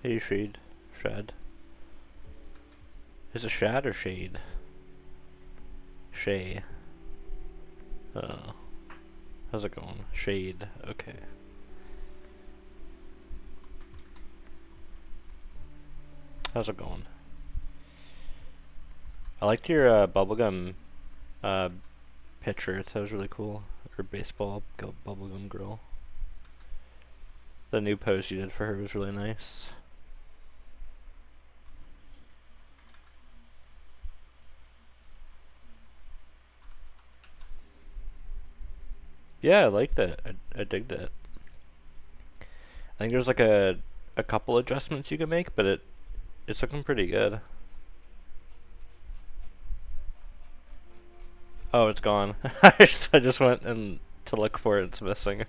Hey, Shade. Shad. Is it Shad or Shade? Shay. How's it going? Shade. Okay. How's it going? I liked your bubblegum uh, picture. That was really cool. Or baseball bubblegum girl. The new post you did for her was really nice. Yeah, I liked it. I digged it. I think there's like a couple adjustments you can make, but it's looking pretty good. Oh, it's gone. I just went and to look for it. It's missing.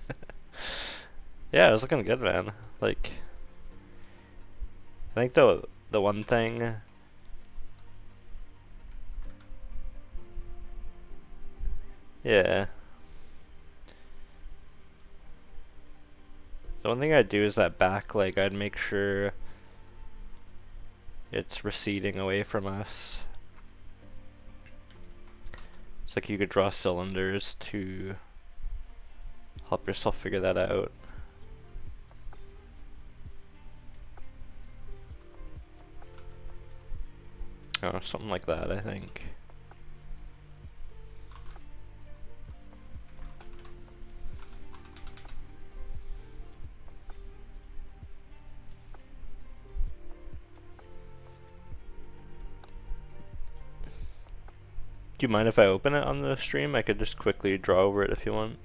Yeah, it was looking good, man. Like, I think the one thing. Yeah. The one thing I'd do is that back leg. I'd make sure it's receding away from us. It's like you could draw cylinders to help yourself figure that out. Oh, something like that, I think. Do you mind if I open it on the stream? I could just quickly draw over it if you want.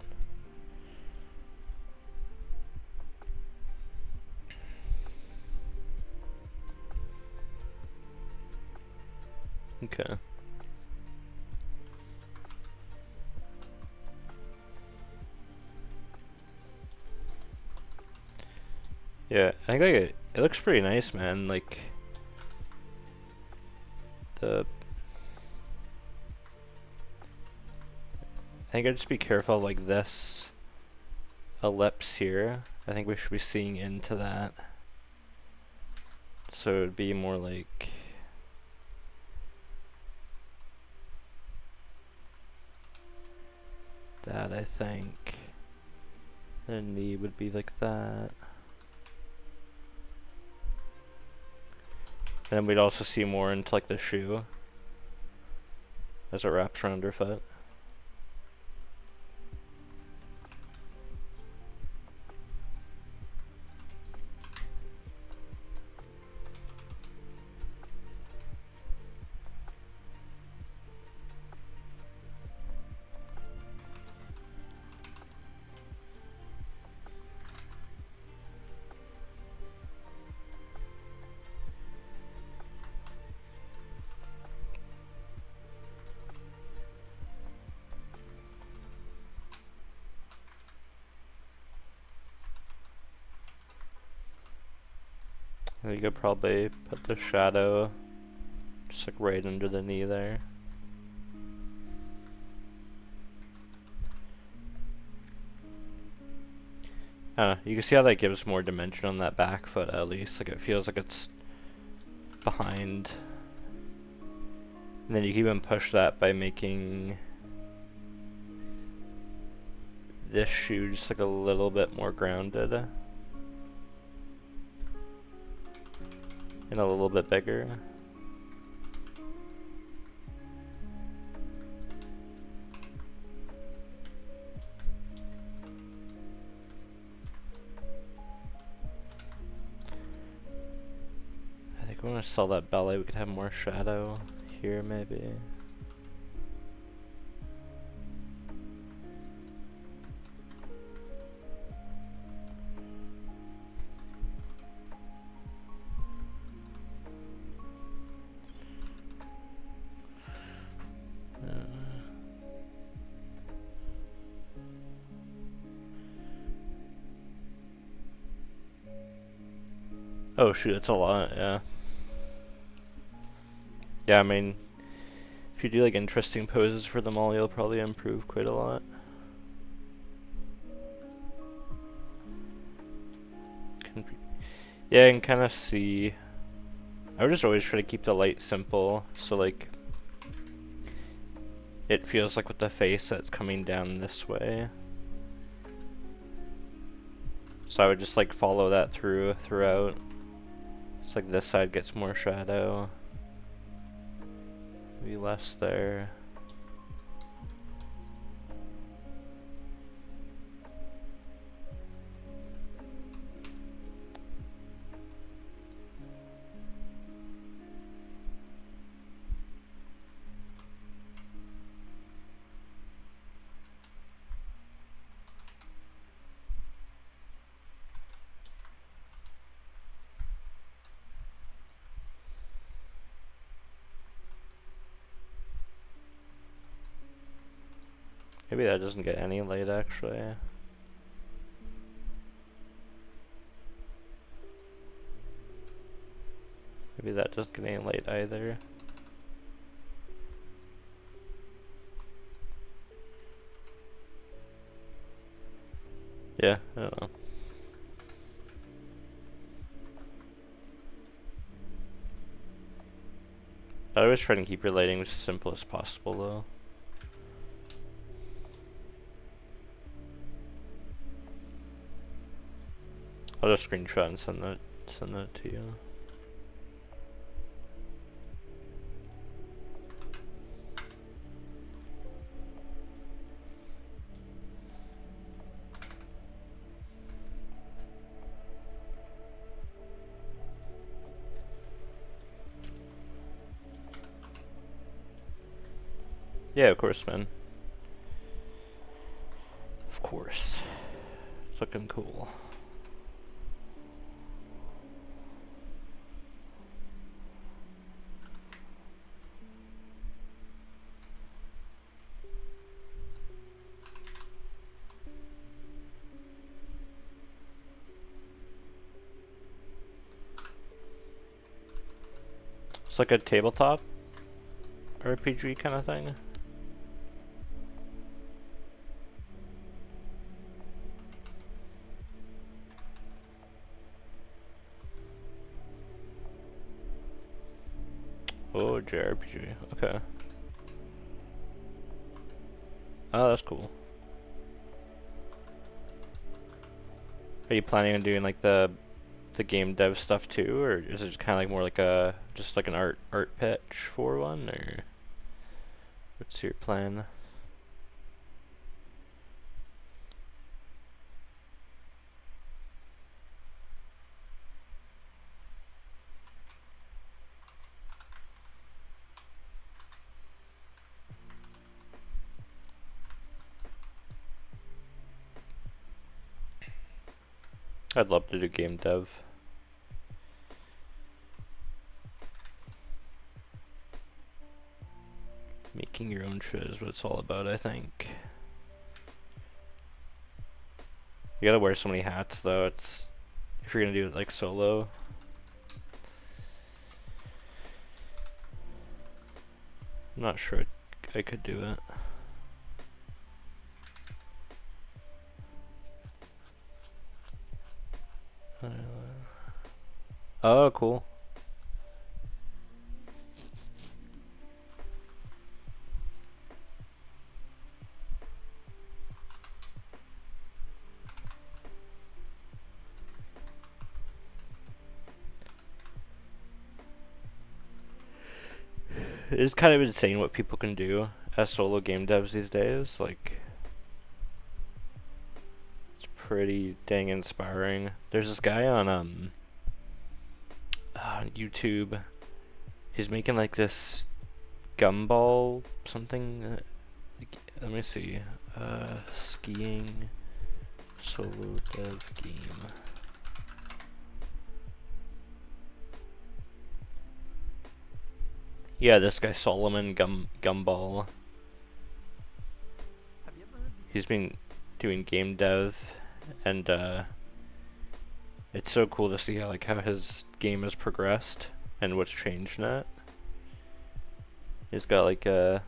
Okay. Yeah, I think like it looks pretty nice, man. Like the I think I'd just be careful like this ellipse here. I think we should be seeing into that. So it'd be more like that, I think. The knee would be like that. And then we'd also see more into like the shoe as it wraps around her foot. You could probably put the shadow just like right under the knee there. I don't know, you can see how that gives more dimension on that back foot at least. Like it feels like it's behind. And then you can even push that by making this shoe just like a little bit more grounded. And a little bit bigger. I think we want to sell that belly. We could have more shadow here maybe. Oh shoot, that's a lot, yeah. Yeah, I mean, if you do like interesting poses for them all, you'll probably improve quite a lot. Yeah, I can kind of see. I would just always try to keep the light simple, so like it feels like with the face that's coming down this way. So I would just like follow that throughout. It's like this side gets more shadow. Maybe less there. Maybe that doesn't get any light actually. Maybe that doesn't get any light either. Yeah, I don't know. I always try to keep your lighting as simple as possible though. I'll just screenshot and send that to you. Yeah, of course, man. Of course. It's looking cool. It's like a tabletop RPG kind of thing. Oh, JRPG. Okay. Oh, that's cool. Are you planning on doing like the game dev stuff too, or is it just kind of like more like a just like an art pitch for one, or what's your plan? I'd love to do game dev. Making your own shit is what it's all about, I think. You gotta wear so many hats though, it's if you're gonna do it like solo. I'm not sure I could do it. Oh, cool. It's kind of insane what people can do as solo game devs these days. Like, it's pretty dang inspiring. There's this guy on YouTube. He's making like this gumball something. Let me see. Skiing solo dev game. Yeah, this guy Solomon Gumball. He's been doing game dev, and it's so cool to see how his game has progressed and what's changed in it. He's got like a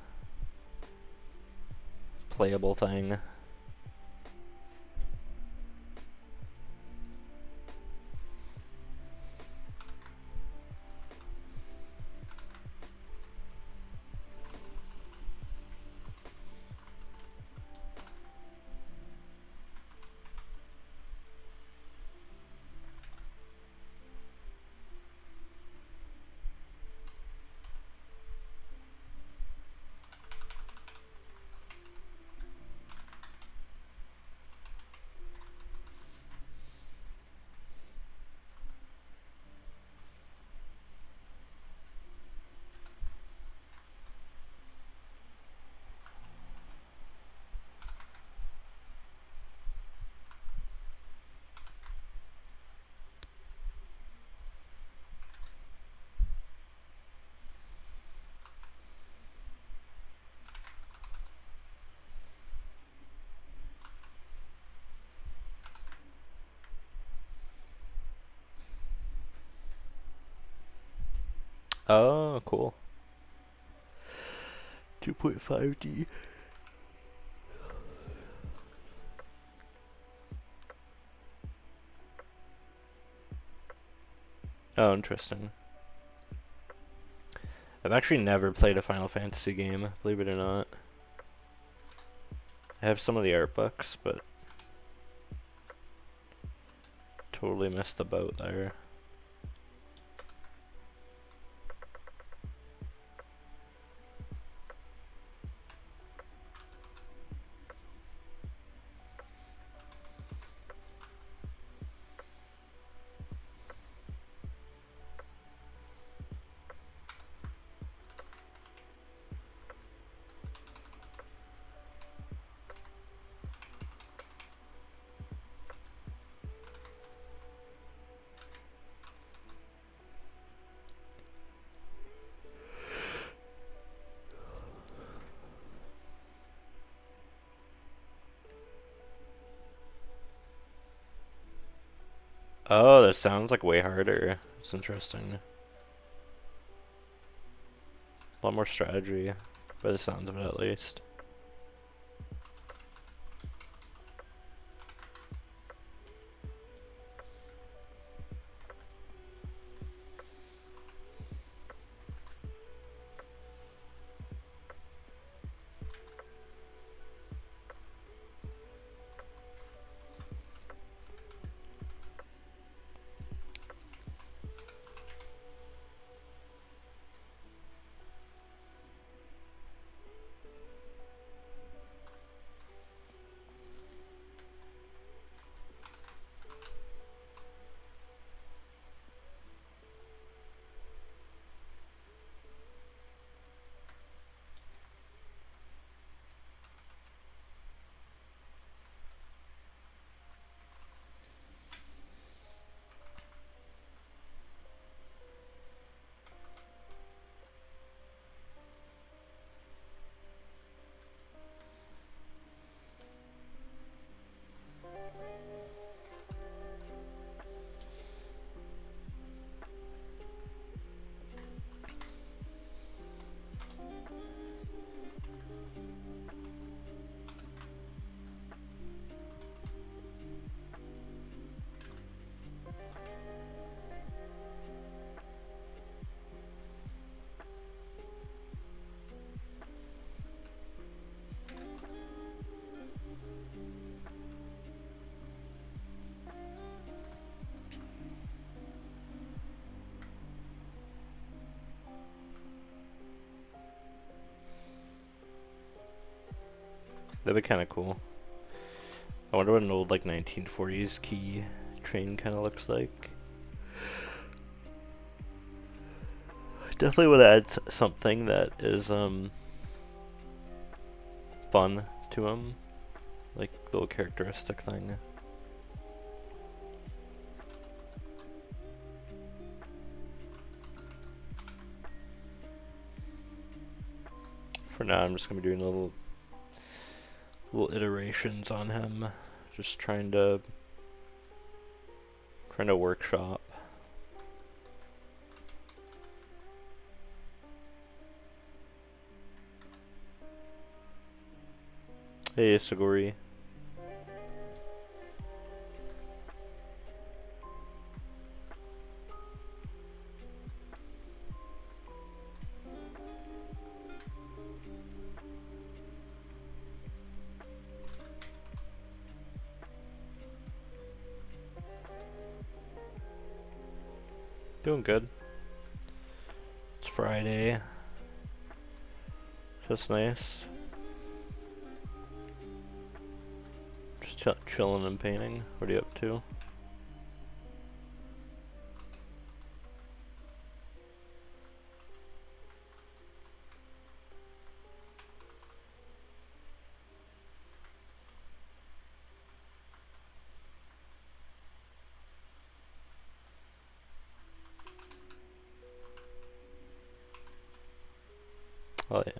playable thing. Oh, cool. 2.5D. Oh, interesting. I've actually never played a Final Fantasy game, believe it or not. I have some of the art books, but totally missed the boat there. Oh, that sounds like way harder. It's interesting. A lot more strategy, by the sounds of it at least. That'd be kind of cool. I wonder what an old like 1940s key train kind of looks like. Definitely would add something that is fun to him, like little characteristic thing. For now, I'm just gonna be doing little iterations on him, just trying to workshop. Hey, Sagori. Doing good. It's Friday. Just nice. Just chilling and painting. What are you up to? Oh yeah.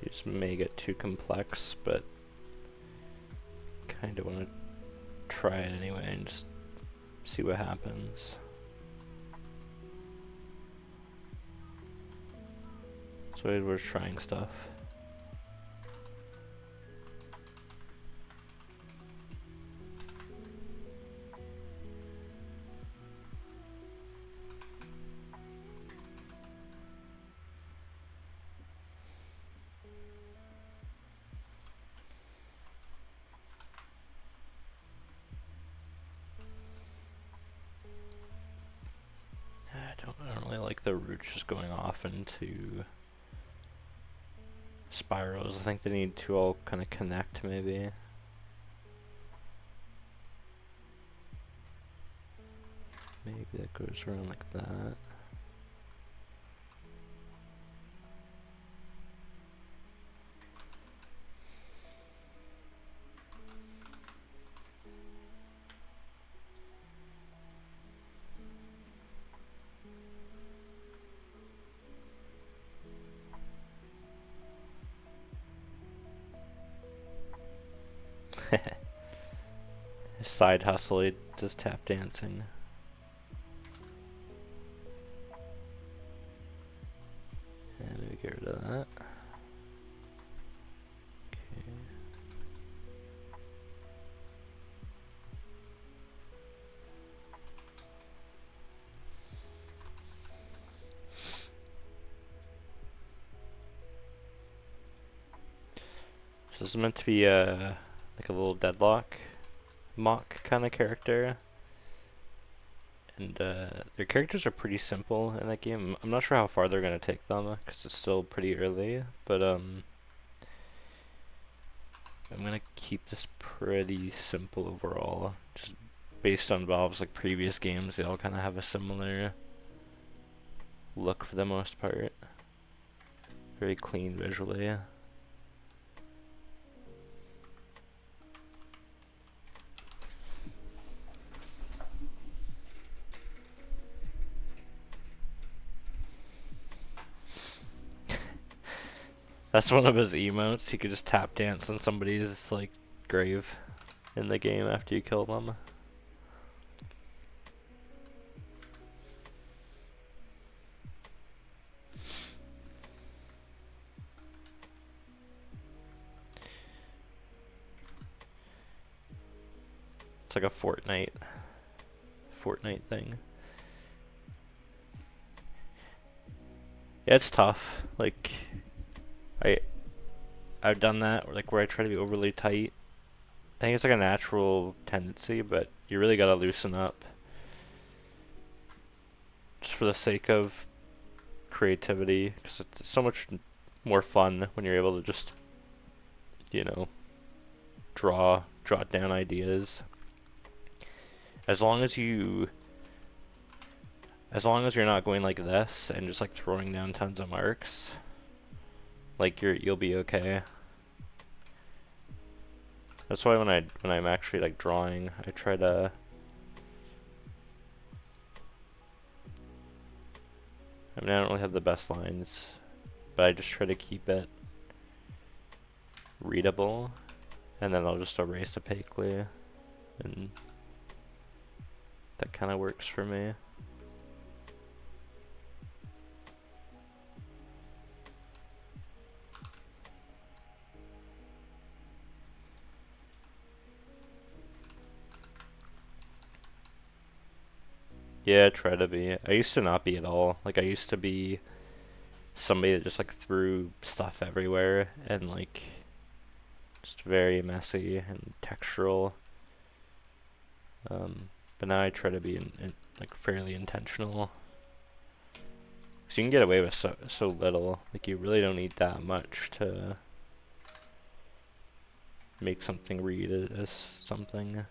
These may get too complex, but kind of want to try it anyway and just see what happens. So we're trying stuff. I don't really like the roots just going off into spirals. I think they need to all kind of connect, maybe. Maybe that goes around like that. Side hustle, he does tap dancing. And we get rid of that. Okay. So this is meant to be like a little Deadlock mock kind of character, and their characters are pretty simple in that game. I'm not sure how far they're gonna take them because it's still pretty early, but I'm gonna keep this pretty simple overall, just based on Valve's like previous games. They all kind of have a similar look for the most part. Very clean visually. That's one of his emotes. He could just tap dance on somebody's like grave in the game after you kill them. It's like a Fortnite thing. Yeah, it's tough. Like I've done that, like where I try to be overly tight. I think it's like a natural tendency, but you really gotta loosen up. Just for the sake of creativity, because it's so much more fun when you're able to just, you know, draw down ideas. As long as you're not going like this and just like throwing down tons of marks, like you'll be okay. That's why when I'm actually like drawing, I try to I don't really have the best lines, but I just try to keep it readable, and then I'll just erase opaquely, and that kind of works for me. Yeah, try to be. I used to not be at all. Like I used to be somebody that just like threw stuff everywhere and like just very messy and textural. But now I try to be like fairly intentional. Cause you can get away with so little. Like you really don't need that much to make something read as something.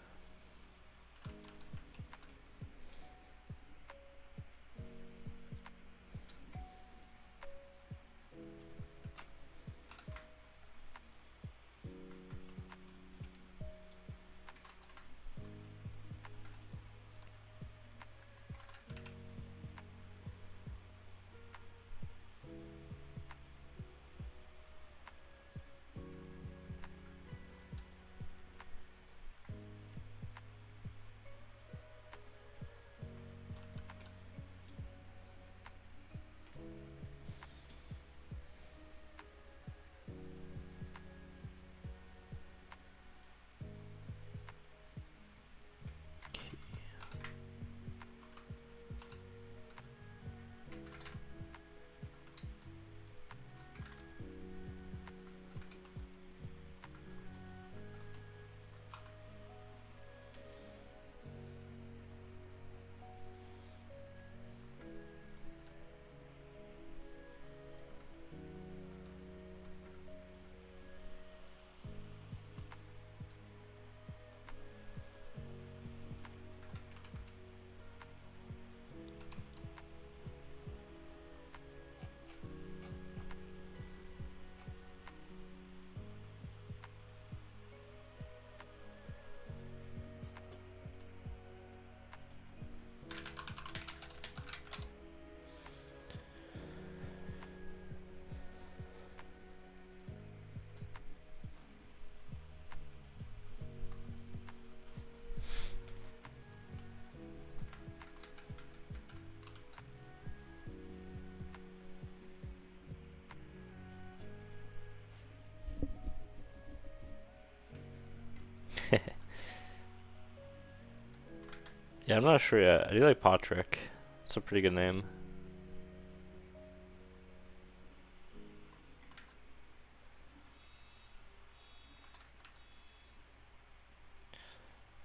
Yeah, I'm not sure yet. I do like Patrick. It's a pretty good name.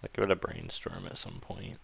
Like, give it a brainstorm at some point.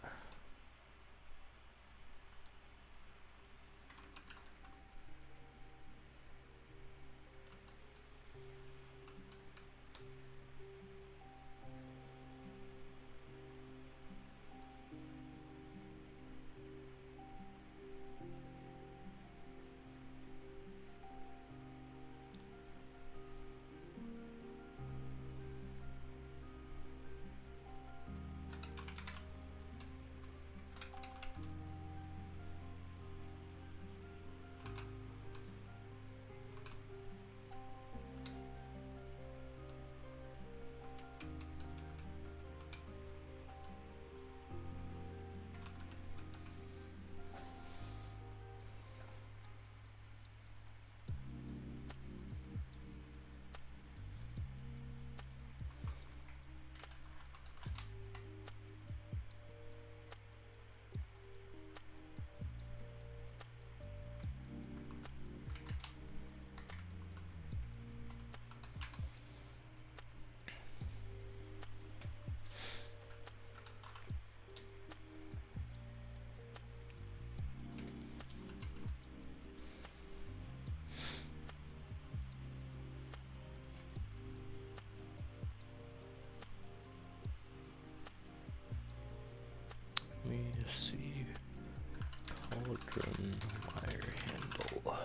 Let me see. Cauldron wire handle.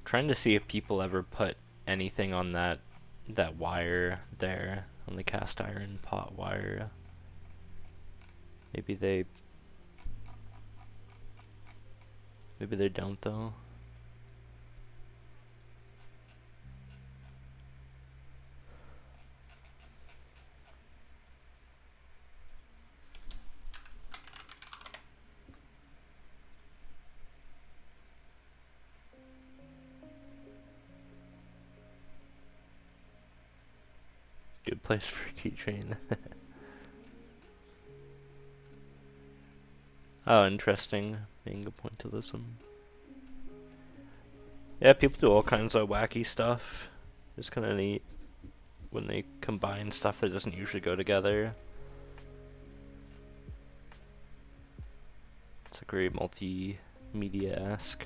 Trying to see if people ever put anything on that wire there, on the cast iron pot wire. Maybe they don't though. Good place for a keychain. Oh, interesting. Manga pointillism. Yeah, people do all kinds of wacky stuff. It's kind of neat when they combine stuff that doesn't usually go together. It's like very multimedia-esque.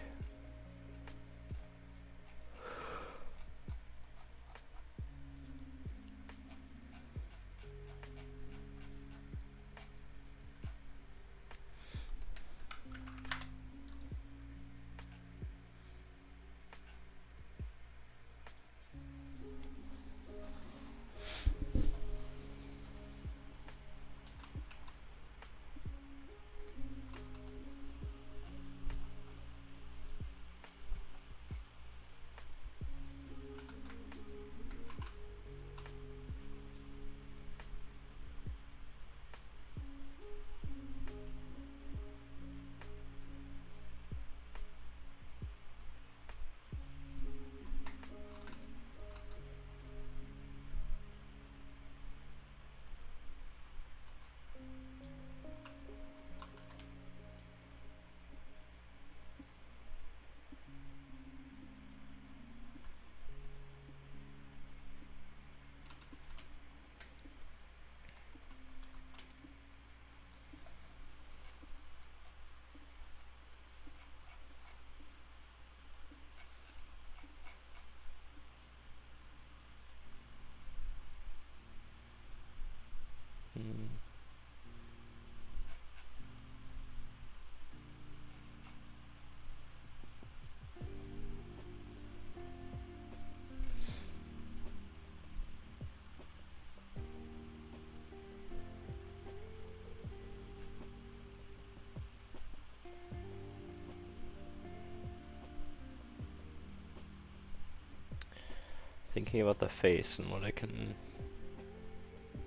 Thinking about the face and what I can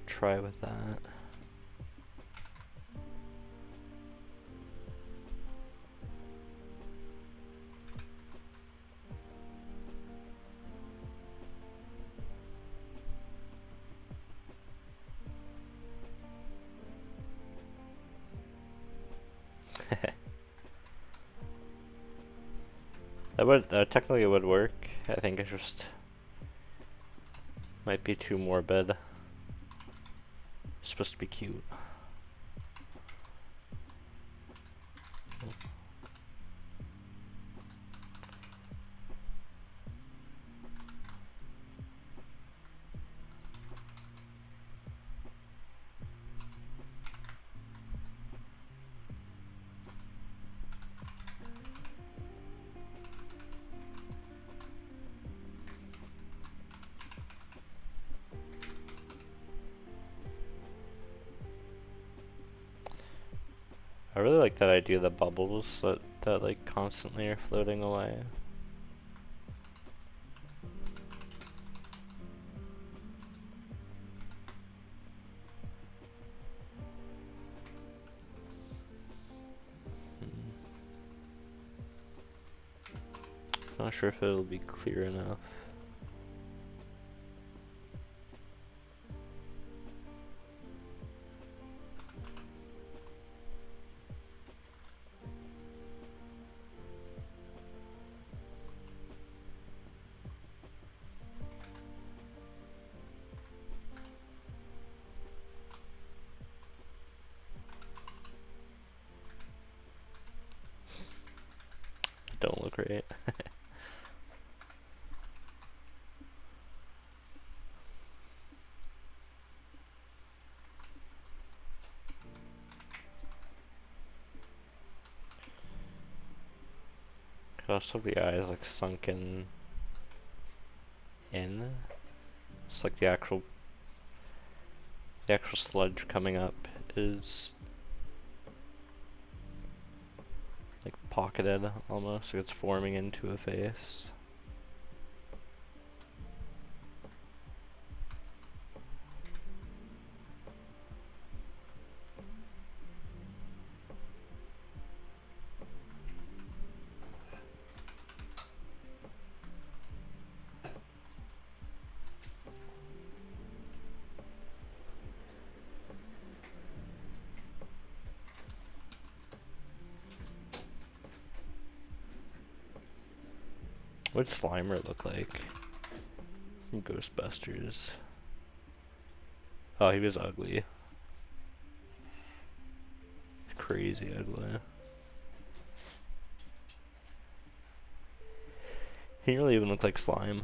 try with that. would technically it would work. I think it just might be too morbid. It's supposed to be cute. I really like that idea of the bubbles that like constantly are floating away. Not sure if it'll be clear enough. Don't look right. Also, the eye is like sunken in. It's like the actual sludge coming up is like pocketed almost, like it's forming into a face. What'd Slimer look like from Ghostbusters? Oh, he was ugly. Crazy ugly. He didn't really even look like slime.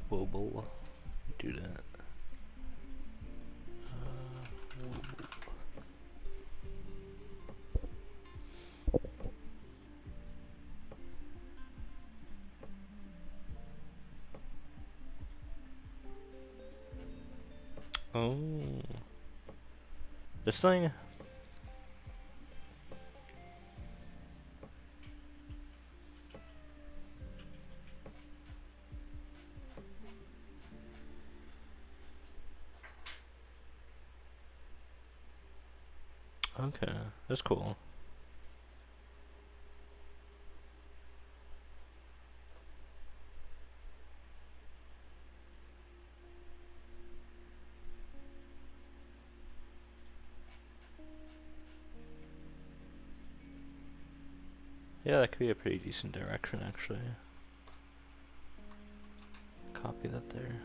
Wobble. Do that. Oh. This thing? Okay, that's cool. Yeah, that could be a pretty decent direction, actually. Copy that there.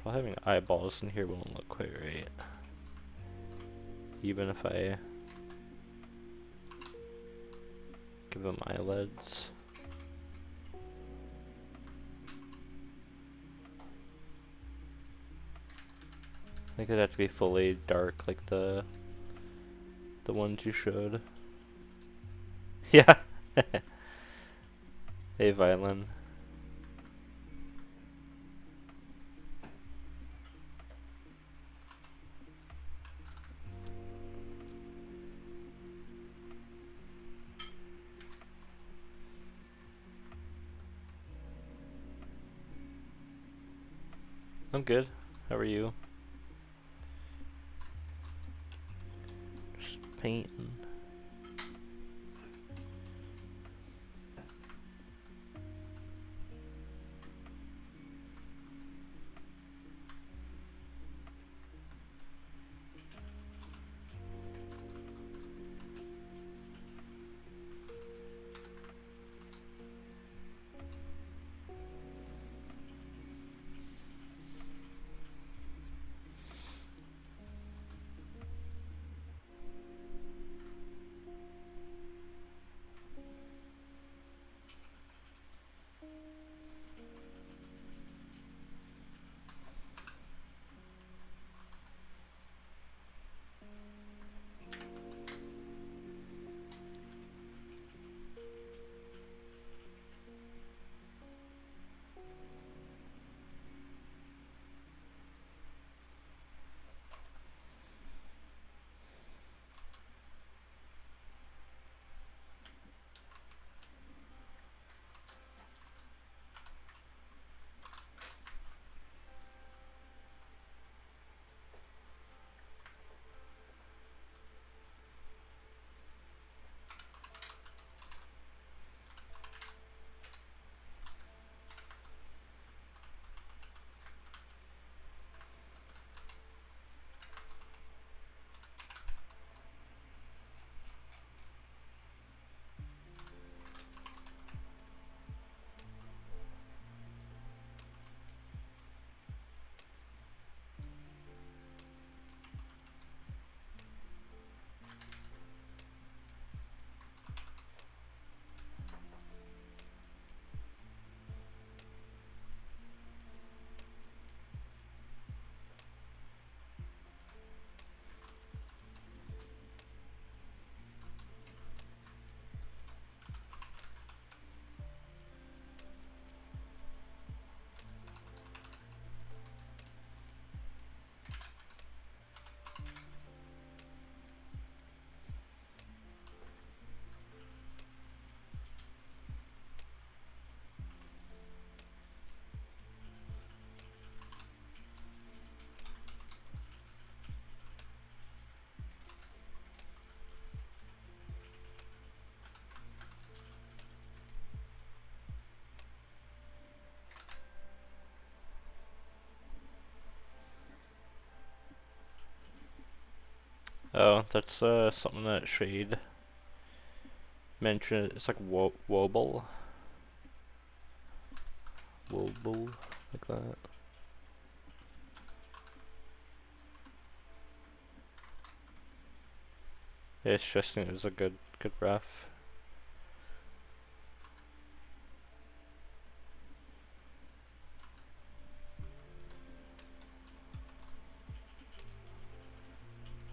Probably having eyeballs in here won't look quite right. Even if I give them eyelids. I think it'd have to be fully dark like the ones you showed. Yeah. Hey, Violin. I'm good. How are you? Just painting. Oh, that's something that Shade mentioned. It's like wobble, like that. Yeah, it's just it was a good ref.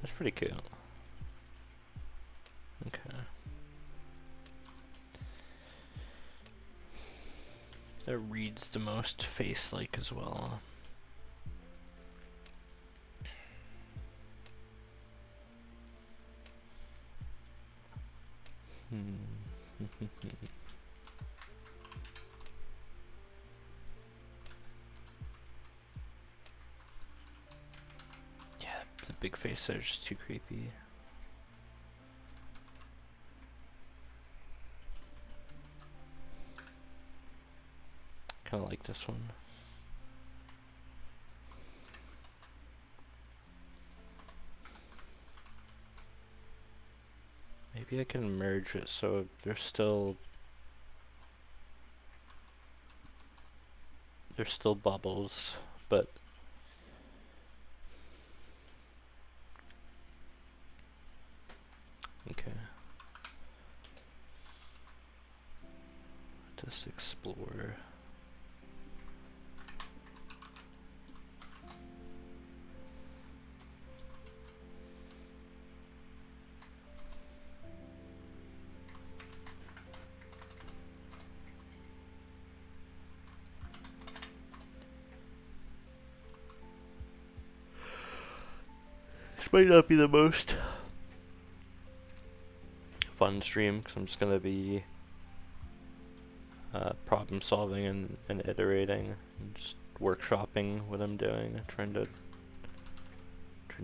That's pretty cute. Okay. That reads the most face-like as well. Yeah, the big face there is just too creepy. Kinda like this one. Maybe I can merge it so there's still bubbles, but okay. Just explore. This might not be the most fun stream because I'm just gonna be problem solving and iterating and just workshopping what I'm doing, trying to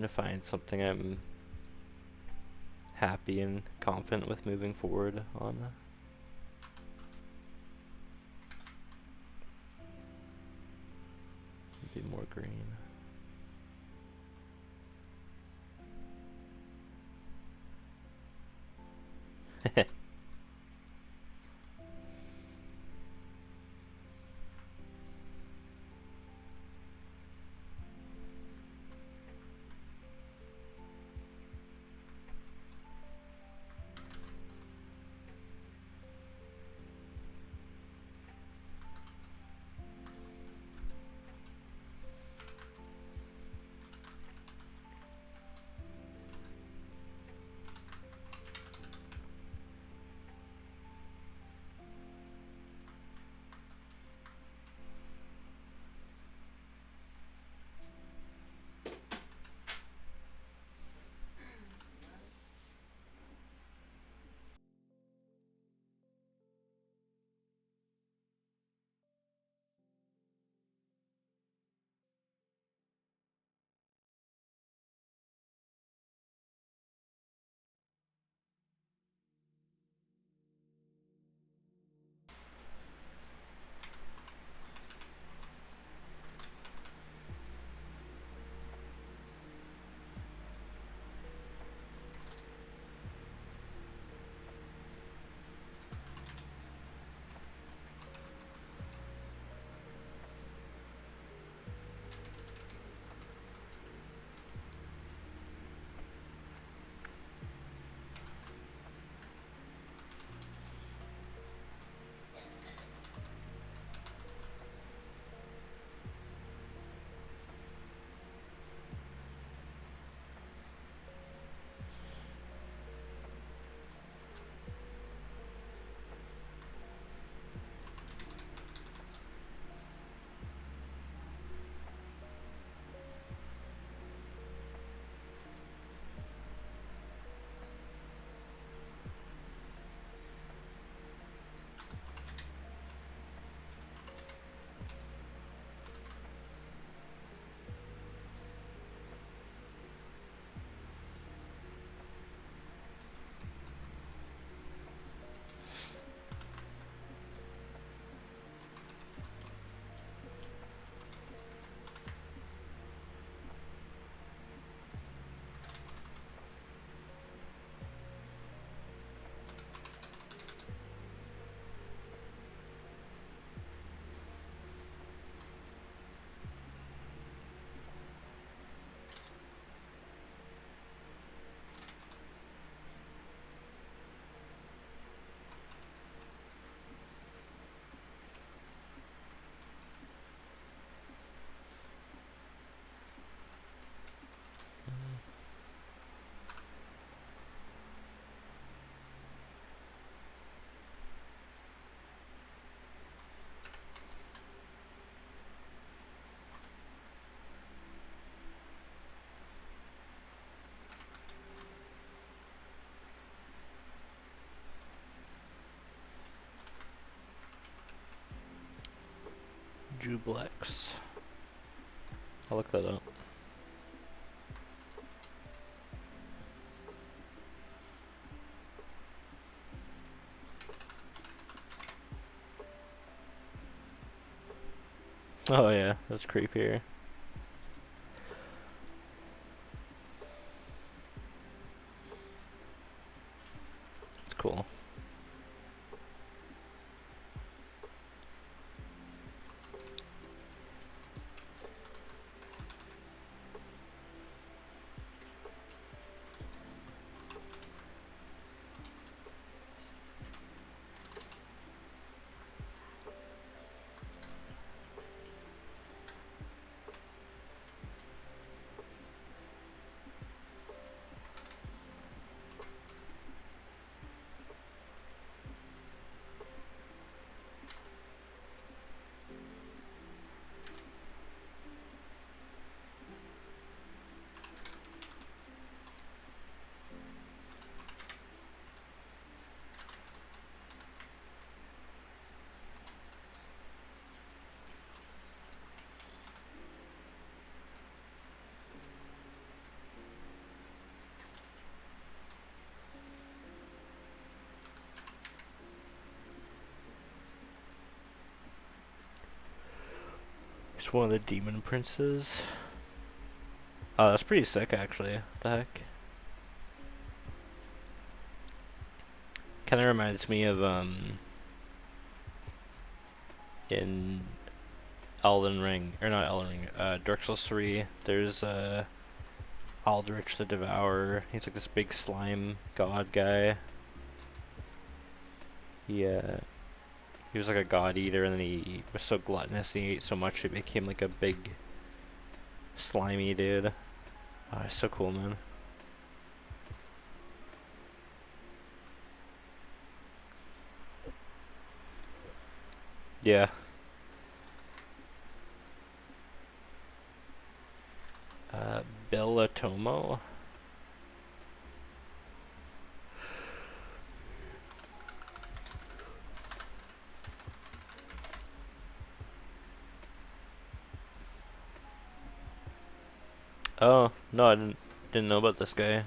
find something I'm happy and confident with moving forward on. Be more green. Jublex. I'll look that up. Oh yeah, that's creepier. It's cool. It's one of the demon princes. Oh, that's pretty sick, actually. What the heck? Kind of reminds me of in Elden Ring, or not Elden Ring, Dark Souls 3. There's Aldrich the Devourer. He's like this big slime god guy. He was like a god eater, and then he was so gluttonous and he ate so much it became like a big slimy dude. Oh, it's so cool, man. Yeah. Uh, Belatomo? Oh, no, I didn't know about this guy.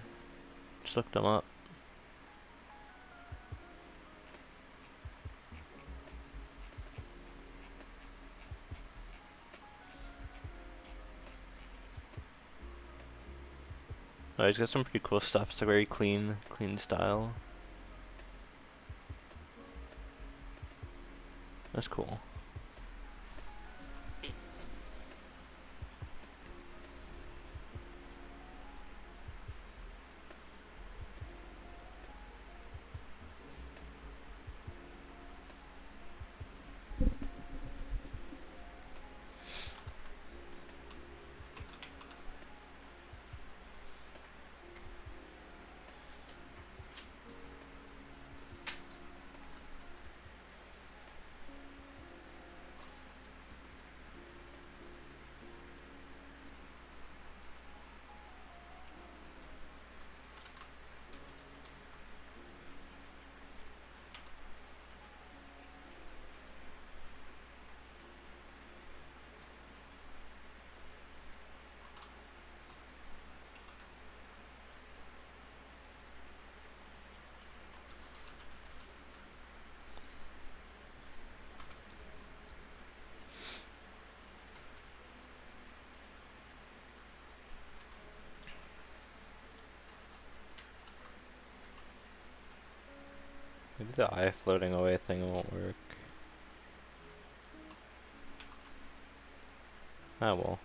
Just looked him up. Oh, he's got some pretty cool stuff. It's a very clean style. That's cool. Maybe the eye floating away thing won't work. Ah, well.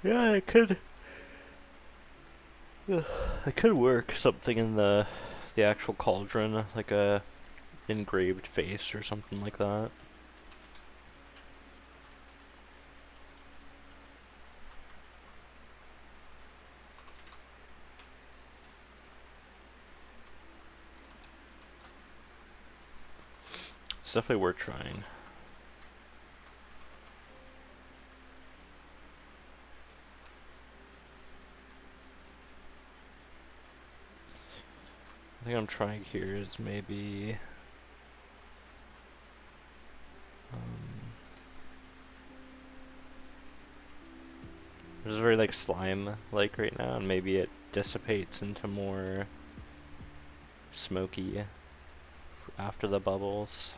Yeah, I could. Ugh, I could work something in the actual cauldron, like a engraved face or something like that. It's definitely worth trying. I think I'm trying here is maybe um, it's very like slime like right now, and maybe it dissipates into more smoky after the bubbles.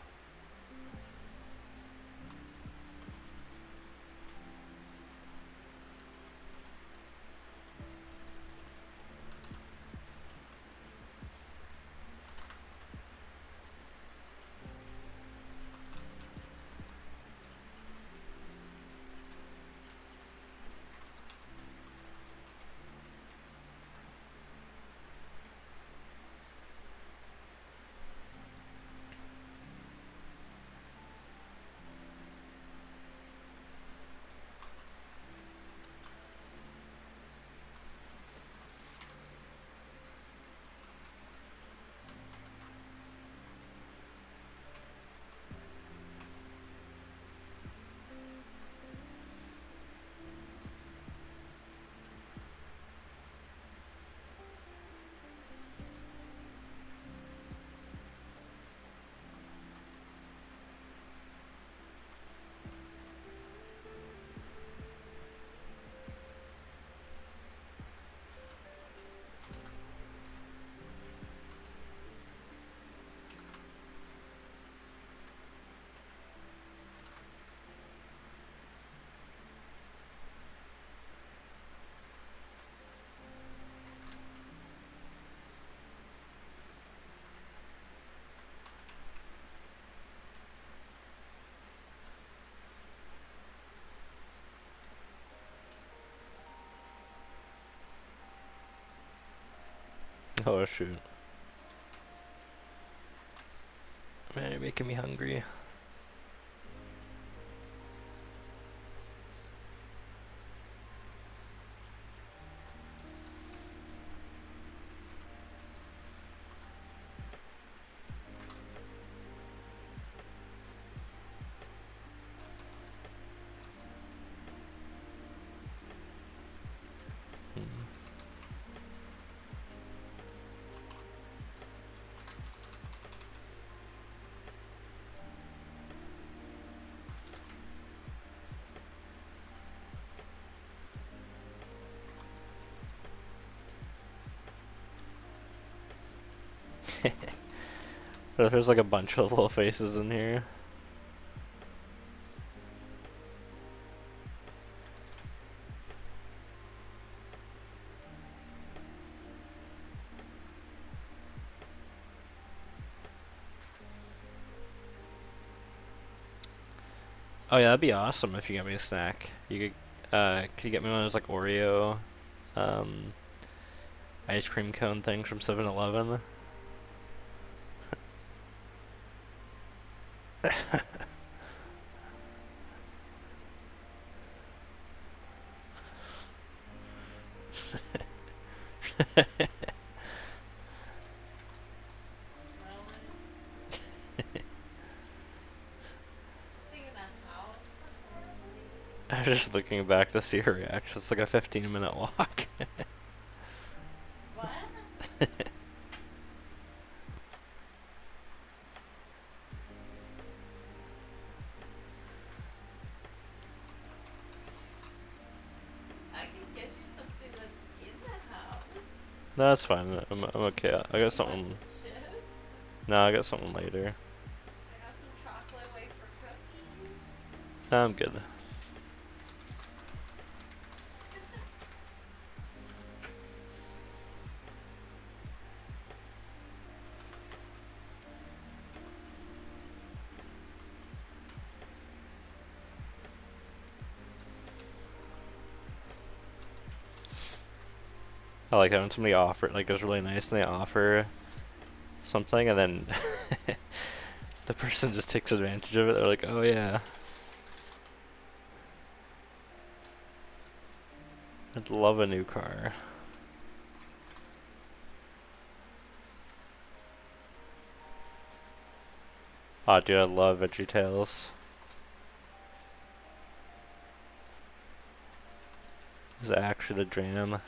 Oh shoot. Man, you're making me hungry. Hmm. But there's like a bunch of little faces in here. Oh yeah, that'd be awesome if you get me a snack. Could you get me one of those like Oreo, um, ice cream cone things from 7-Eleven? I was just looking back to see her reaction. It's like a 15-minute walk. No, that's fine. I'm okay. I got something. No, I got something later. No, I'm good. I like that when somebody offer like is really nice and they offer something and then the person just takes advantage of it. They're like, oh yeah, I'd love a new car. Oh dude, I love VeggieTales. It's actually the jam.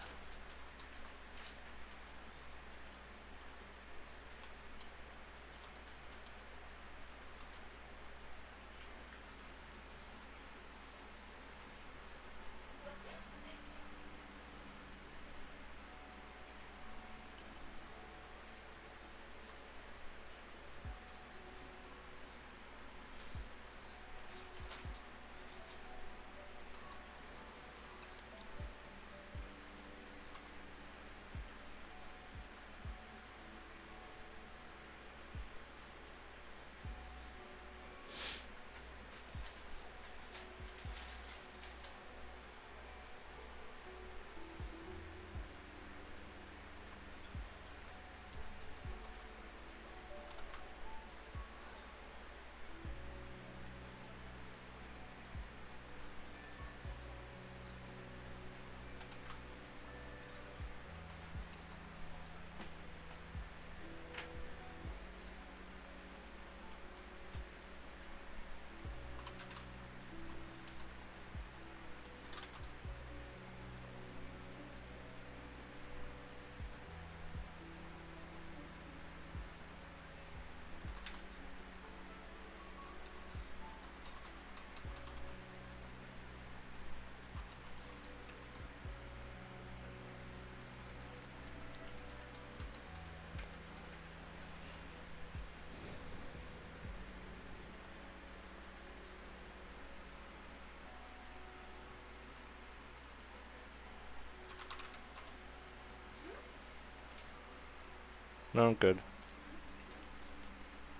No, I'm good.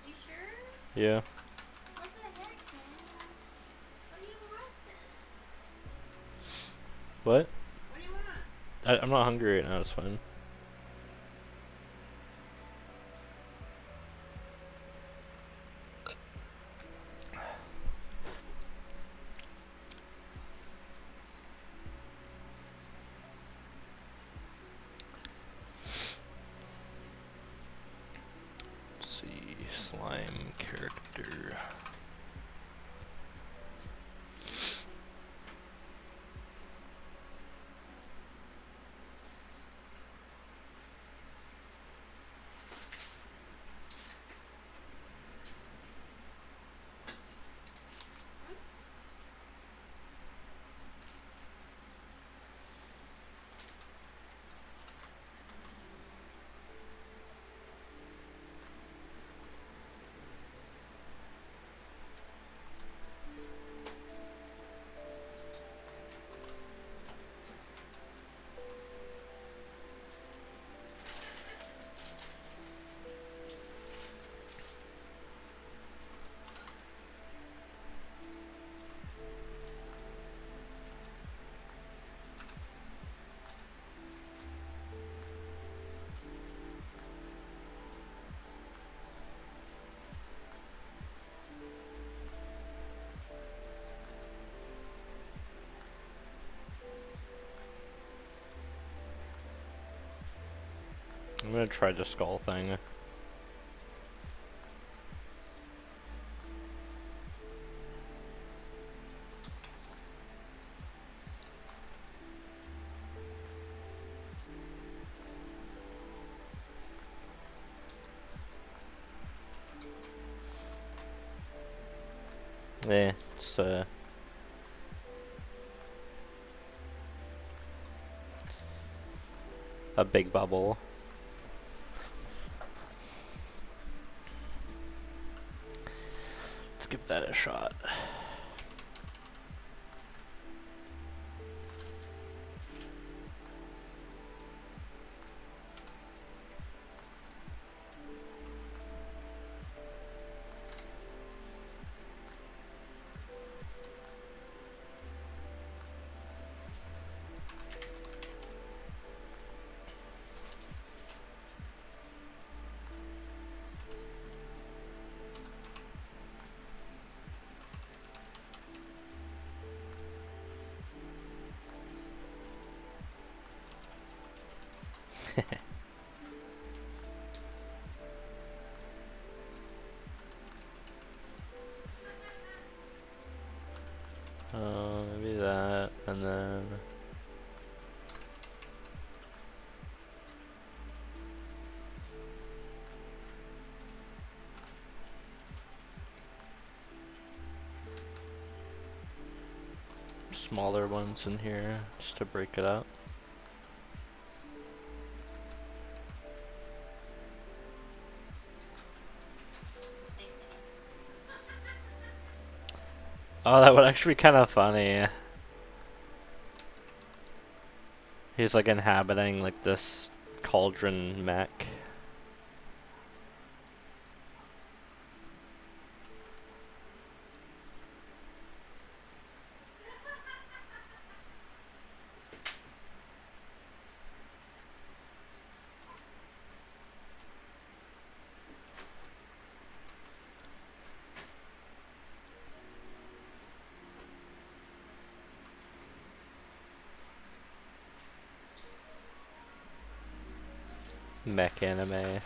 You sure? Yeah. What the heck, man? What do you want then? What? What do you want? I'm not hungry right now, it's fine. Let's see, slime character. I'm gonna try the skull thing. Yeah, it's a big bubble. Let's give that a shot. Maybe that, and then smaller ones in here just to break it up. Oh, that would actually be kind of funny. He's like inhabiting like this cauldron mech. Mech anime.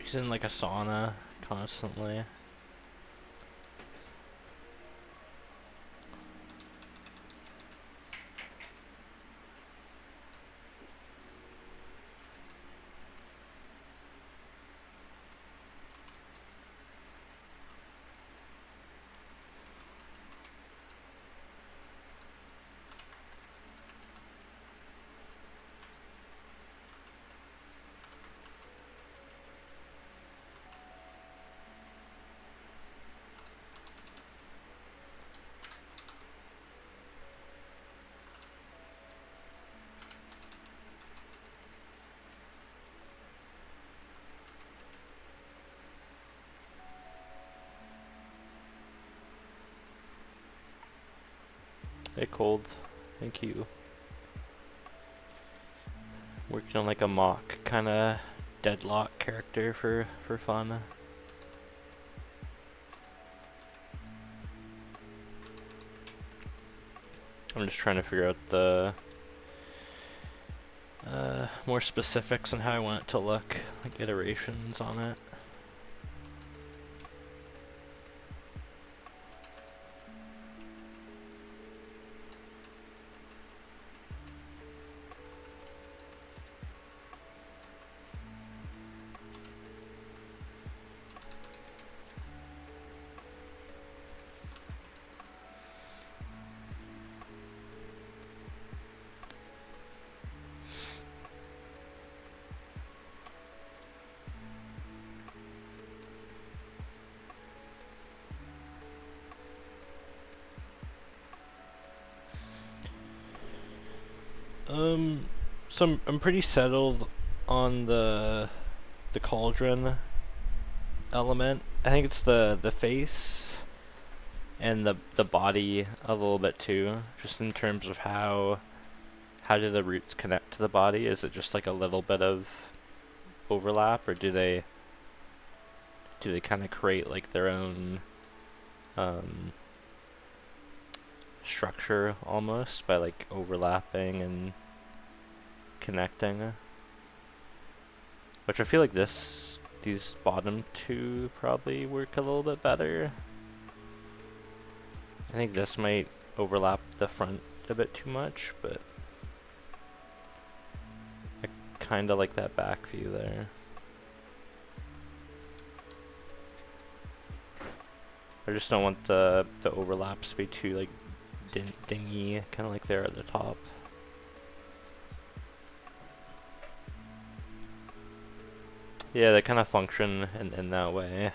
He's in like a sauna constantly. Hey, Cold. Thank you. Working on like a mock kind of deadlock character for fun. I'm just trying to figure out the more specifics on how I want it to look, like iterations on it. So I'm pretty settled on the cauldron element. I think it's the face and the body a little bit too, just in terms of how do the roots connect to the body? Is it just like a little bit of overlap, or do they kind of create like their own structure almost by like overlapping and connecting? Which I feel like these bottom two probably work a little bit better. I think this might overlap the front a bit too much, but I kinda like that back view there. I just don't want the overlaps to be too like dingy, kind of like there at the top. Yeah, they kind of function in that way.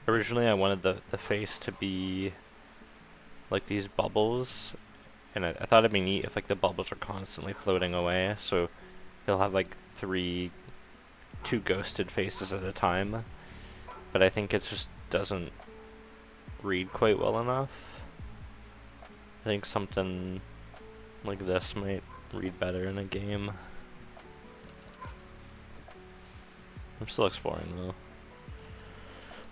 Originally I wanted the face to be like these bubbles, and I thought it'd be neat if like the bubbles are constantly floating away, so they'll have like two ghosted faces at a time. But I think it just doesn't read quite well enough. I think something like this might read better in a game. I'm still exploring though.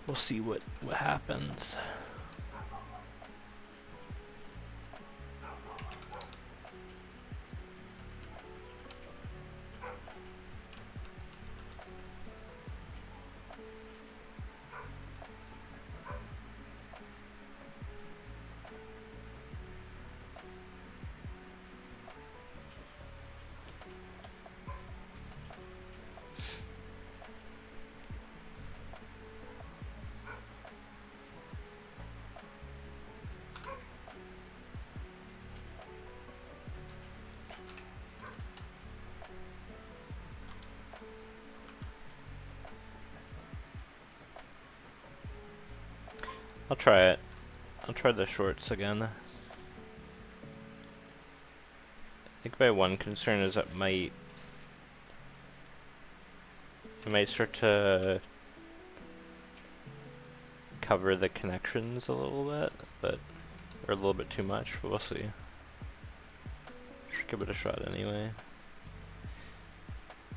We'll see what happens. I'll try it. I'll try the shorts again. I think my one concern is that it might start to cover the connections a little bit, or a little bit too much, but we'll see. Should give it a shot anyway.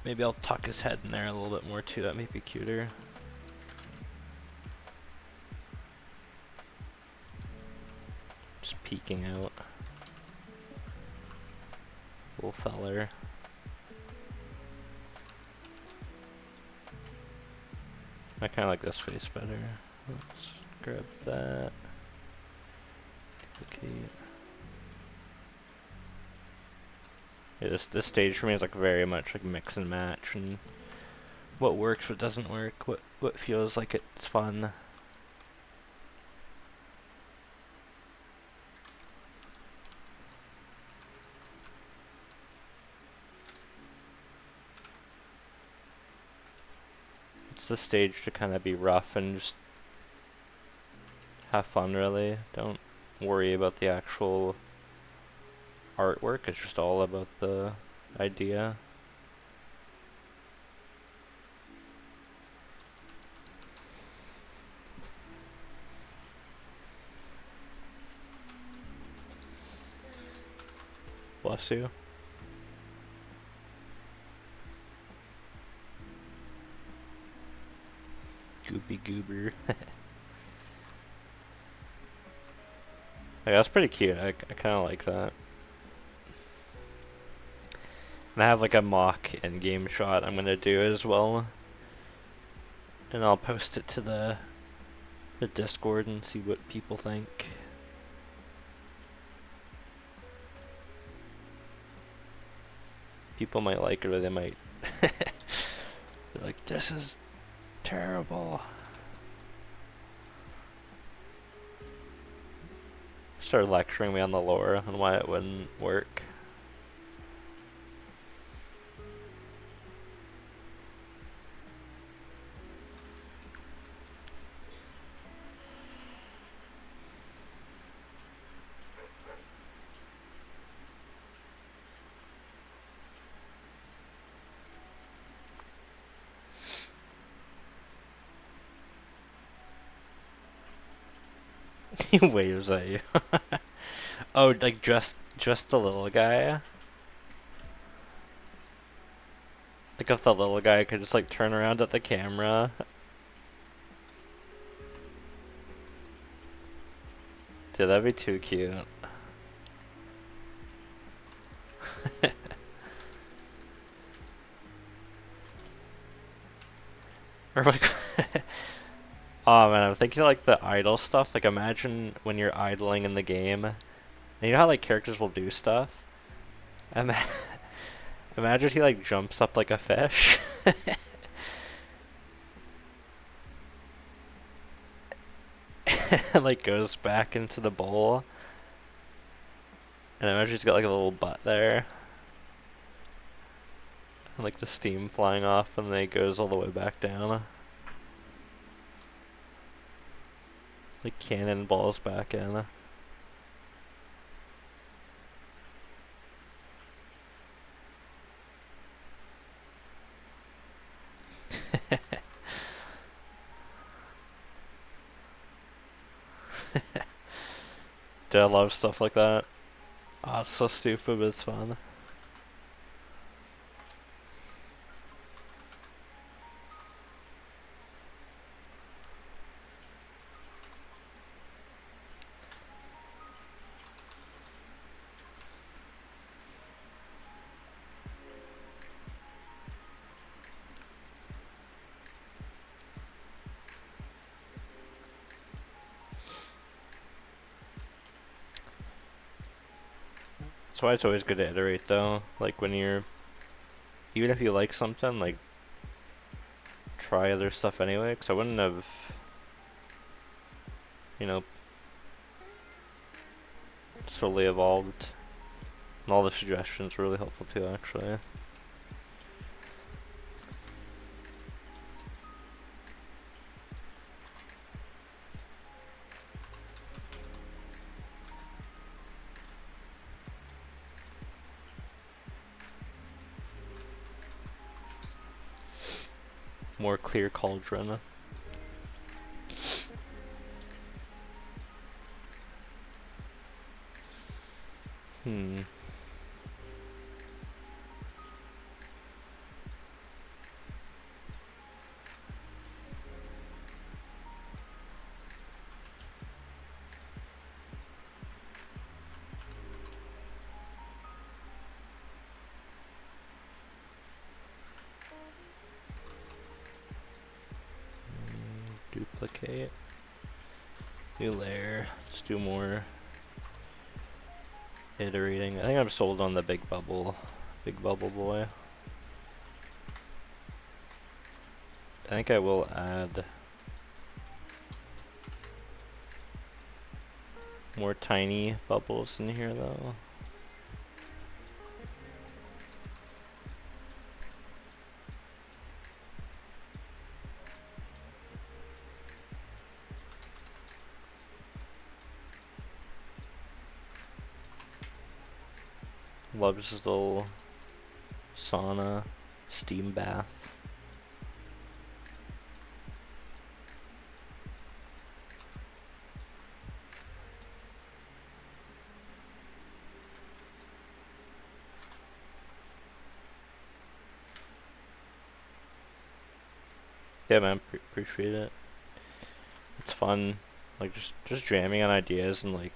Maybe I'll tuck his head in there a little bit more too, that might be cuter. Just peeking out. Little feller. I kinda like this face better. Let's grab that. Duplicate. Yeah, this stage for me is like very much like mix and match, and what works, what doesn't work, what feels like it's fun. It's the stage to kind of be rough and just have fun, really. Don't worry about the actual artwork, it's just all about the idea. Bless you. Goopy goober. Yeah, that's pretty cute. I kind of like that. And I have like a mock in-game shot I'm gonna do as well, and I'll post it to the Discord and see what people think. People might like it, or they might be like, "This is terrible." Start lecturing me on the lore and why it wouldn't work. He waves at you. Oh, like just the little guy? Like if the little guy could just like turn around at the camera. Dude, that'd be too cute. Or like, oh man, I'm thinking like the idle stuff. Like imagine when you're idling in the game, and you know how like characters will do stuff. Ima Imagine he like jumps up like a fish, and like goes back into the bowl, and imagine he's got like a little butt there, and like the steam flying off, and then he goes all the way back down. Like cannonballs back in. Dude, I love stuff like that. Oh, it's so stupid, but it's fun. That's why it's always good to iterate though. Like when you're, even if you like something, like try other stuff anyway. Cause I wouldn't have, you know, slowly evolved. And all the suggestions were really helpful too, actually. More clear cauldron. Hmm. Duplicate. New layer. Let's do more iterating. I think I'm sold on the big bubble boy. I think I will add more tiny bubbles in here though. Love this little sauna, steam bath. Yeah, man, appreciate it. It's fun, like just jamming on ideas and like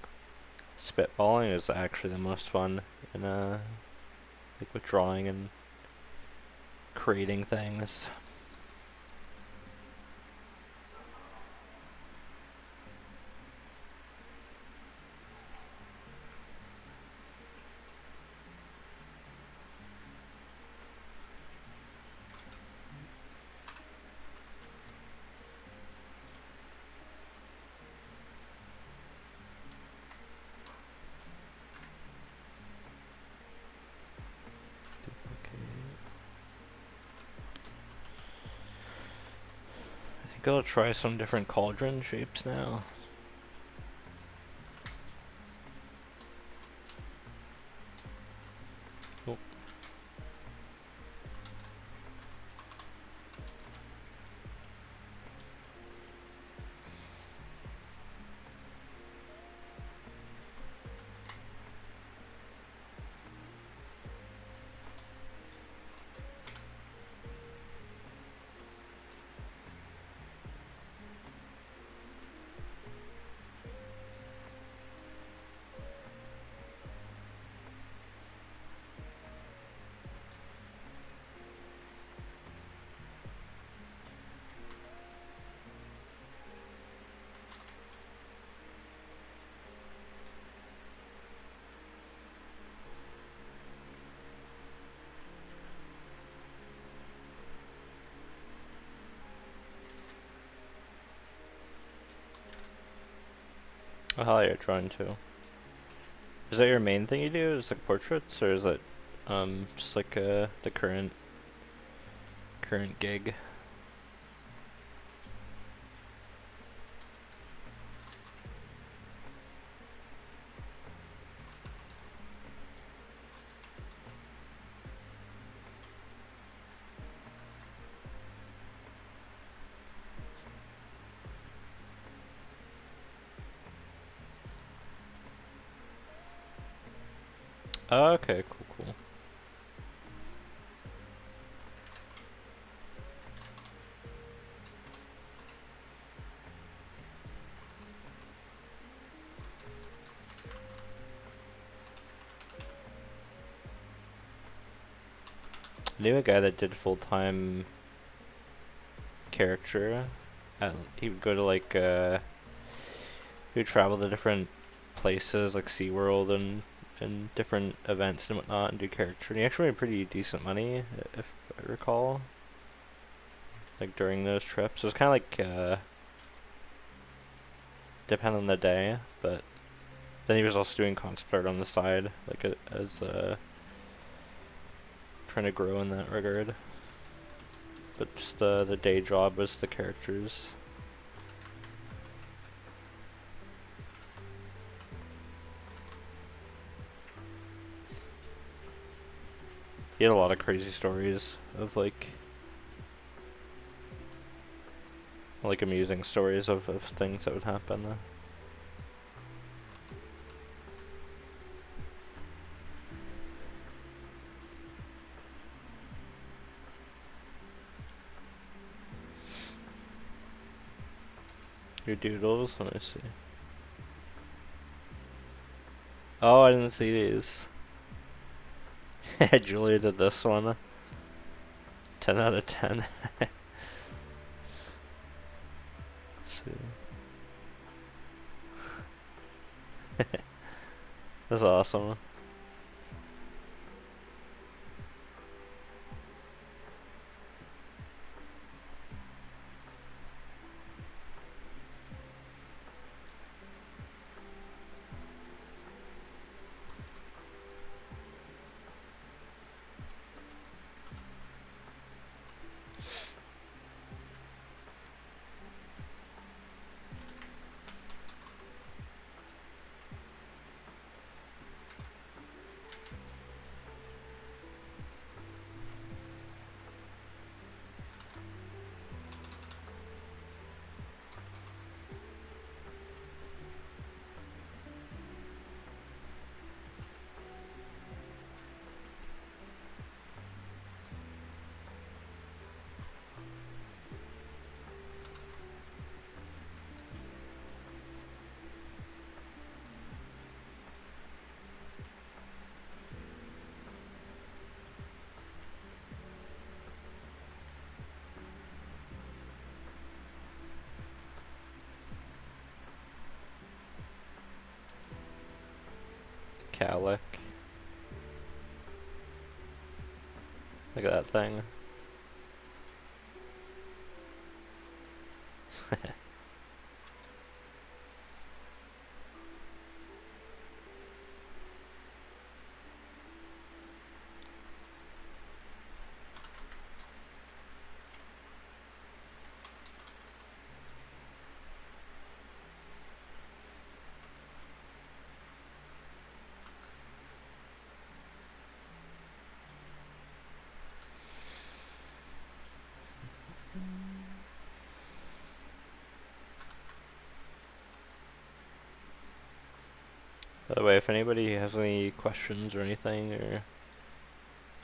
spitballing is actually the most fun in like with drawing and creating things. I think I'll try some different cauldron shapes now. Oh. Oh hell yeah, drawing too. Is that your main thing you do? Is like portraits, or is it just like the current gig? Oh, okay, cool. I knew a guy that did full-time caricature. He would go to like he would travel to different places like SeaWorld and different events and whatnot and do caricature. And he actually made pretty decent money, if I recall. Like during those trips, it was kind of like depend on the day, but then he was also doing concept art on the side, like as trying to grow in that regard. But just the day job was the characters. He had a lot of crazy stories of like amusing stories of things that would happen. Your doodles, let me see. Oh, I didn't see these. Julia did this one. 10 out of 10. Let's see. That's awesome. Calic. Look at that thing. By the way, if anybody has any questions or anything, or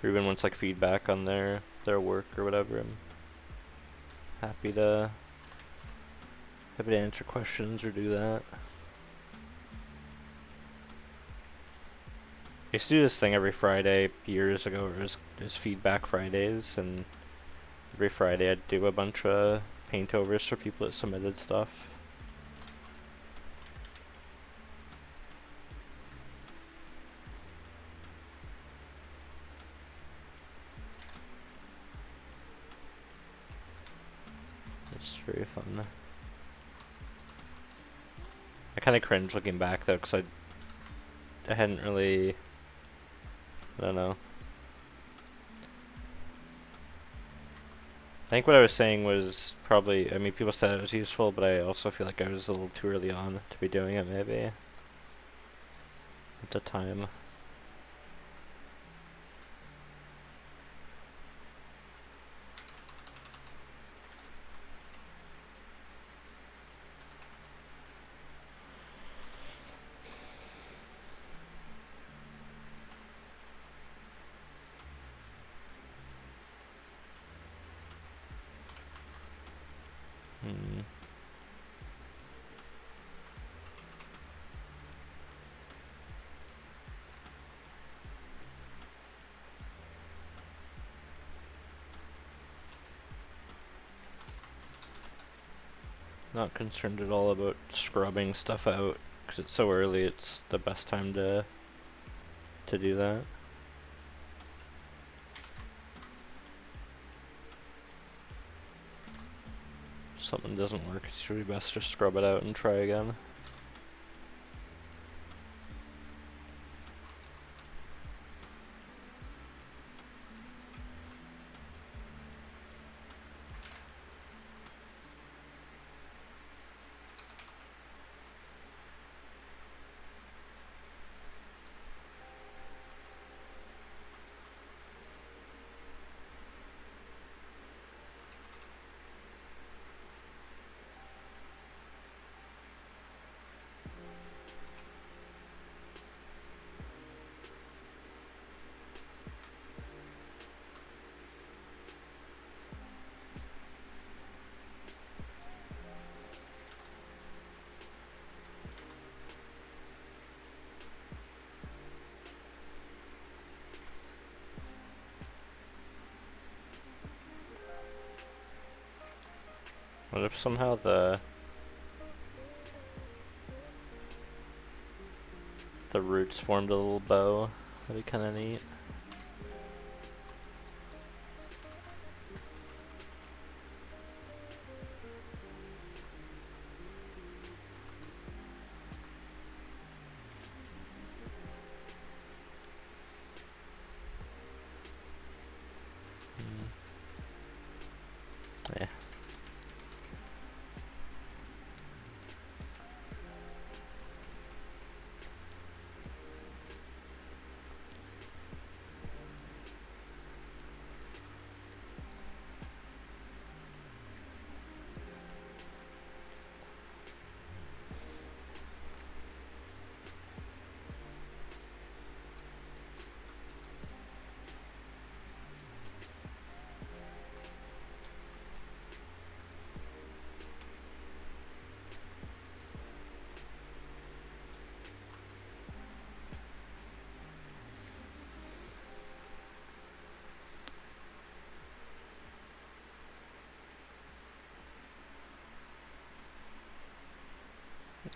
even wants like feedback on their work or whatever, I'm happy to answer questions or do that. I used to do this thing every Friday years ago. It was Feedback Fridays, and every Friday I'd do a bunch of paint overs for people that submitted stuff. It's very fun. I kind of cringe looking back though, because I hadn't really, I don't know. I think what I was saying was probably, I mean, people said it was useful, but I also feel like I was a little too early on to be doing it, maybe, at the time. Hmm. Not concerned at all about scrubbing stuff out, because it's so early, it's the best time to do that. If something doesn't work, it's usually best to scrub it out and try again. What if somehow the roots formed a little bow? That'd be kind of neat. Yeah.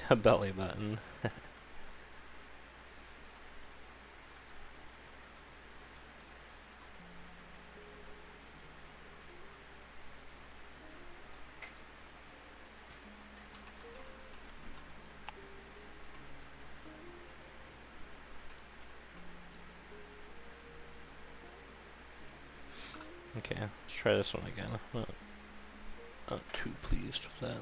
A belly button. Okay, let's try this one again. Not too pleased with that.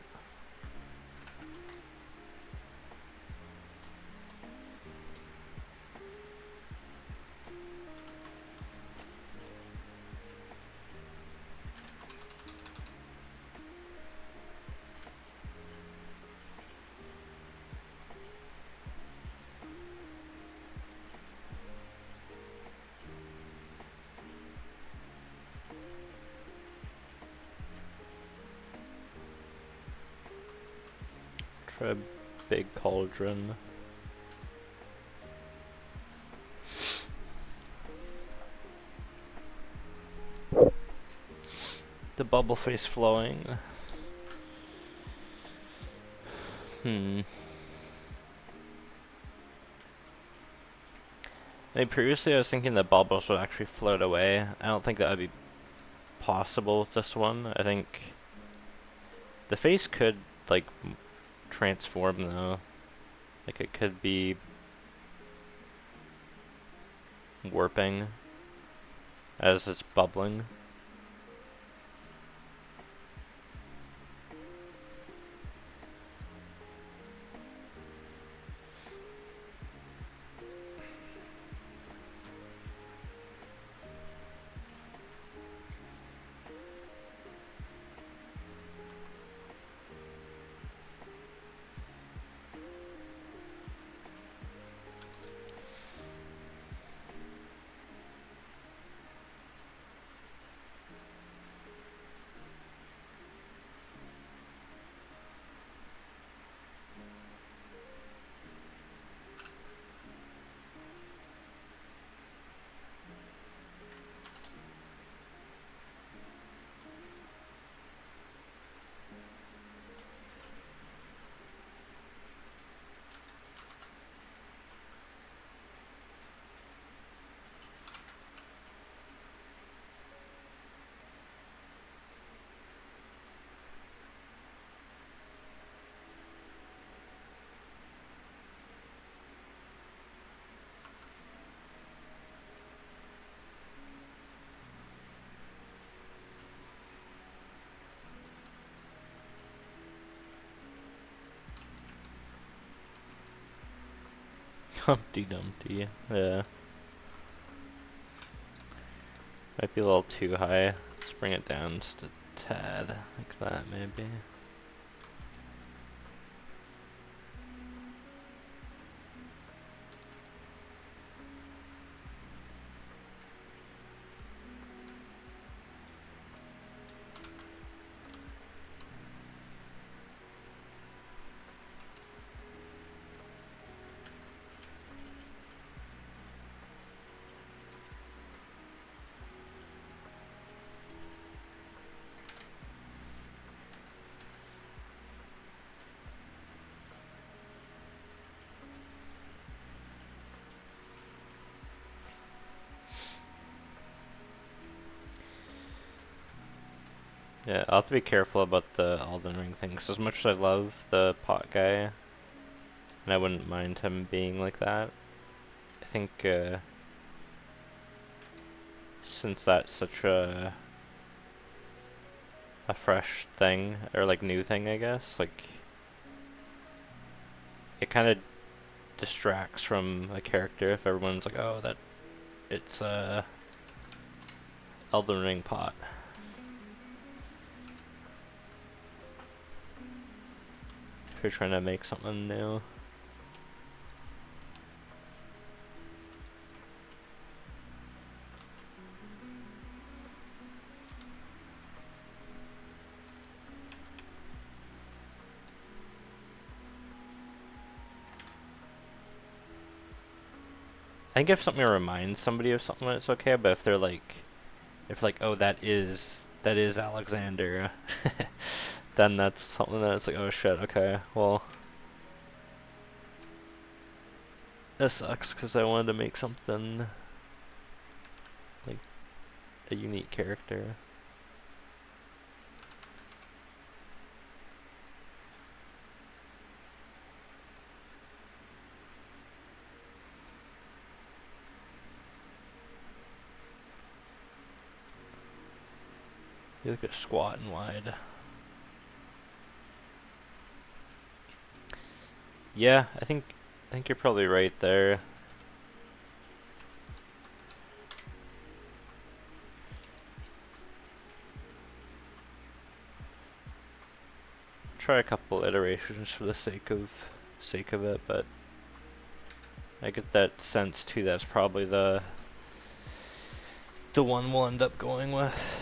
Try a big cauldron. The bubble face flowing. I mean, previously I was thinking the bubbles would actually float away. I don't think that would be possible with this one. I think the face could, like, transform though. Like it could be warping as it's bubbling. Humpty Dumpty. Yeah. Might be a little too high. Let's bring it down just a tad. Like that, maybe. Yeah, I'll have to be careful about the Elden Ring thing, 'cause as much as I love the pot guy, and I wouldn't mind him being like that, I think since that's such a fresh thing, or like new thing, I guess, like it kind of distracts from a character if everyone's like, oh, that it's Elden Ring pot. If you're trying to make something new. I think if something reminds somebody of something, it's okay. But if they're like, oh, that is Alexander, then that's something that's like, oh shit, okay, well, this sucks because I wanted to make something like a unique character. You look at squat and wide. Yeah, I think you're probably right there. Try a couple iterations for the sake of it, but I get that sense too. That's probably the one we'll end up going with.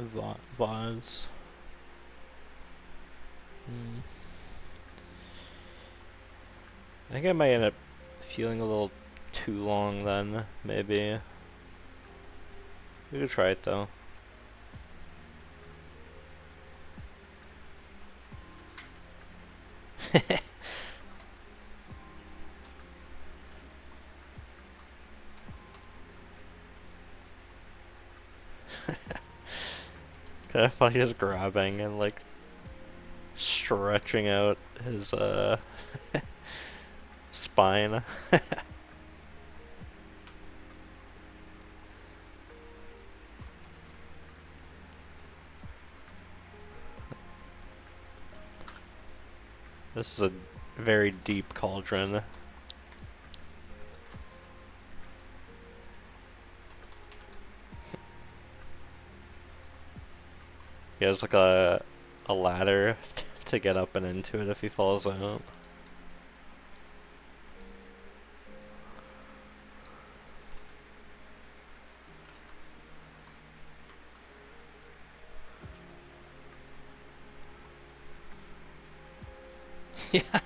vase. I think I might end up feeling a little too long then, maybe. We could try it though. Kind of funny just grabbing and like stretching out his spine. This is a very deep cauldron. He has like a ladder to get up and into it if he falls out. Yeah.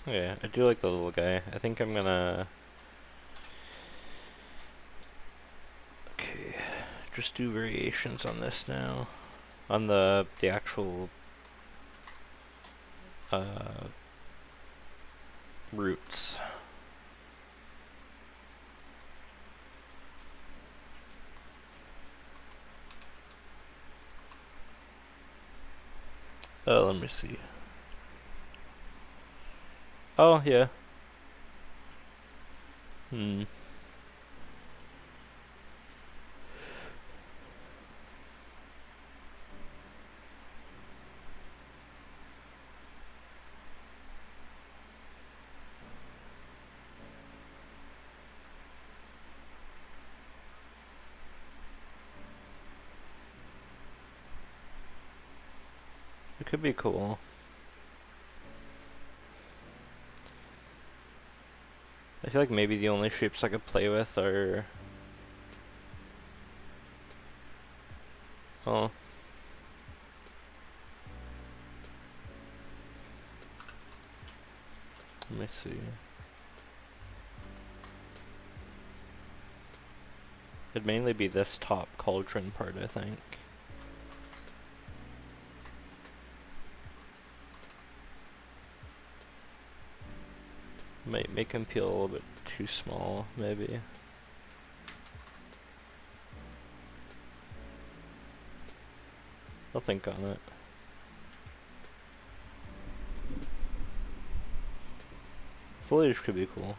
Yeah, I do like the little guy. I think I'm gonna... Okay, just do variations on this now. On the actual roots. Let me see. Oh, yeah. Hmm. It could be cool. I feel like maybe the only shapes I could play with are... Oh. Let me see. It'd mainly be this top cauldron part, I think. Might make him feel a little bit too small, maybe. I'll think on it. Foliage could be cool.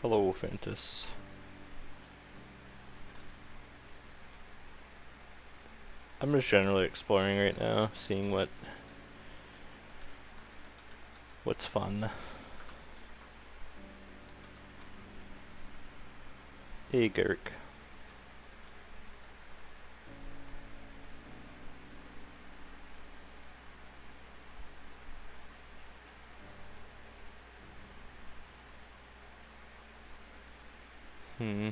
Hello, Fantus. I'm just generally exploring right now, seeing what What's fun? Hey, Girk. Hmm.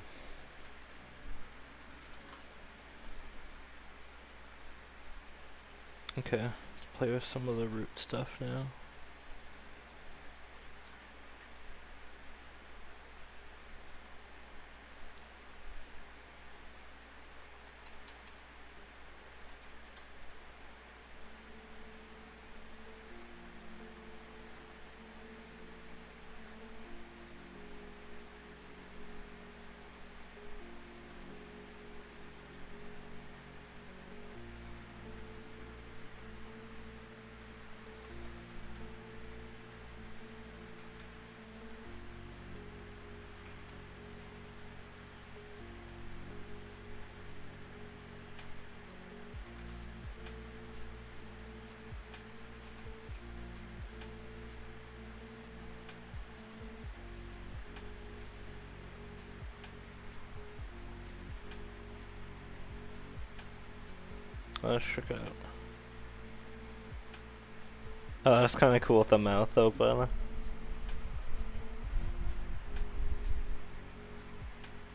Okay, let's play with some of the root stuff now. Let's check it out. Oh, that's kind of cool with the mouth open.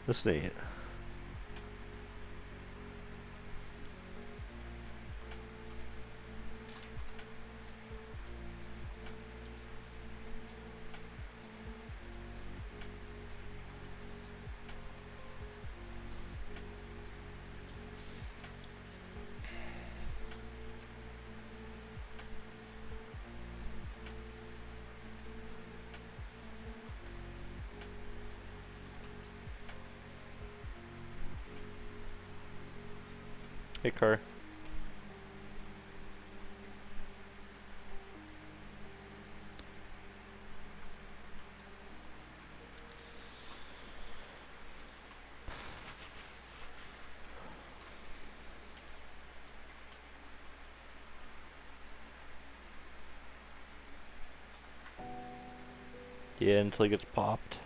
That's neat. Hey, car. Yeah, until he gets popped.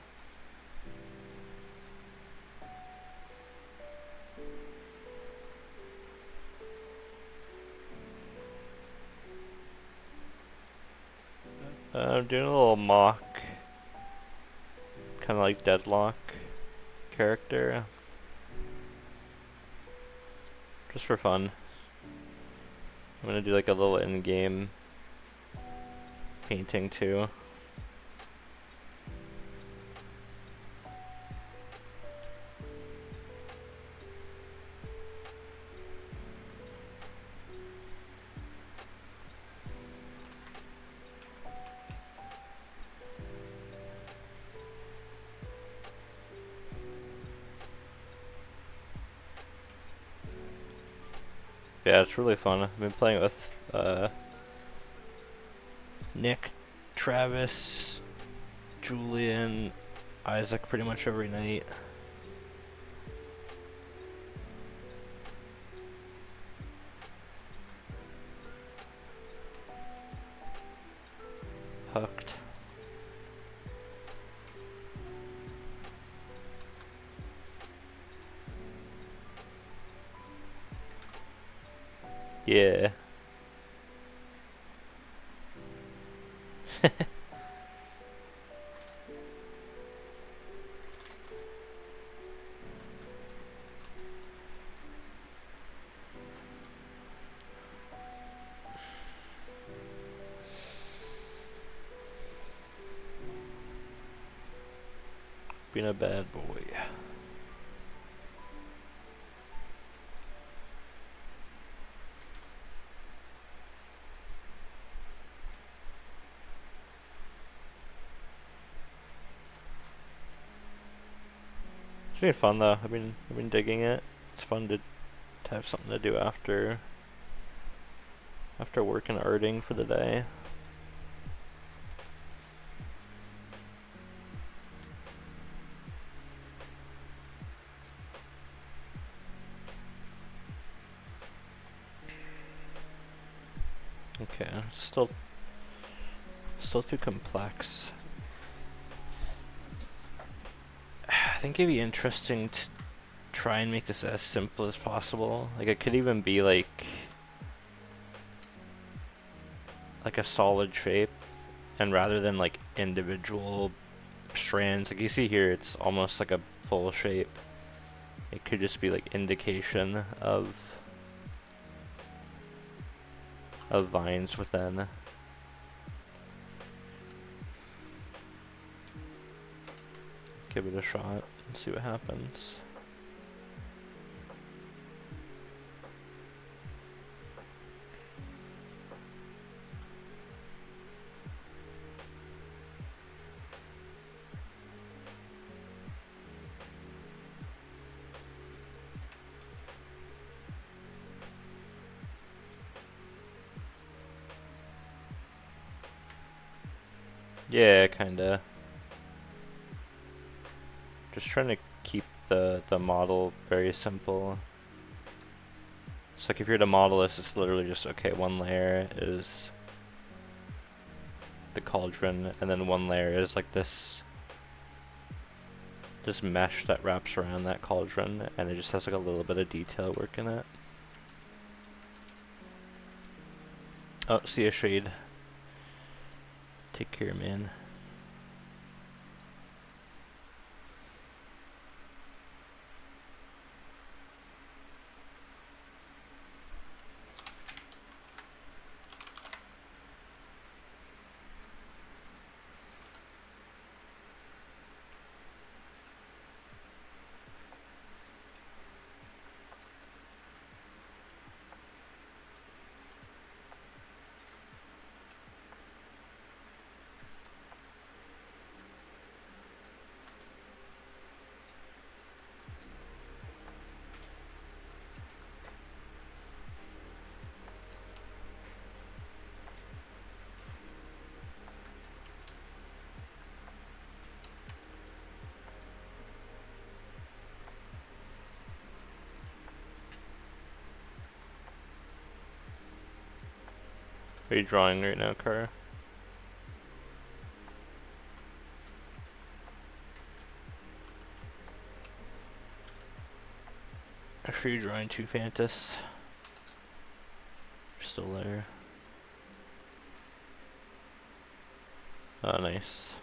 I'm doing a little mock, kind of like Deadlock character, just for fun. I'm gonna do like a little in-game painting too. Yeah, it's really fun. I've been playing with Nick, Travis, Julian, Isaac pretty much every night. Hooked. Yeah. Being a bad boy. It's been fun though. I've been digging it. It's fun to have something to do after work and arting for the day. Okay, still Still too complex. I think it'd be interesting to try and make this as simple as possible. Like it could even be like a solid shape, and rather than like individual strands, like you see here, it's almost like a full shape. It could just be like indication of vines within. Give it a shot and see what happens. Yeah, kinda. Just trying to keep the model very simple. It's like if you're to model this, it's literally just, okay, one layer is the cauldron, and then one layer is like this mesh that wraps around that cauldron, and it just has like a little bit of detail work in it. Oh, see a shade. Take care, man. Are you drawing right now, Kara? Are you drawing too, Fantas? You're still there. Oh, nice.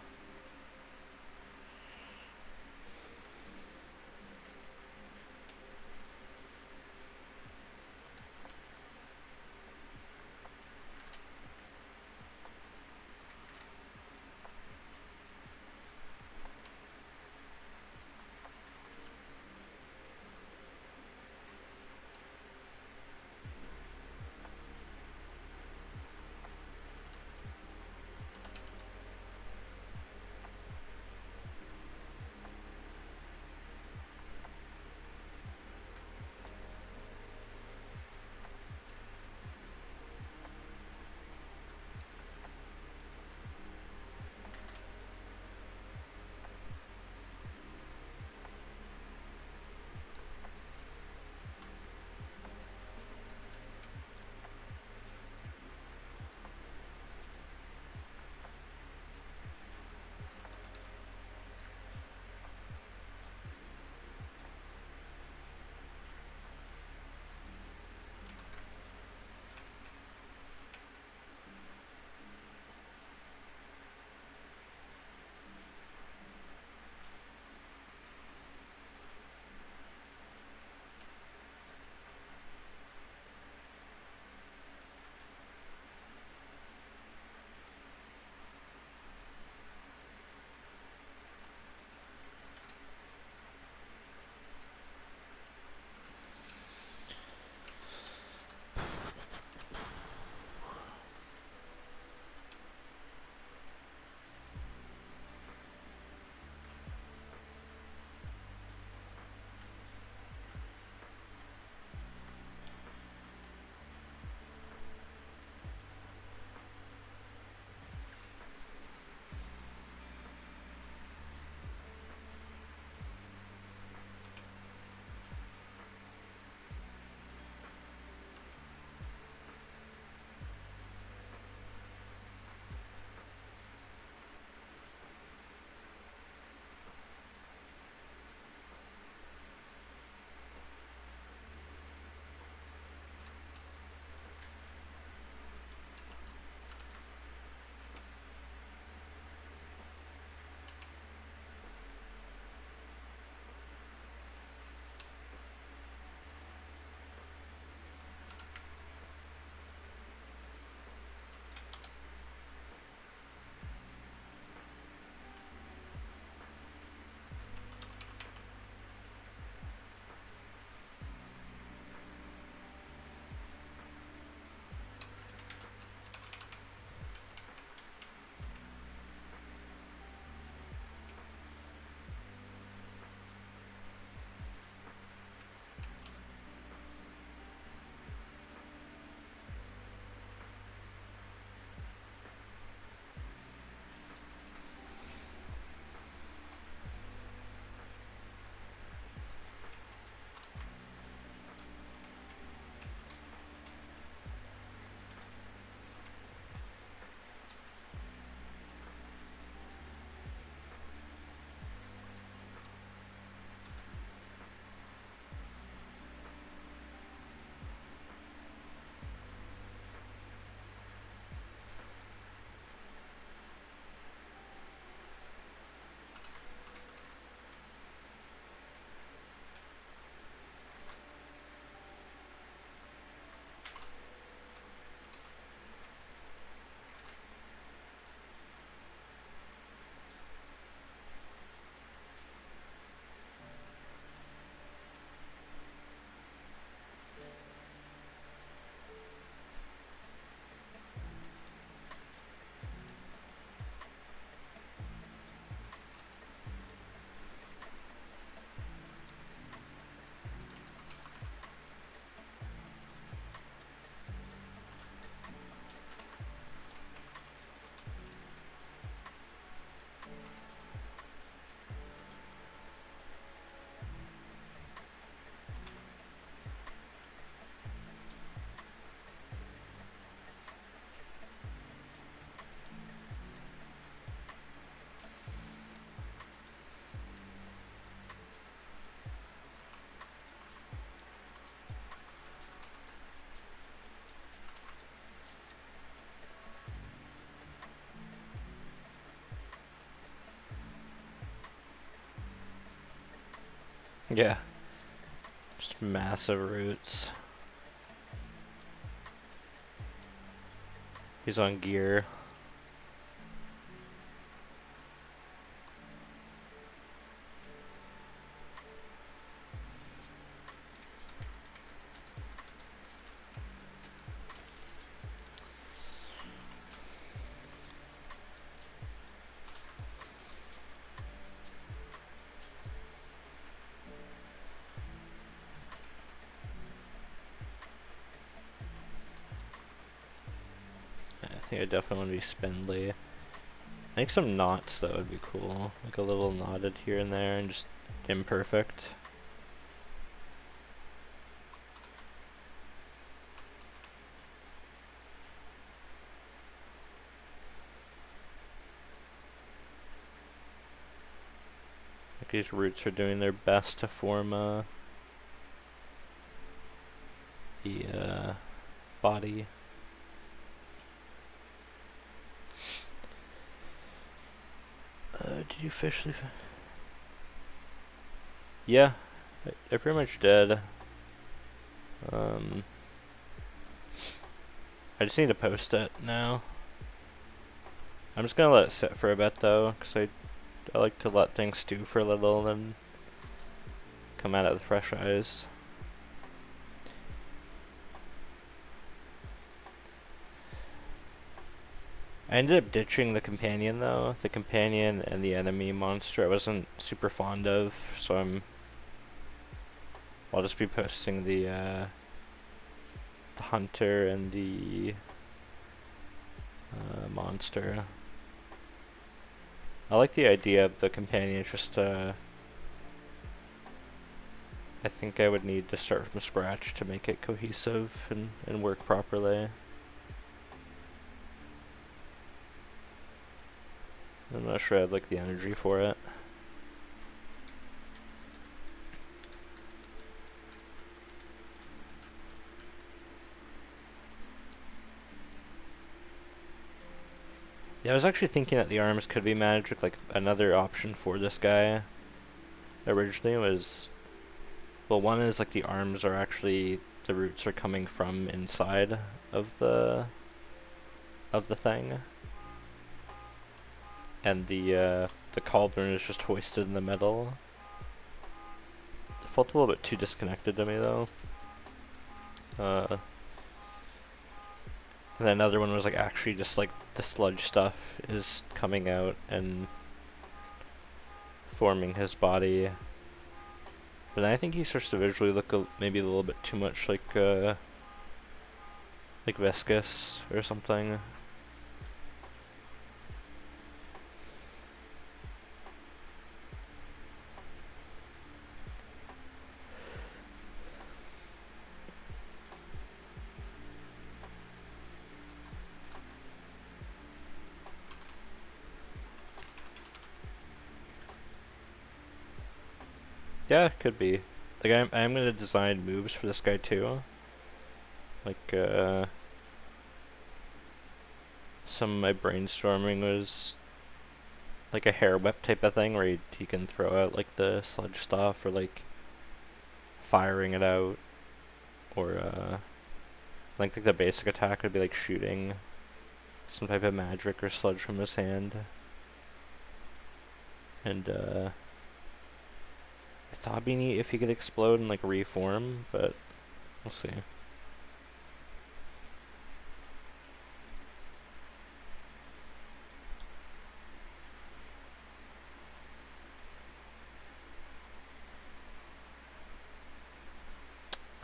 Yeah. Just massive roots. He's on gear. I think I definitely want to be spindly. I think some knots though would be cool. Like a little knotted here and there and just imperfect. Like these roots are doing their best to form the body. Did you officially? Yeah, I pretty much did. I just need to post it now. I'm just gonna let it sit for a bit though, cause I like to let things stew for a little and then come at it with fresh eyes. I ended up ditching the companion though. The companion and the enemy monster I wasn't super fond of, so I'll just be posting the hunter and the monster. I like the idea of the companion. It's just I think I would need to start from scratch to make it cohesive and work properly. I'm not sure I have like the energy for it. Yeah, I was actually thinking that the arms could be magic. Like another option for this guy originally was, well, one is like the arms are actually, the roots are coming from inside of the thing, and the cauldron is just hoisted in the middle. It felt a little bit too disconnected to me though. And then another one was like actually just like the sludge stuff is coming out and forming his body. But then I think he starts to visually look maybe a little bit too much like Viscous or something. Yeah, could be. Like I'm gonna design moves for this guy too. Like some of my brainstorming was like a hair whip type of thing where he can throw out like the sludge stuff or like firing it out, or I think like the basic attack would be like shooting some type of magic or sludge from his hand. And I thought it'd be neat if he could explode and like reform, but we'll see.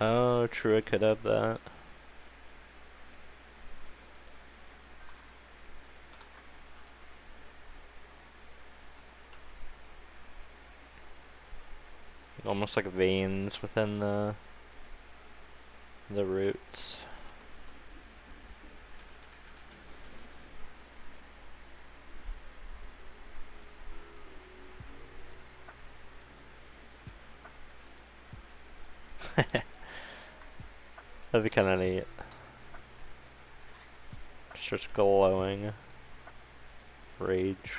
Oh, true, I could have that. Almost like veins within the roots. That'd be kind of neat. Just glowing rage.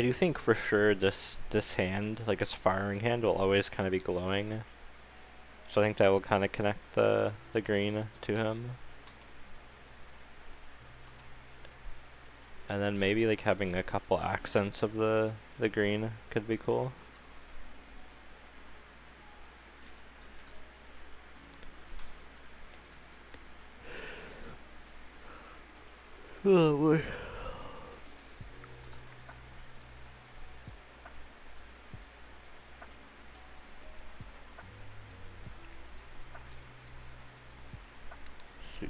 I do think for sure this hand, like his firing hand, will always kind of be glowing. So I think that will kind of connect the green to him. And then maybe like having a couple accents of the green could be cool. Oh boy. See.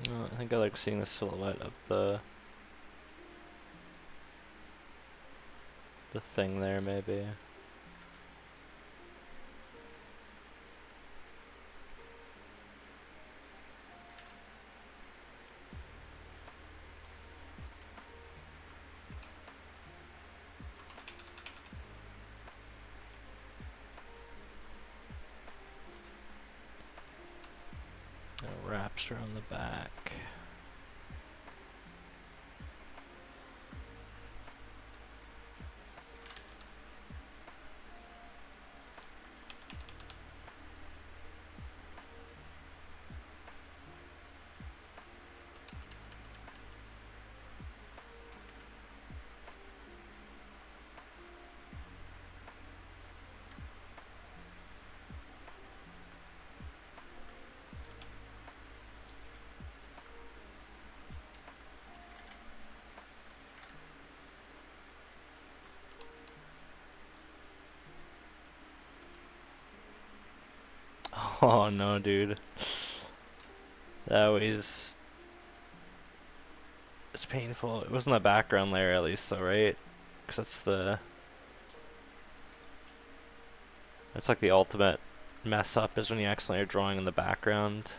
I think I like seeing the silhouette of the thing there, maybe. It wraps around the back. Oh no, dude. That was... It's painful. It wasn't the background layer at least though, right? Because that's the... It's like the ultimate mess up is when you accidentally are drawing in the background.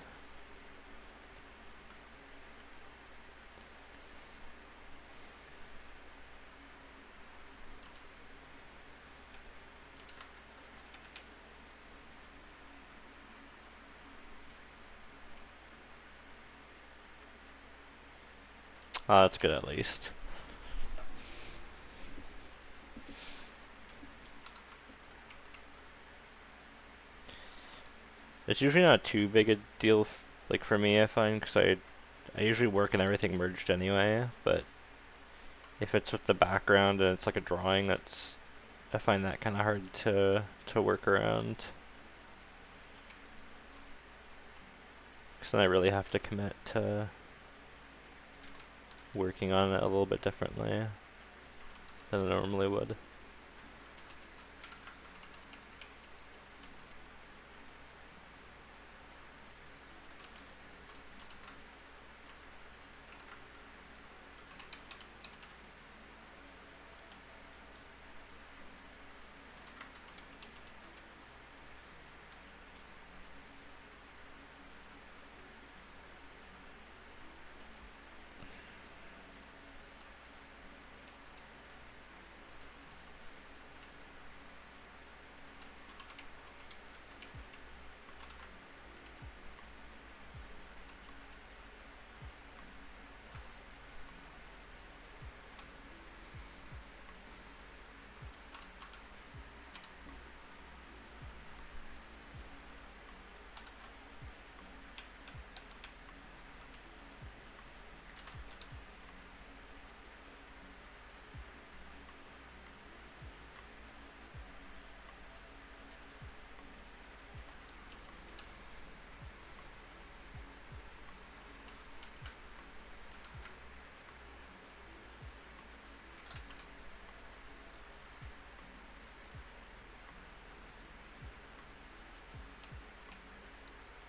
Oh, that's good at least. It's usually not too big a deal, for me, I find, because I usually work and everything merged anyway, but if it's with the background and it's like a drawing, I find that kind of hard to work around. Because then I really have to commit to working on it a little bit differently than I normally would.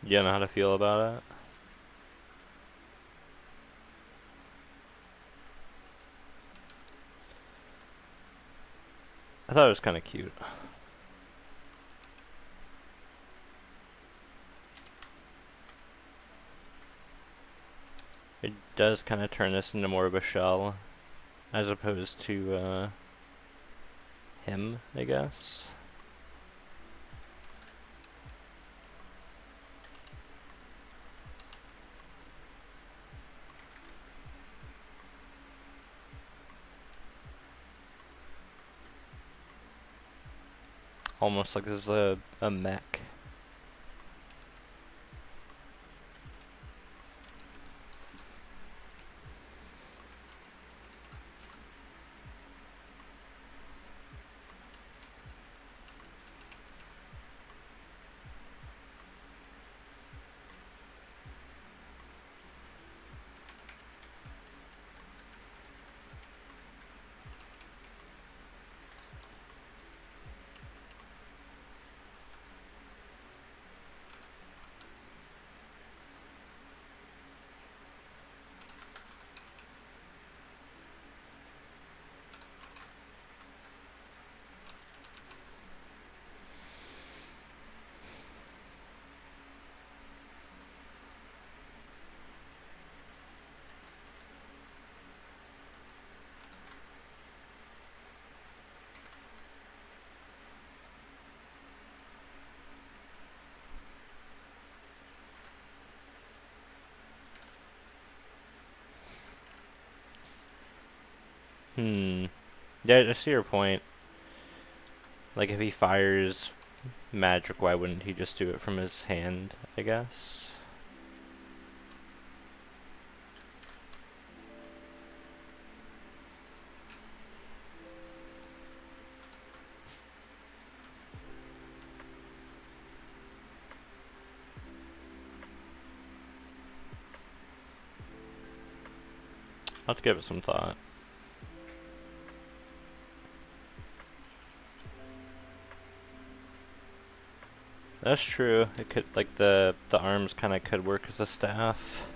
You don't know how to feel about it? I thought it was kind of cute. It does kind of turn this into more of a shell, as opposed to him, I guess. Almost like this is a mech. Hmm. Yeah, I see your point. Like, if he fires magic, why wouldn't he just do it from his hand, I guess? I'll have to give it some thought. That's true. It could, like, the arms kind of could work as a staff.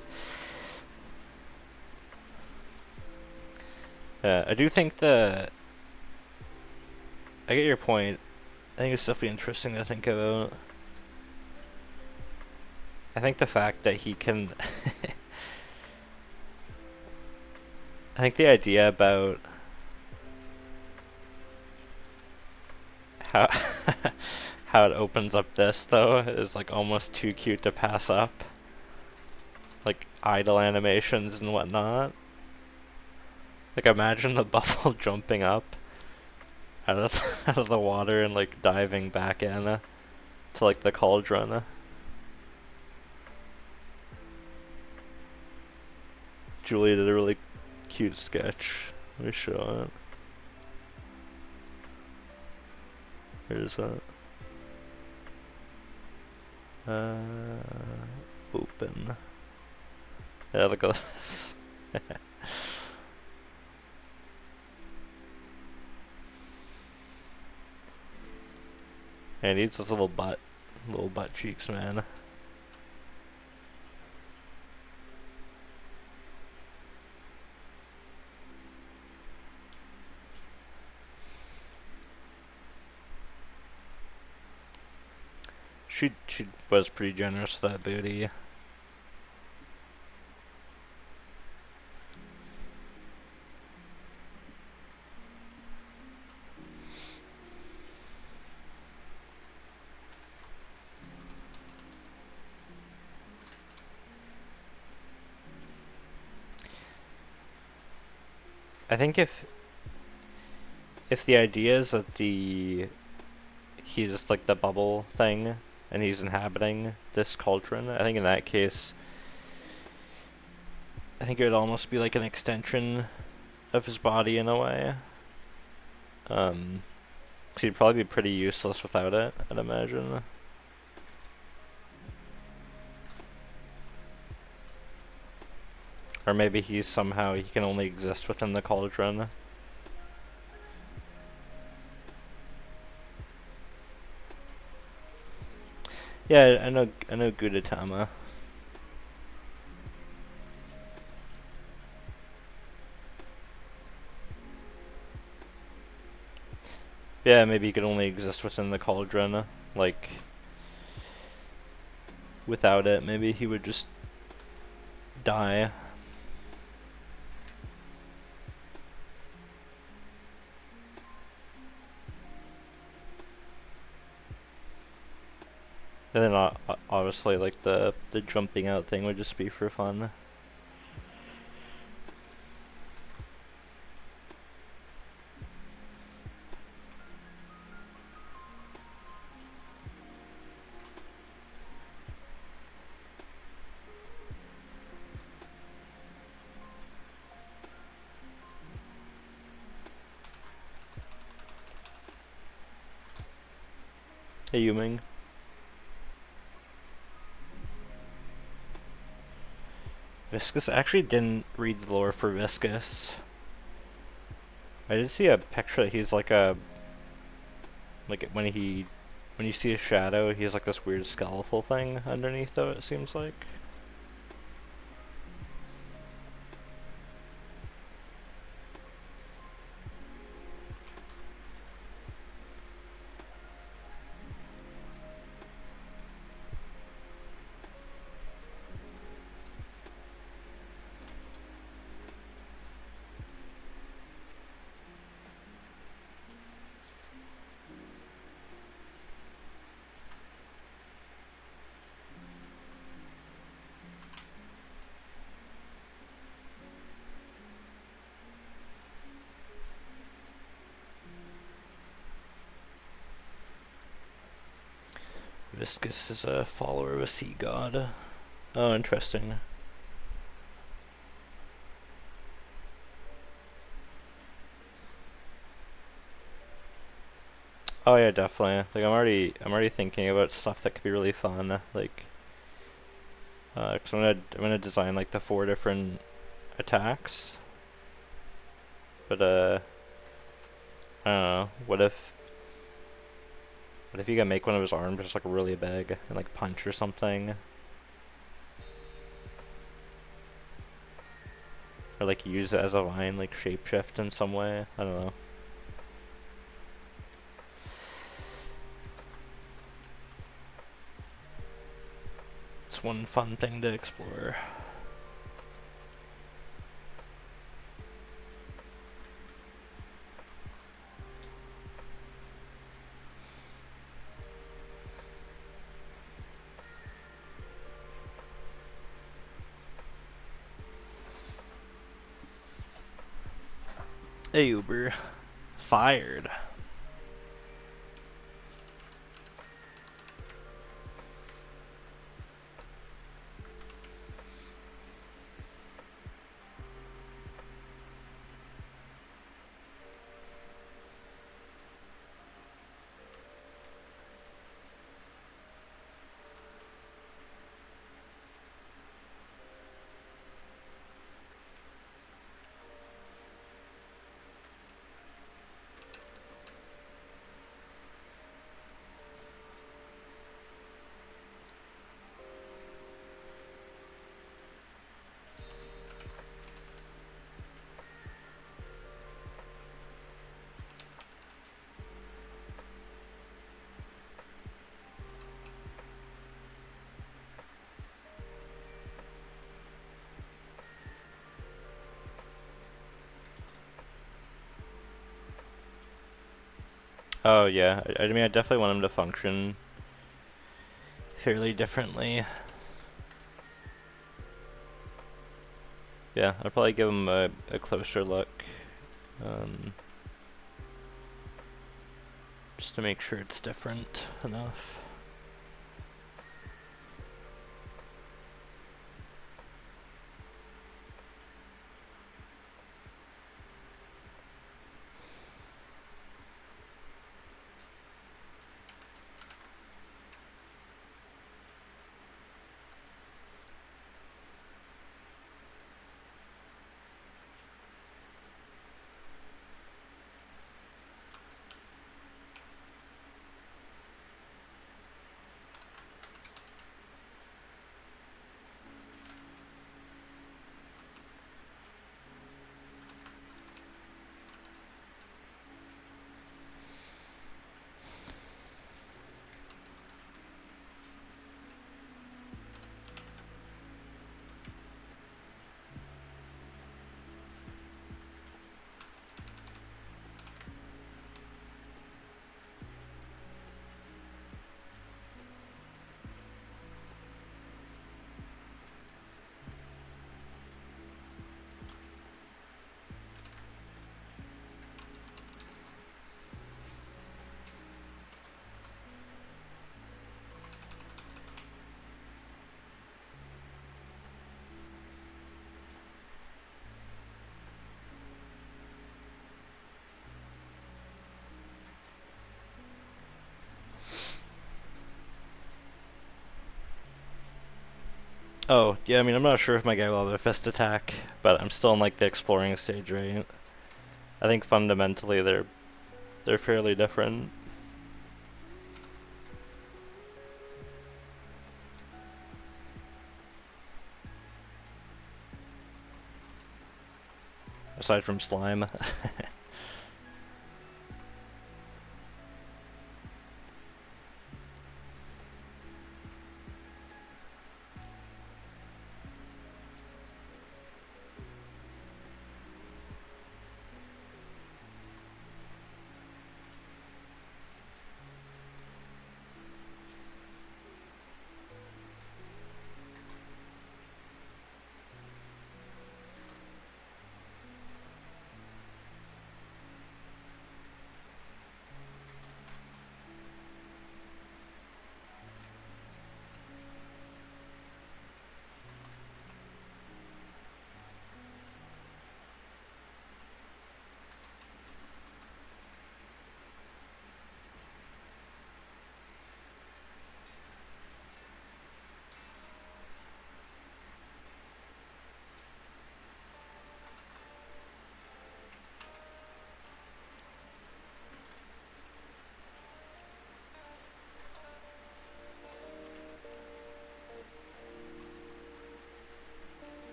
I do think I get your point. I think it's definitely interesting to think about. I think the fact that he can... I think the idea about how how it opens up this, though, is like almost too cute to pass up. Like idle animations and whatnot. Like, imagine the buffalo jumping up out of out of the water and like diving back in to like the cauldron. Julie did a really cute sketch Let me show it. Where's that? Open. Yeah, look at this. And he needs those little butt cheeks, man. She was pretty generous with that booty. I think if the idea is that he's like the bubble thing and he's inhabiting this cauldron, I think in that case I think it would almost be like an extension of his body in a way. 'Cause he'd probably be pretty useless without it, I'd imagine. Or maybe he can only exist within the cauldron. Yeah, I know Gudetama. Yeah, maybe he could only exist within the cauldron. Like, without it, maybe he would just die. And then obviously, like, the jumping out thing would just be for fun. Hey, Yuming. Viscous? I actually didn't read the lore for Viscous. I did see a picture that he's like when you see his shadow, he has like this weird skeletal thing underneath though, it seems like. Viscous is a follower of a sea god. Oh, interesting. Oh yeah, definitely. Like I'm already thinking about stuff that could be really fun. Like, cause I'm gonna design like the 4 different attacks. But I don't know. What if you can make one of his arms just like really big and like punch or something? Or like use it as a line, like shapeshift in some way? I don't know. It's one fun thing to explore. Hey Uber. Fired. Oh yeah, I mean I definitely want him to function fairly differently. Yeah, I'll probably give him a closer look, um, just to make sure it's different enough. Oh, yeah, I mean, I'm not sure if my guy will have a fist attack, but I'm still in like the exploring stage, right? I think fundamentally they're fairly different. Aside from slime.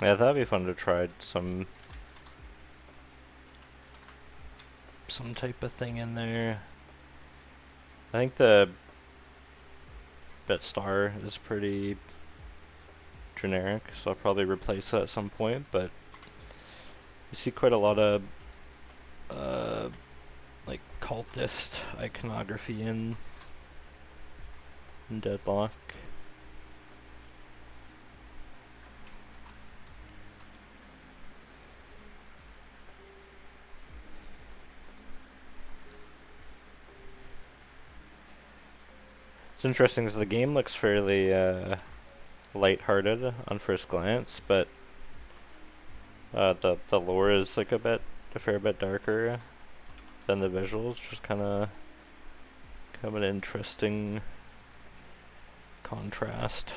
Yeah, that'd be fun to try some type of thing in there. I think the BitStar is pretty generic, so I'll probably replace that at some point, but you see quite a lot of uh, like cultist iconography in Deadlock. It's interesting because the game looks fairly light-hearted on first glance, but the lore is like a fair bit darker than the visuals, which is kind of an interesting contrast.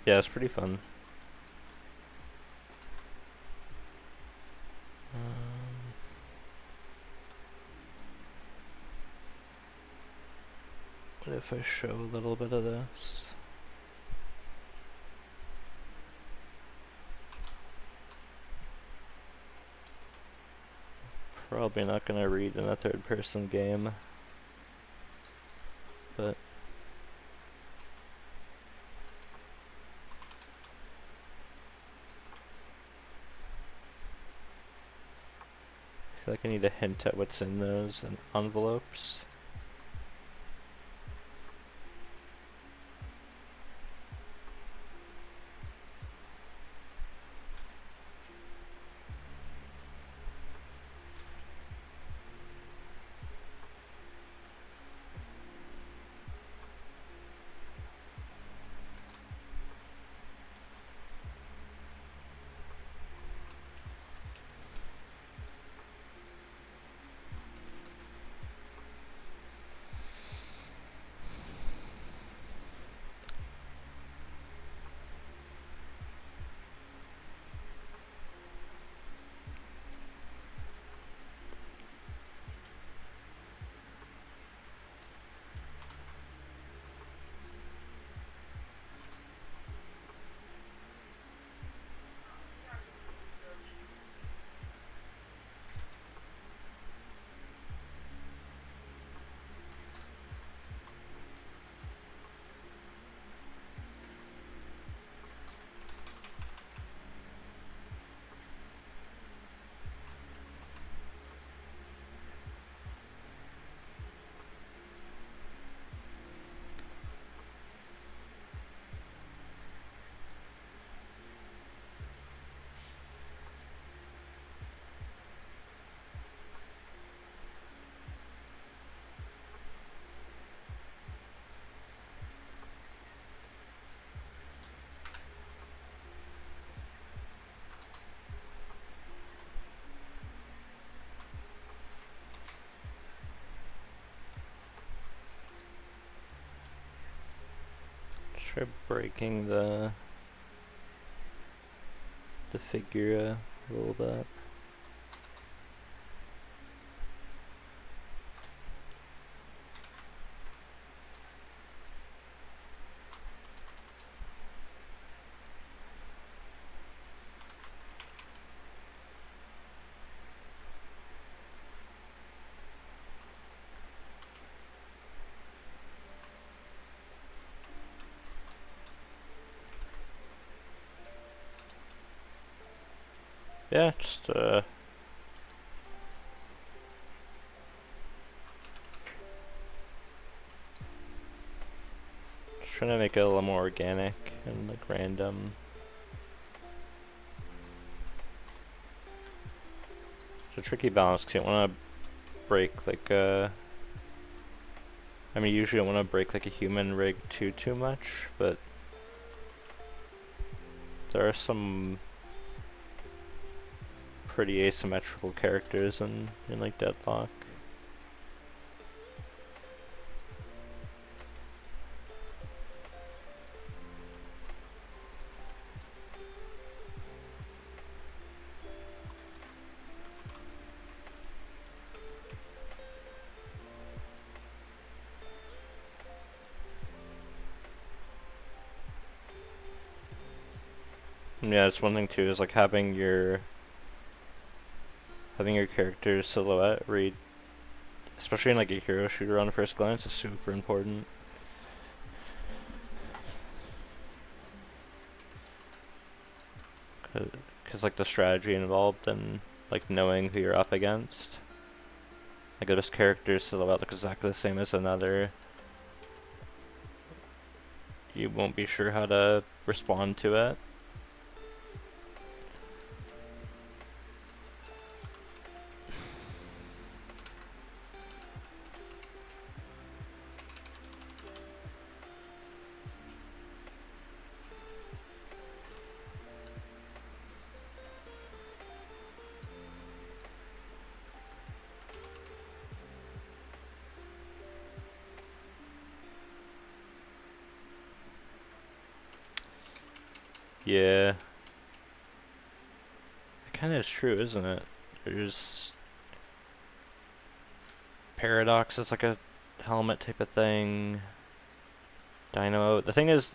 Yeah, it's pretty fun. What if I show a little bit of this? Probably not gonna read in a third-person game, but I feel like I need to hint at what's in those envelopes. Try breaking the figure a little bit. Yeah, just trying to make it a little more organic and like random. It's a tricky balance 'cause you don't want to break like a. I mean, you usually don't want to break like a human rig too much, but there are some pretty asymmetrical characters in like Deadlock. And yeah, it's one thing too is like having your character's silhouette read, especially in like a hero shooter on first glance, is super important. Cause like the strategy involved in like knowing who you're up against. Like if this character's silhouette looks exactly the same as another, you won't be sure how to respond to it. Yeah. It kinda is true, isn't it? There's Paradox is like a helmet type of thing. Dynamo. The thing is,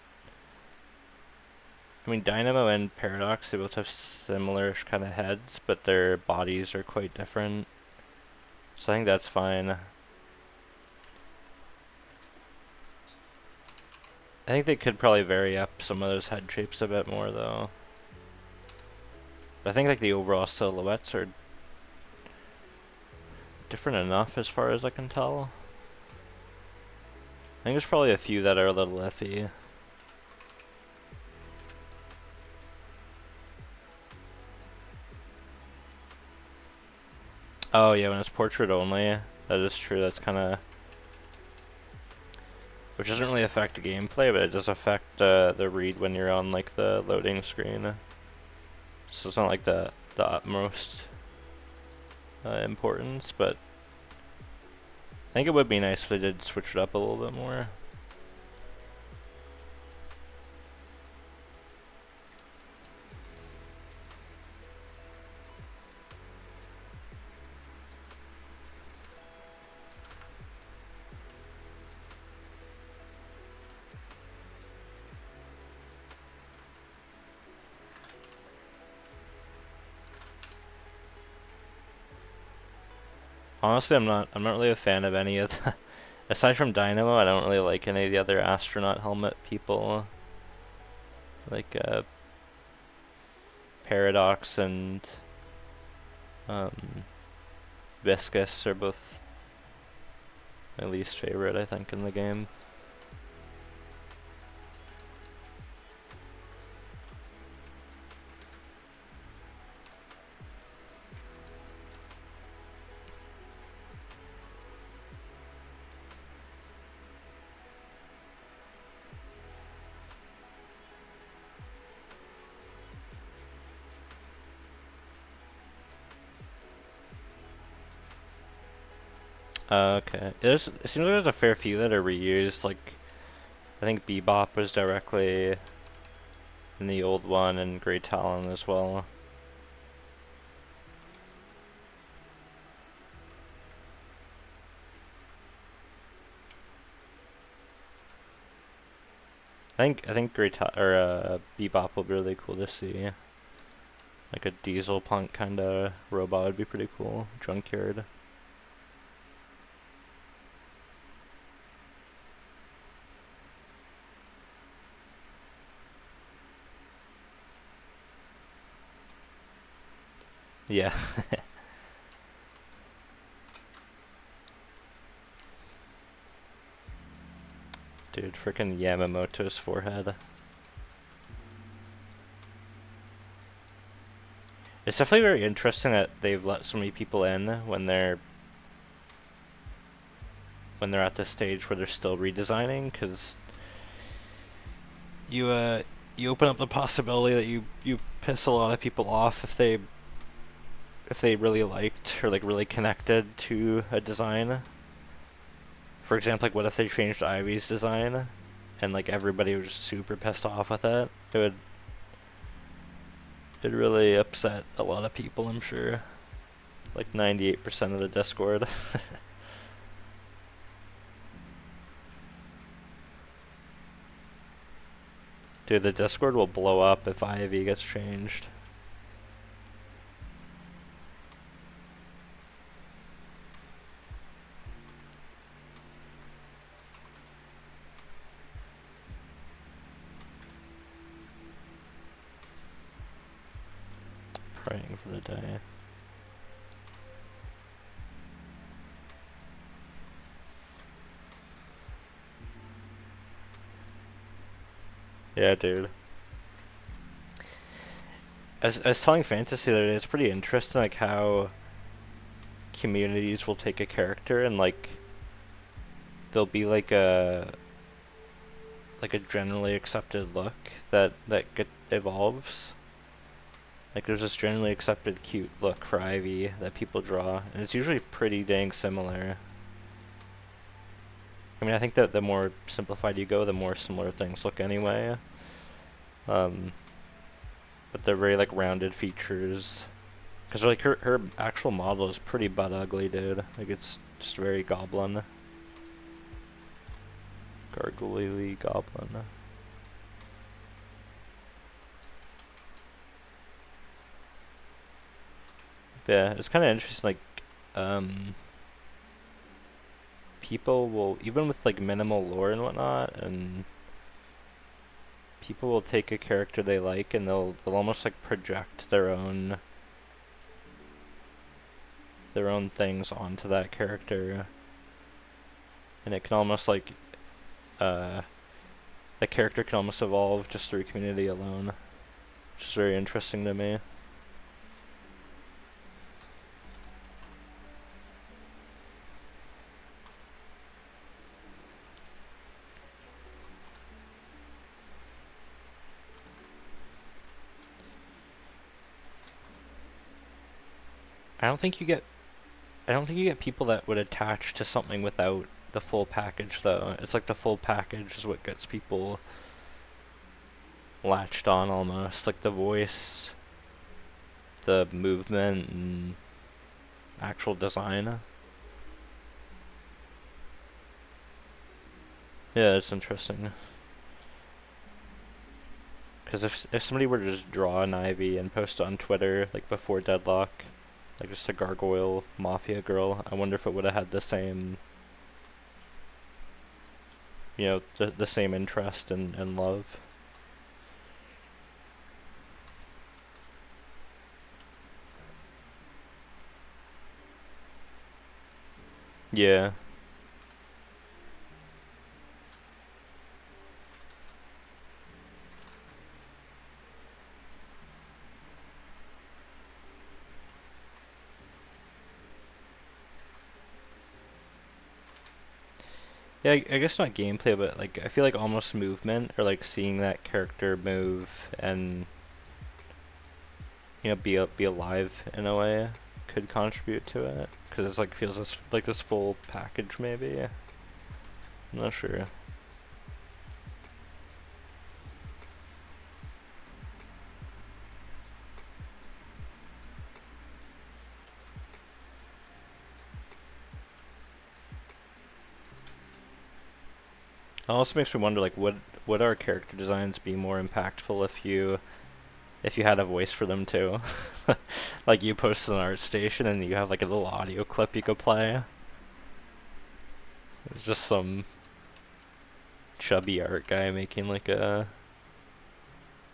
I mean, Dynamo and Paradox, they both have similar-ish kind of heads, but their bodies are quite different. So I think that's fine. I think they could probably vary up some of those head shapes a bit more, though. But I think like the overall silhouettes are different enough as far as I can tell. I think there's probably a few that are a little iffy. Oh yeah, when it's portrait only, that is true. That's kind of, which doesn't really affect the gameplay, but it does affect the read when you're on like the loading screen. So it's not like the utmost importance, but I think it would be nice if they did switch it up a little bit more. Honestly, I'm not really a fan of any of the aside from Dynamo, I don't really like any of the other astronaut helmet people. Like Paradox and um, Viscus are both my least favorite, I think, in the game. Okay. It seems like there's a fair few that are reused. Like, I think Bebop was directly in the old one, and Grey Talon as well. I think Bebop will be really cool to see. Like a diesel punk kind of robot would be pretty cool. Junkyard. Yeah. Dude, frickin' Yamamoto's forehead. It's definitely very interesting that they've let so many people in when they're at this stage where they're still redesigning, because you open up the possibility that you piss a lot of people off if they really liked or like really connected to a design. For example, like what if they changed Ivy's design and like everybody was just super pissed off with it? It'd really upset a lot of people, I'm sure. Like 98% of the Discord. Dude, the Discord will blow up if Ivy gets changed. Praying for the day. Yeah, dude. As I was telling Fantasy the other day, it's pretty interesting like how communities will take a character and like there'll be like a generally accepted look that evolves. Like there's this generally accepted cute look for Ivy that people draw, and it's usually pretty dang similar. I mean, I think that the more simplified you go, the more similar things look anyway. Um, but they're very like rounded features. Cause like her actual model is pretty butt ugly, dude. Like it's just very goblin, gargoyle goblin. But yeah, it's kind of interesting. Like, people will even with like minimal lore and whatnot, and people will take a character they like and they'll almost like project their own things onto that character, and it can almost like uh the character can almost evolve just through community alone, which is very interesting to me. I don't think you get I don't think you get people that would attach to something without the full package though. It's like the full package is what gets people latched on almost, like the voice, the movement, and actual design. Yeah, it's interesting. Because if somebody were to just draw an Ivy and post it on Twitter, like before Deadlock, like just a gargoyle mafia girl, I wonder if it would have had the same, the same interest and love. Yeah. Yeah, I guess not gameplay, but like I feel like almost movement or like seeing that character move and be alive in a way could contribute to it because it's like feels like this full package maybe. I'm not sure. It also makes me wonder like would our character designs be more impactful if you had a voice for them too? Like you post an art station and you have like a little audio clip you could play. It's just some chubby art guy making like a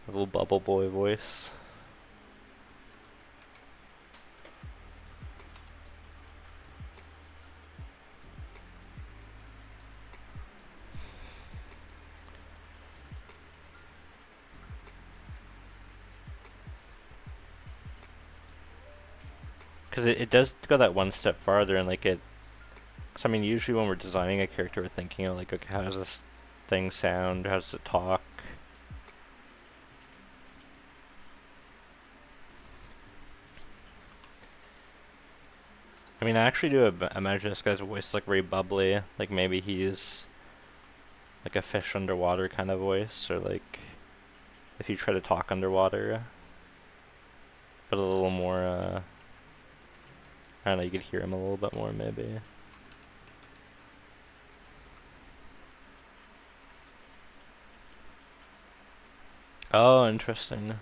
little bubble boy voice. Because it does go that one step farther, and like it. Cause I mean, usually when we're designing a character, we're thinking of like, okay, how does this thing sound? How does it talk? I mean, I actually do imagine this guy's voice is like very bubbly. Like maybe he's like a fish underwater kind of voice, or like if you try to talk underwater, but a little more. I don't know. You could hear him a little bit more, maybe. Oh, interesting.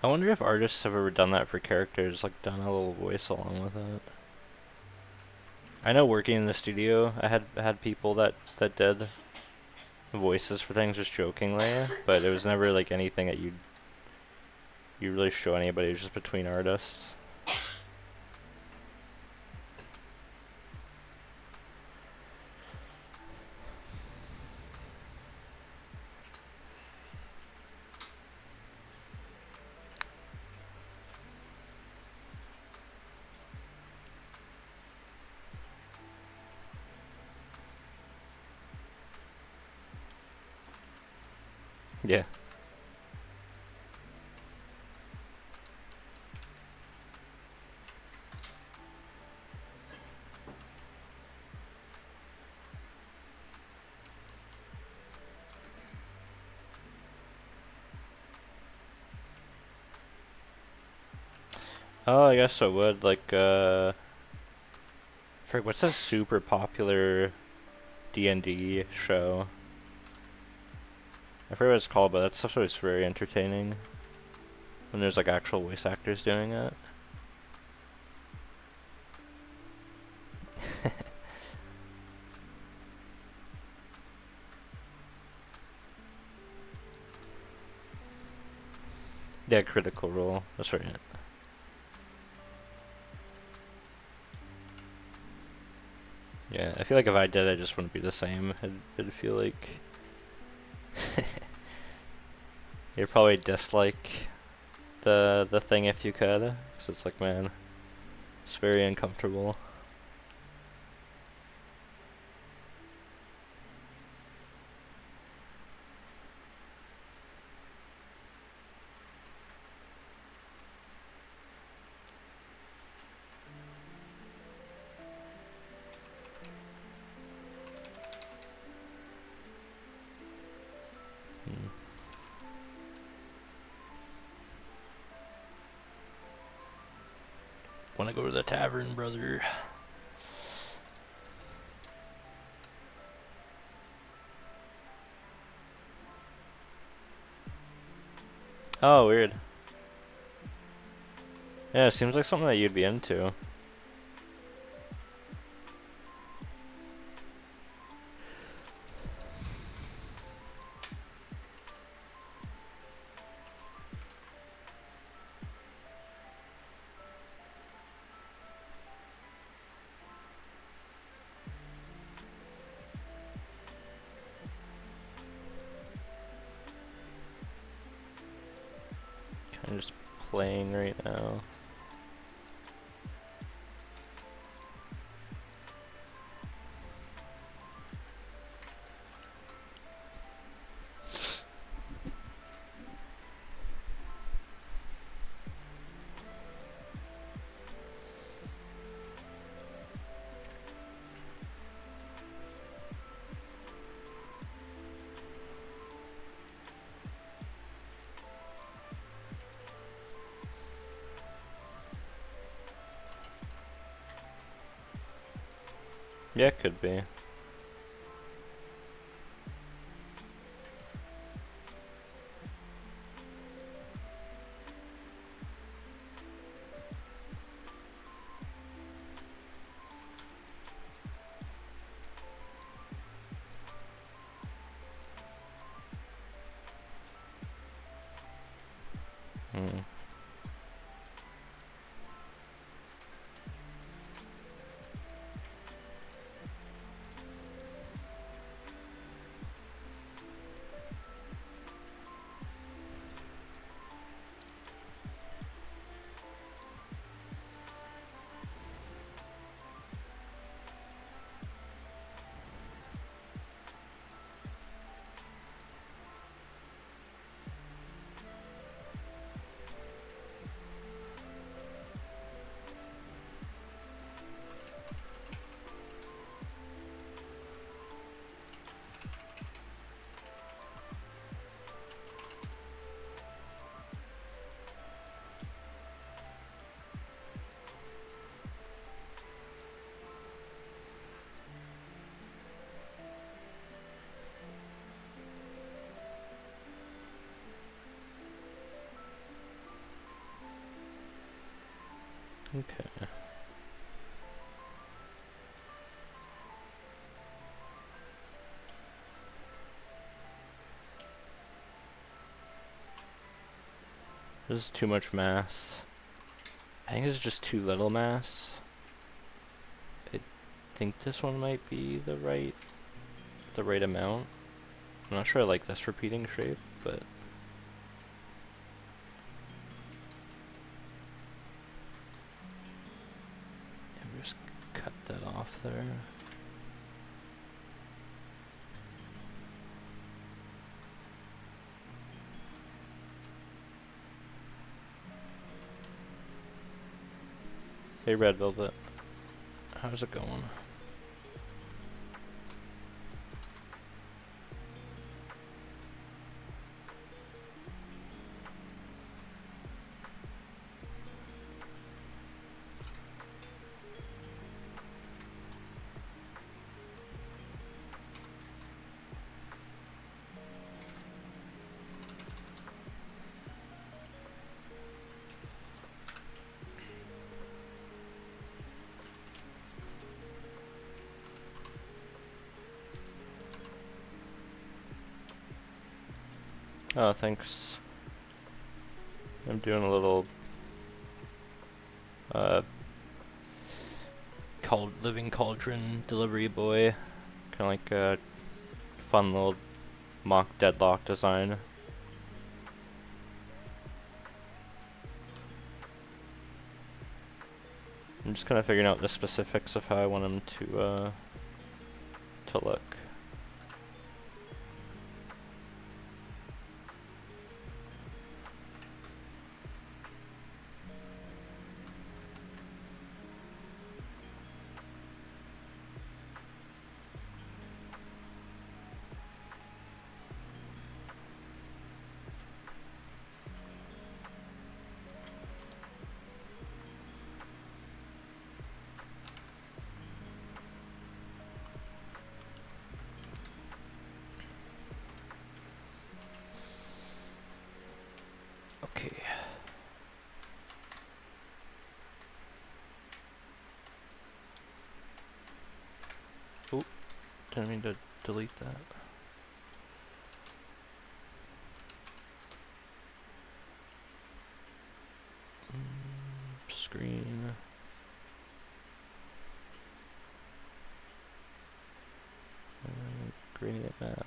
I wonder if artists have ever done that for characters, like done a little voice along with it. I know working in the studio, I had people that did voices for things just jokingly, but it was never like anything that you really show anybody. It was just between artists. Yeah. Oh, I guess I would. Like, what's that super popular D&D show? I forget what it's called, but that stuff's always very entertaining when there's like actual voice actors doing it. Yeah, Critical Role. That's right. Yeah, I feel like if I did, it just wouldn't be the same. It'd feel like you'd probably dislike the thing if you could, 'cause it's like, man, it's very uncomfortable. Hmm. Wanna go to the tavern, brother? Oh, weird. Yeah, it seems like something that you'd be into. Kind of just playing right now. Yeah, it could be. Hmm. Okay. This is too much mass. I think it's just too little mass. I think this one might be the right amount. I'm not sure I like this repeating shape, but I'm just cut that off there. Hey Red Velvet, how's it going? Oh, thanks. I'm doing a little living cauldron delivery boy, kind of like a fun little mock deadlock design. I'm just kind of figuring out the specifics of how I want them to look. Okay. Oop, didn't mean to delete that. Screen. Gradient map.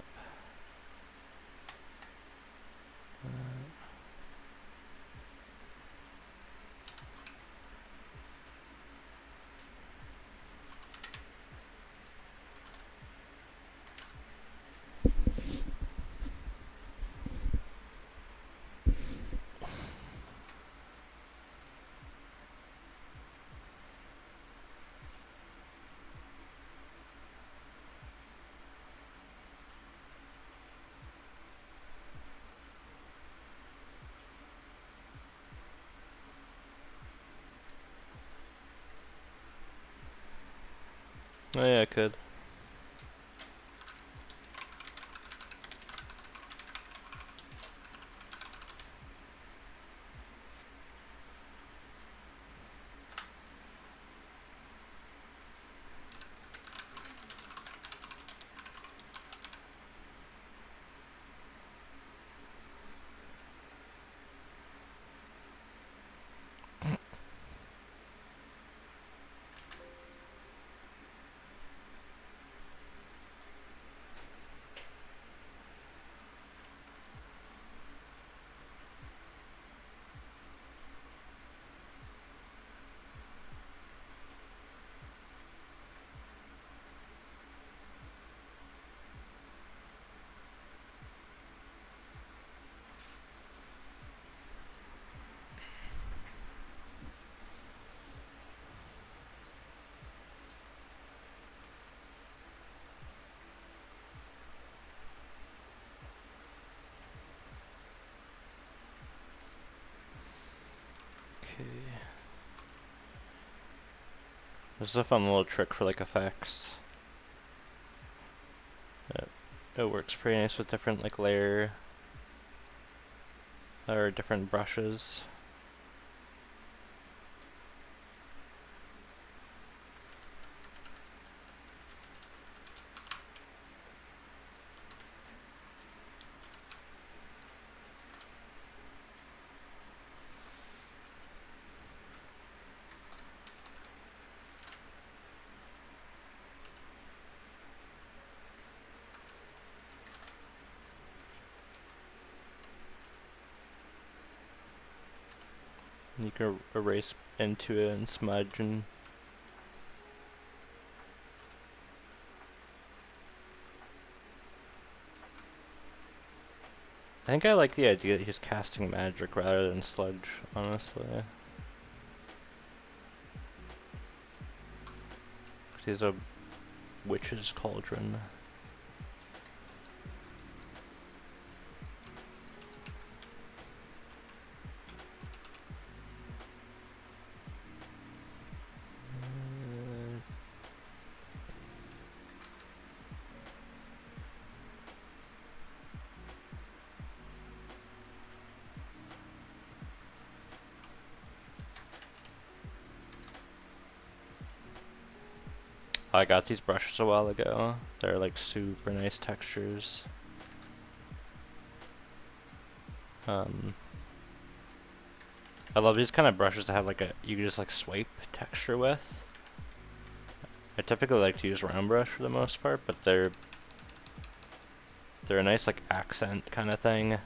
Oh yeah, I could. Okay. This is a fun little trick for like effects. It works pretty nice with different like layer or different brushes. can erase into it and smudge and. I think I like the idea that he's casting magic rather than sludge, honestly. He's a witch's cauldron. I got these brushes a while ago. They're like super nice textures. I love these kind of brushes to have like you can just like swipe texture with. I typically like to use round brush for the most part, but they're a nice like accent kind of thing.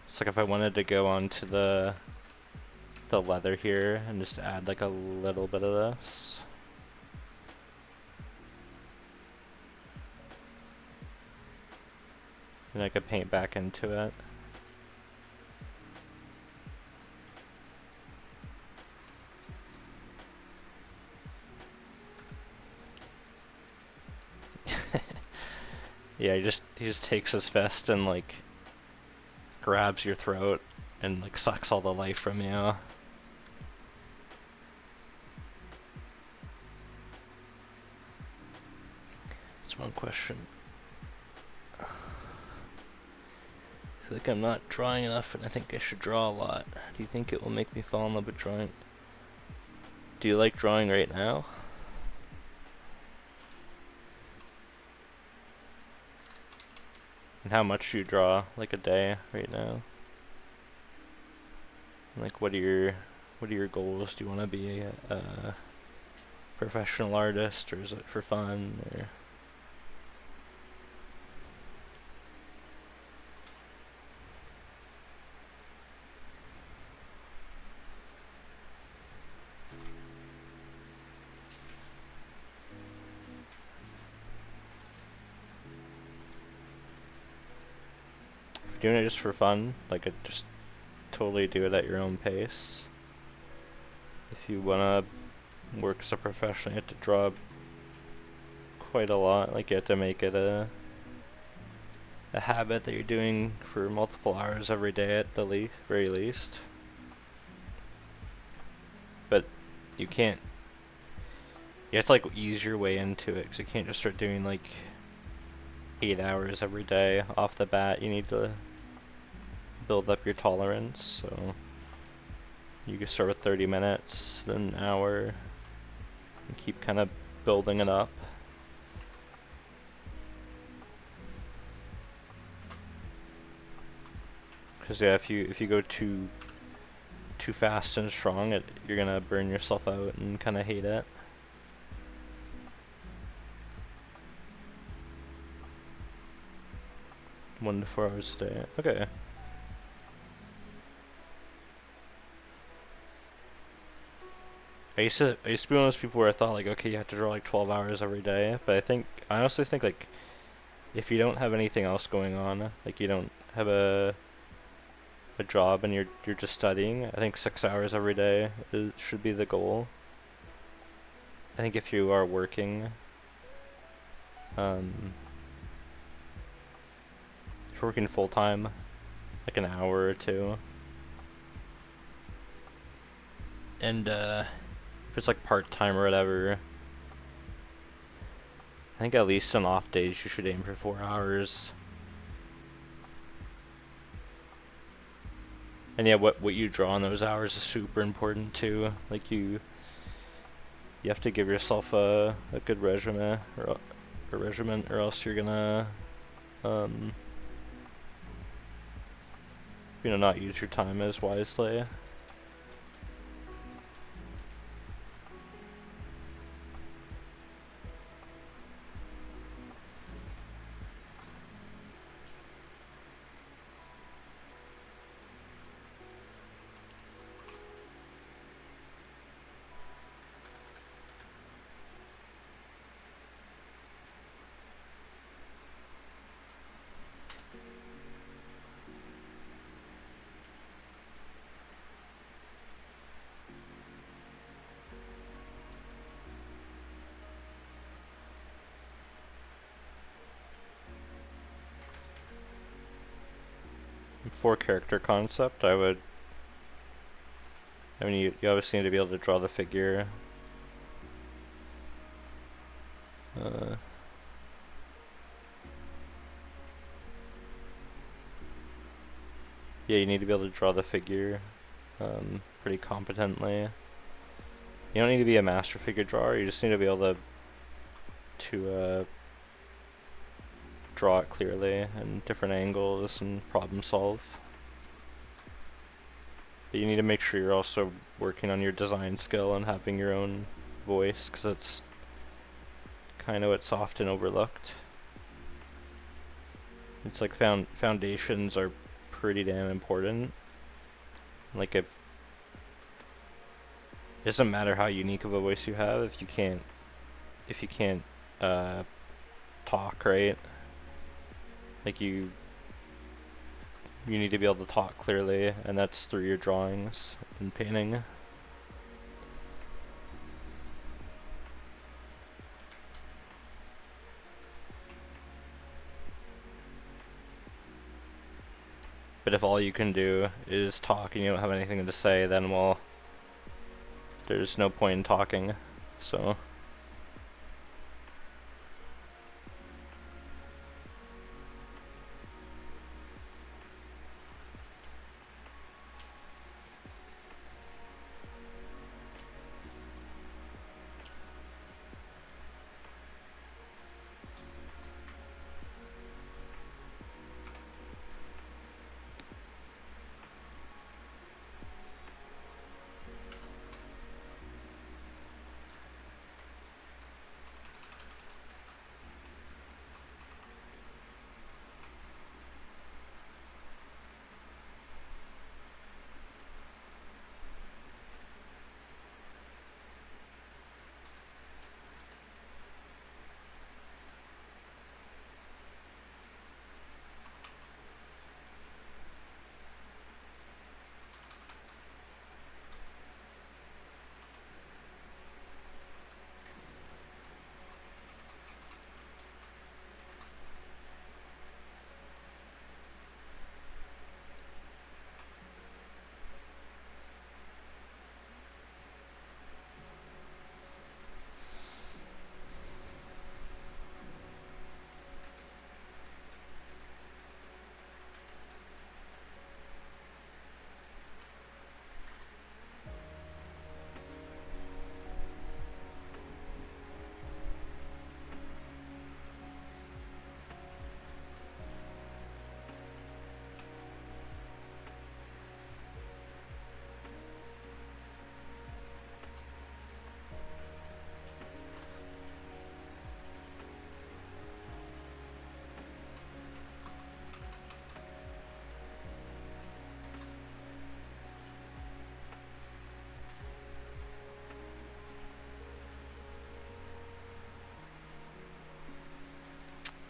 It's like if I wanted to go onto the leather here and just add like a little bit of this. And I could paint back into it. Yeah, he just takes his fist and like grabs your throat and like sucks all the life from you. That's one question. I feel like I'm not drawing enough and I think I should draw a lot. Do you think it will make me fall in love with drawing? Do you like drawing right now? And how much do you draw like a day right now? Like what are your goals? Do you want to be a professional artist, or is it for fun, or? If you're doing it just for fun, like just totally do it at your own pace. If you wanna work as a professional, you have to draw quite a lot. Like you have to make it a habit that you're doing for multiple hours every day at the very least. But you can't. You have to like ease your way into it, because you can't just start doing like 8 hours every day off the bat. You need to build up your tolerance. So you can start with 30 minutes, then an hour, and keep kind of building it up. Because yeah, if you go too fast and strong, you're gonna burn yourself out and kind of hate it. One to 4 hours a day. Okay. I used to be one of those people where I thought like, okay, you have to draw like 12 hours every day, but I honestly think like if you don't have anything else going on, like you don't have a job and you're just studying, I think 6 hours every day should be the goal. I think if you are working, if you're working full time, like an hour or two, and if it's like part time or whatever, I think at least on off days you should aim for 4 hours. And yeah, what you draw in those hours is super important too. Like you have to give yourself a good regimen, or else you're gonna not use your time as wisely. four character concept, I would. I mean, you obviously need to be able to draw the figure. Yeah, you need to be able to draw the figure pretty competently. You don't need to be a master figure drawer. You just need to be able to draw it clearly and different angles and problem solve. But you need to make sure you're also working on your design skill and having your own voice, because it's kind of what's often overlooked. It's like foundations are pretty damn important. Like, if it doesn't matter how unique of a voice you have if you can't talk right. Like, you need to be able to talk clearly, and that's through your drawings and painting. But if all you can do is talk and you don't have anything to say, then, well, there's no point in talking. So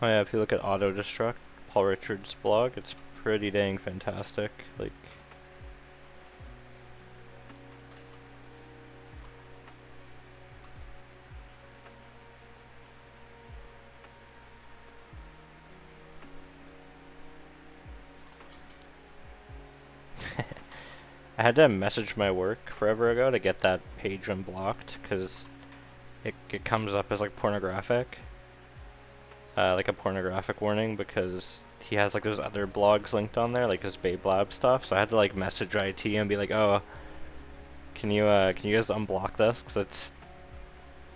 oh yeah, if you look at Auto Destruct, Paul Richards' blog, it's pretty dang fantastic. Like, I had to message my work forever ago to get that page unblocked, because it comes up as like pornographic. Like a pornographic warning, because he has like those other blogs linked on there, like his Babe Lab stuff. So I had to like message IT and be like, "Oh, can you guys unblock this? Because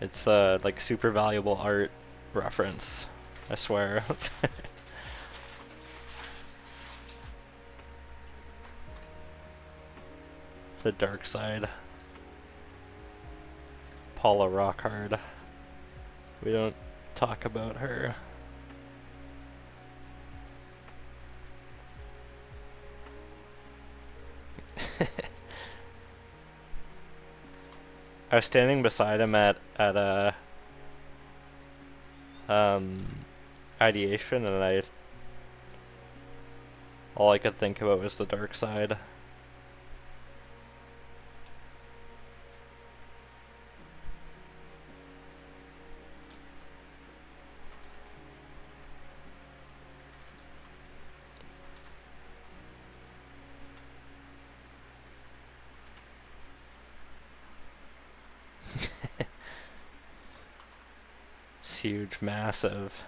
it's like super valuable art reference. I swear." The dark side. Paula Rockhard. We don't talk about her. I was standing beside him at ideation, and all I could think about was the dark side. huge, massive.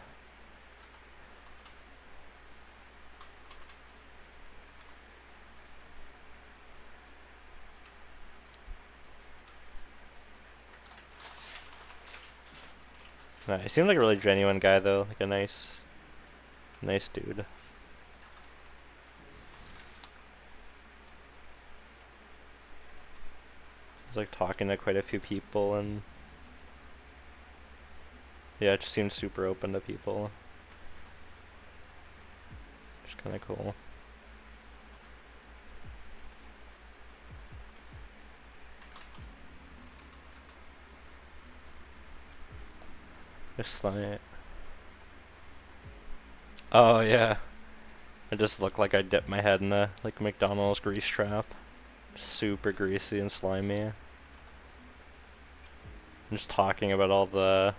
Nah, he seemed like a really genuine guy though, like a nice dude. He's like talking to quite a few people and yeah, it just seems super open to people. Just kind of cool. Just like, oh yeah, I just look like I dipped my head in a like McDonald's grease trap. Super greasy and slimy. I'm just talking about all the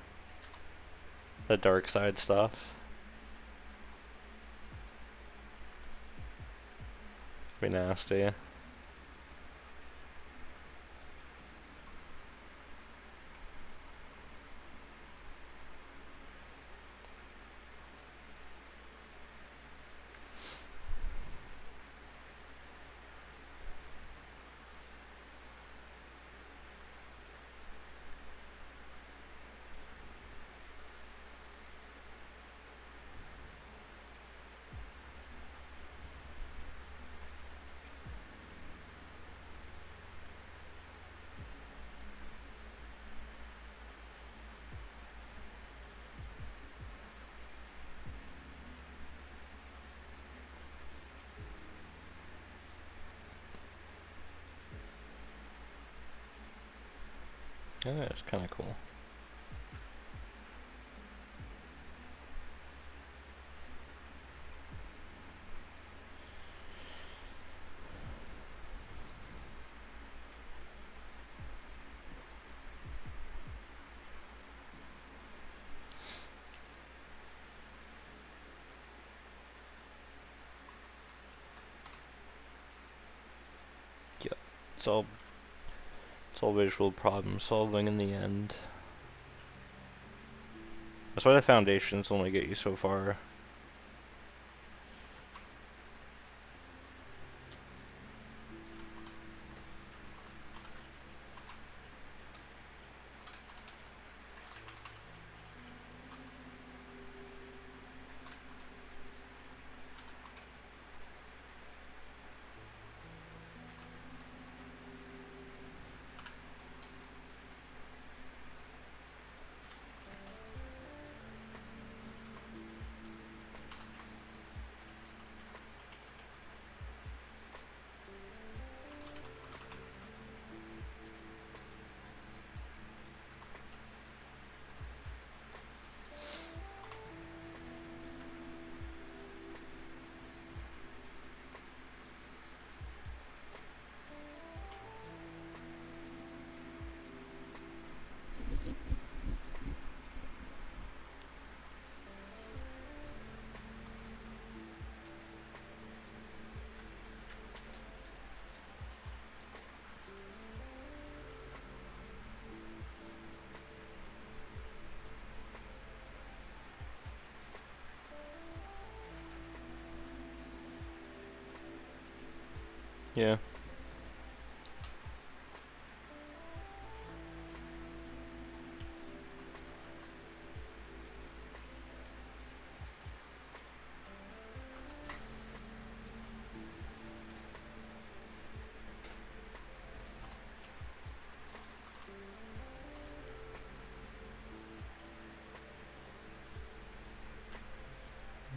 dark side stuff. Be nasty. Yeah, it's kind of cool. Yeah, it's all visual problem solving in the end. That's why the foundations only get you so far. Yeah.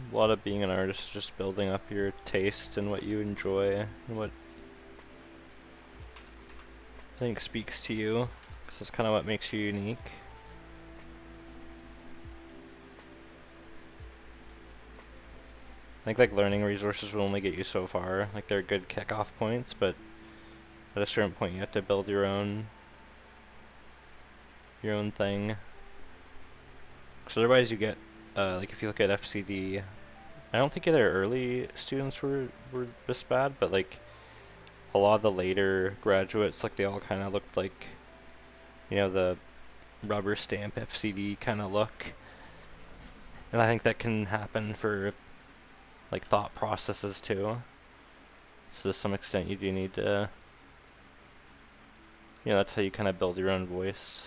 A lot of being an artist is just building up your taste and what you enjoy and what I think speaks to you, because that's kind of what makes you unique. I think like learning resources will only get you so far. Like they're good kickoff points, but at a certain point you have to build your own thing. Because otherwise you get like if you look at FCD, I don't think their early students were this bad, but like a lot of the later graduates, like they all kind of looked like, you know, the rubber stamp FCD kind of look. And I think that can happen for like thought processes too. So to some extent you do need to, that's how you kind of build your own voice.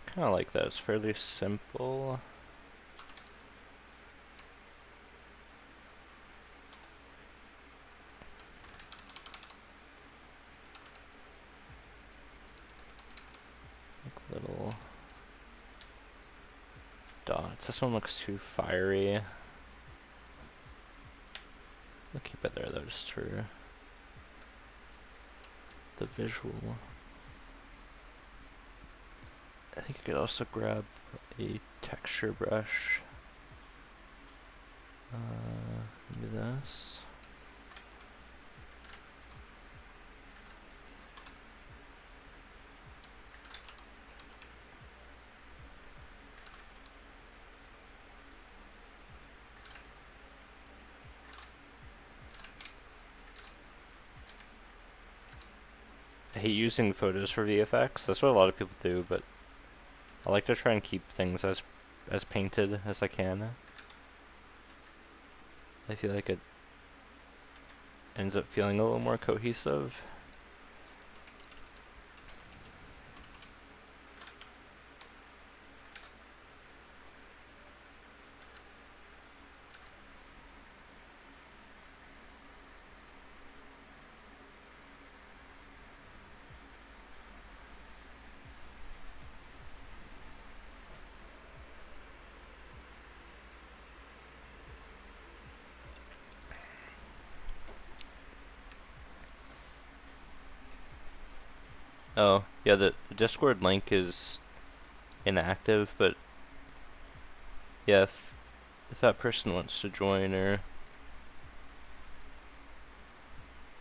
Kind of like that. It's fairly simple. Like little dots. This one looks too fiery. I'll keep it there though, just for the visual. I think you could also grab a texture brush. Do this. I hate using photos for VFX. That's what a lot of people do, but I like to try and keep things as painted as I can. I feel like it ends up feeling a little more cohesive. Oh, yeah, the Discord link is inactive, but yeah, if that person wants to join or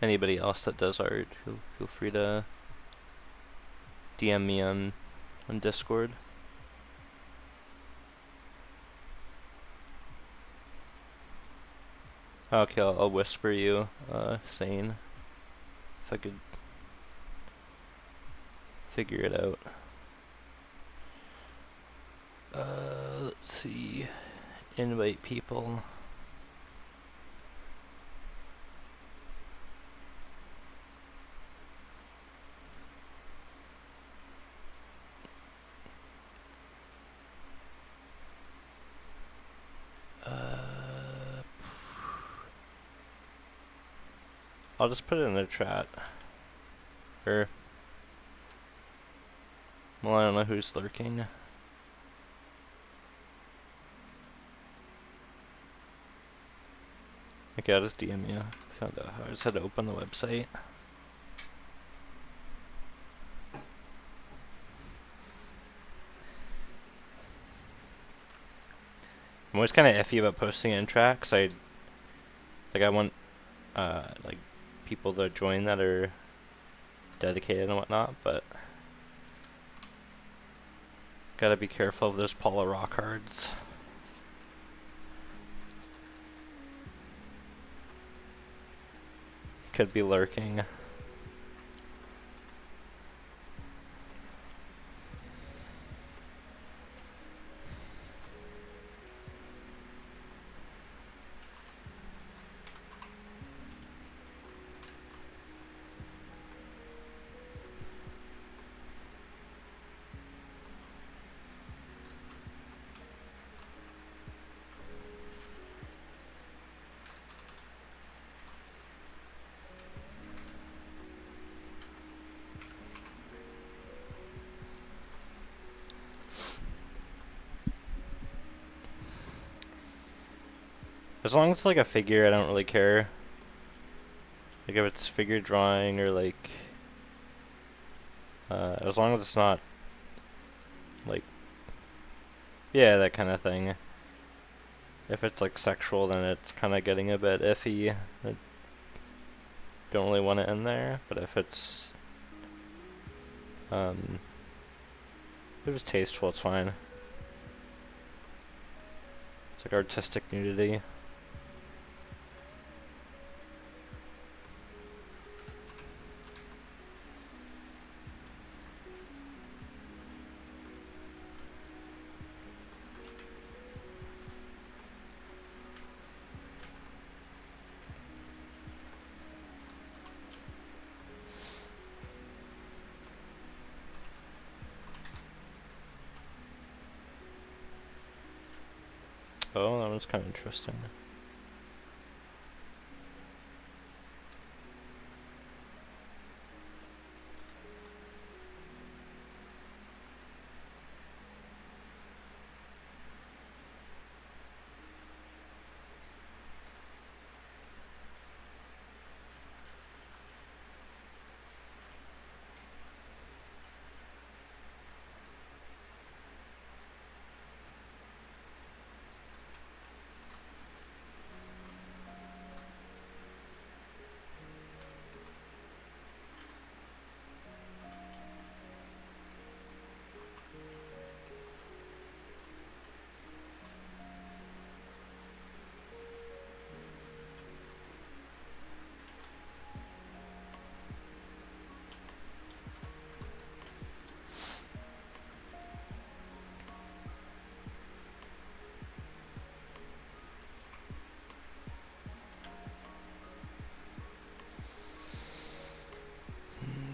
anybody else that does art, feel free to DM me on Discord. Okay, I'll whisper you, Sane, if I could figure it out. Let's see. Invite people. I'll just put it in the chat. Or, well, I don't know who's lurking. Okay, I'll just DM you. Found out how I just had to open the website. I'm always kind of iffy about posting in tracks. I want like people to join that are dedicated and whatnot, but gotta be careful of those Paula rock cards. Could be lurking. As long as it's like a figure, I don't really care. Like if it's figure drawing or like, as long as it's not like, yeah, that kind of thing. If it's like sexual, then it's kind of getting a bit iffy. I don't really want it in there. But um, if it's tasteful, it's fine. It's like artistic nudity. Oh, that one's kind of interesting.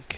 Okay.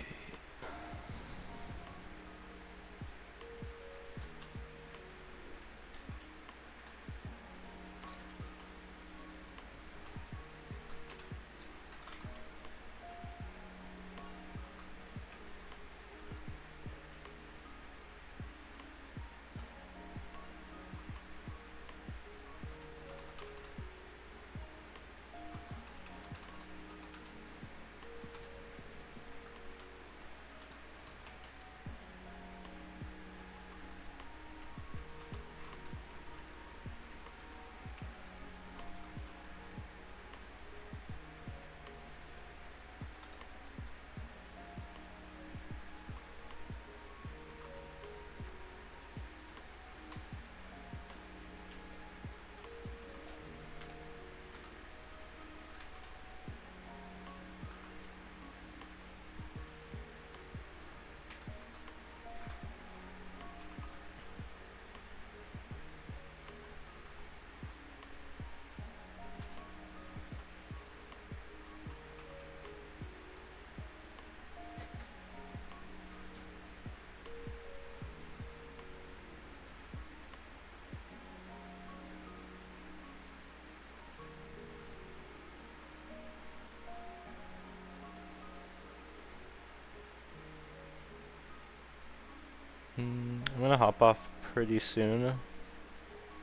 I'm gonna hop off pretty soon. If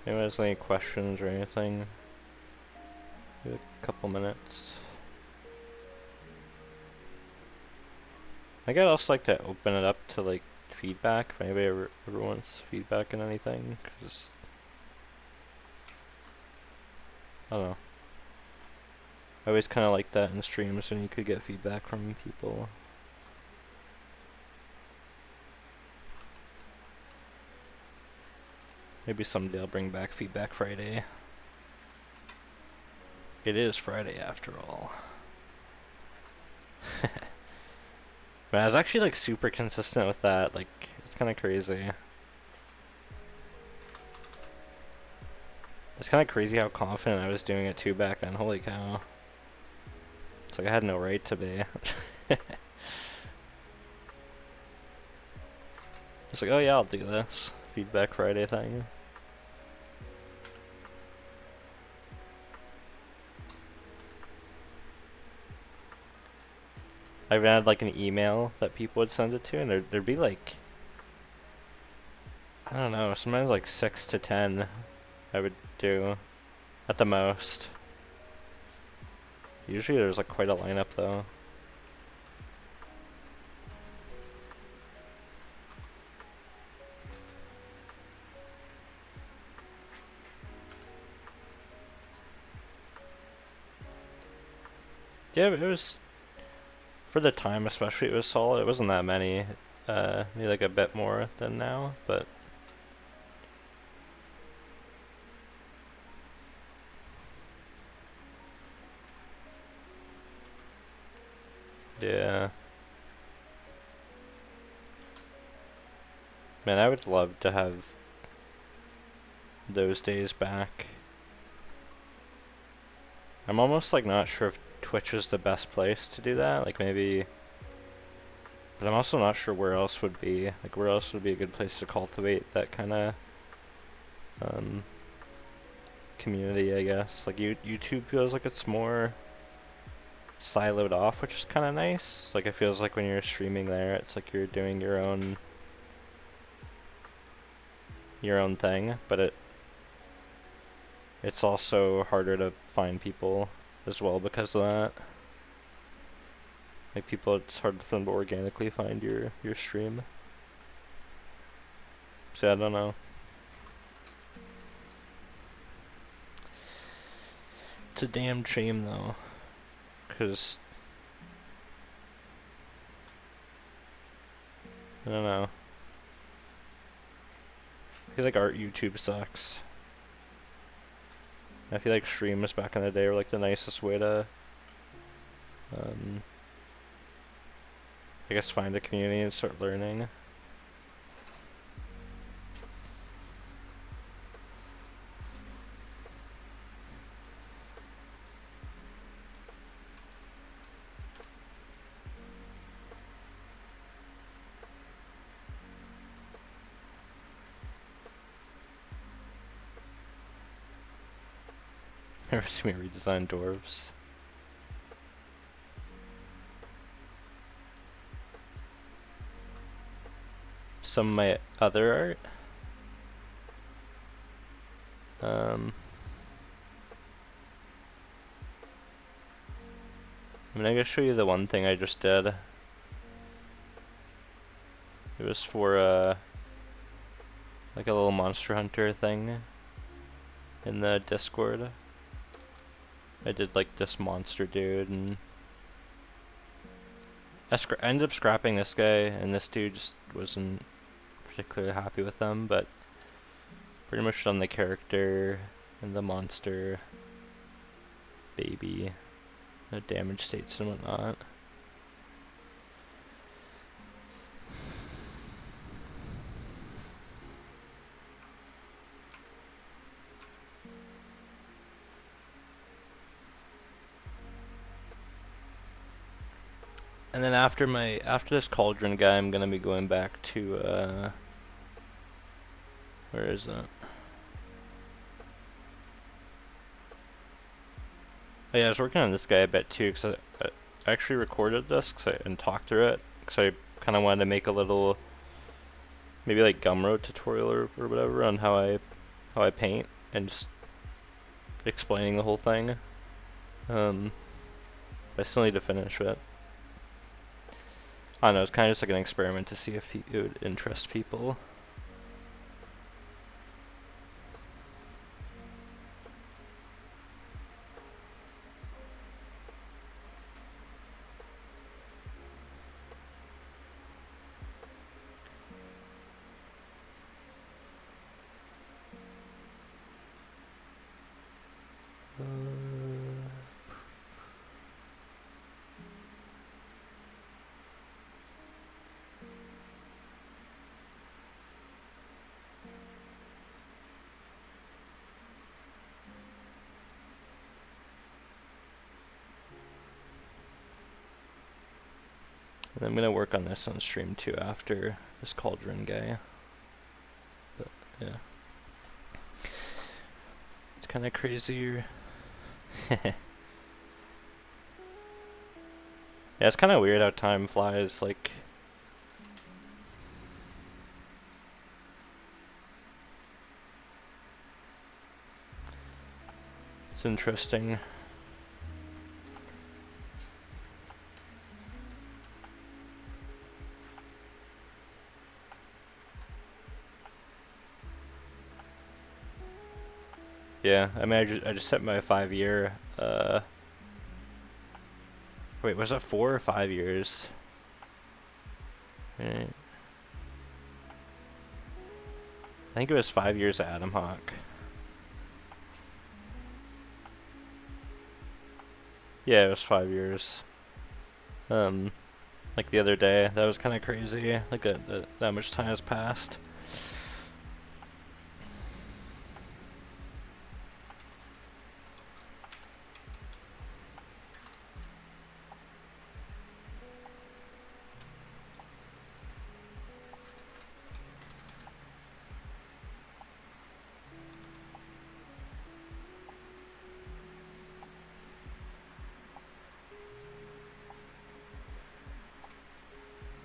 anyone has any questions or anything, give it a couple minutes. I guess I'd also like to open it up to like feedback if anybody ever wants feedback on anything, because I don't know. I always kind of like that in streams when you could get feedback from people. Maybe someday I'll bring back Feedback Friday. It is Friday after all. But I was actually like super consistent with that. Like, it's kind of crazy. It's kind of crazy how confident I was doing it too back then. Holy cow. It's like I had no right to be. It's like, oh yeah, I'll do this. Feedback Friday thing. I even had like an email that people would send it to, and there'd be like, I don't know, sometimes like 6 to 10 I would do at the most. Usually there's like quite a lineup though. Yeah, it was for the time especially it was solid. It wasn't that many. Maybe like a bit more than now, but yeah. Man, I would love to have those days back. I'm almost like not sure if Twitch is the best place to do that. Like maybe, but I'm also not sure where else would be. Like where else would be a good place to cultivate that kind of um, community, I guess. Like YouTube feels like it's more siloed off, which is kind of nice. Like it feels like when you're streaming there, it's like you're doing your own thing, but it's also harder to find people as well because of that. Like people, it's hard for them to organically find your stream. So I don't know. It's a damn shame though, cause I don't know. I feel like art YouTube sucks. I feel like streams back in the day were like the nicest way to, um, I guess find a community and start learning. Never seen me redesign dwarves. Some of my other art. I mean, I can show you the one thing I just did. It was for like a little Monster Hunter thing in the Discord. I did like this monster dude, and I ended up scrapping this guy, and this dude just wasn't particularly happy with them, but pretty much done the character and the monster baby, the damage states and whatnot. And then after this cauldron guy, I'm gonna be going back to where is that? Oh yeah, I was working on this guy a bit too, cause I actually recorded this and talked through it, cause I kind of wanted to make a little, maybe like Gumroad tutorial or whatever on how I paint and just explaining the whole thing. But I still need to finish it. I don't know, it's kind of just like an experiment to see if it would interest people. And I'm gonna work on this on stream too after this cauldron guy. But yeah, it's kind of crazier. Yeah, it's kind of weird how time flies. Like, it's interesting. Yeah, I mean, I just set my 5 year. Wait, was it 4 or 5 years? Right. I think it was 5 years at Adam Hawk. Yeah, it was 5 years. Like the other day, that was kind of crazy. Like that much time has passed.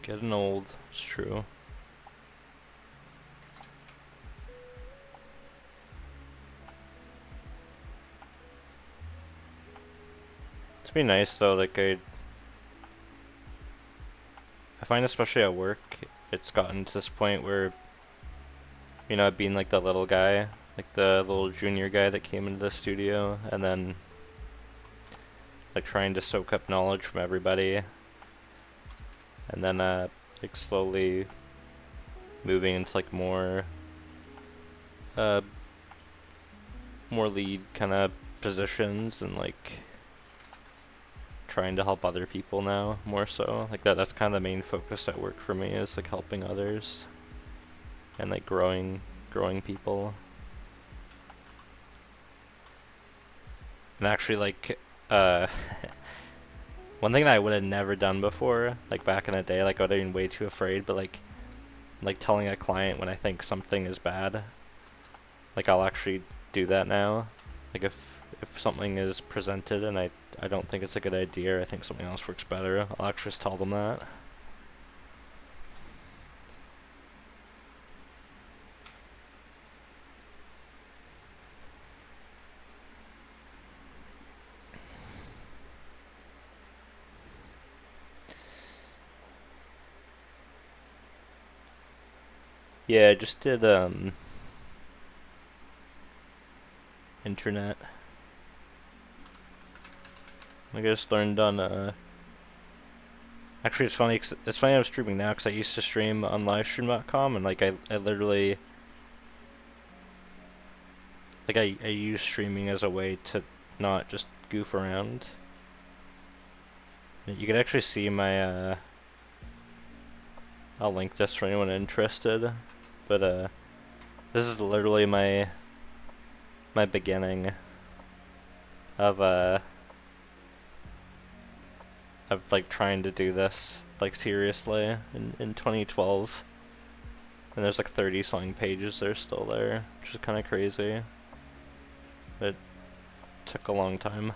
Getting old, it's true. It's been nice though, like I find especially at work, it's gotten to this point where, you know, being like the little guy, like the little junior guy that came into the studio, and then like trying to soak up knowledge from everybody, and then like slowly moving into like uh more lead kind of positions, and like trying to help other people now more so. Like that's kind of the main focus at work for me, is like helping others and like growing people. And actually like uh one thing that I would have never done before, like back in the day, like I would have been way too afraid, but like telling a client when I think something is bad, like I'll actually do that now. Like if something is presented and I don't think it's a good idea, or I think something else works better, I'll actually just tell them that. Yeah, I just did internet. I just learned on actually it's funny I'm streaming now, because I used to stream on livestream.com, and like I literally like I use streaming as a way to not just goof around. You can actually see my I'll link this for anyone interested, but this is literally my beginning of like trying to do this like seriously in 2012, and there's like 30 something pages that are still there, which is kind of crazy. It took a long time.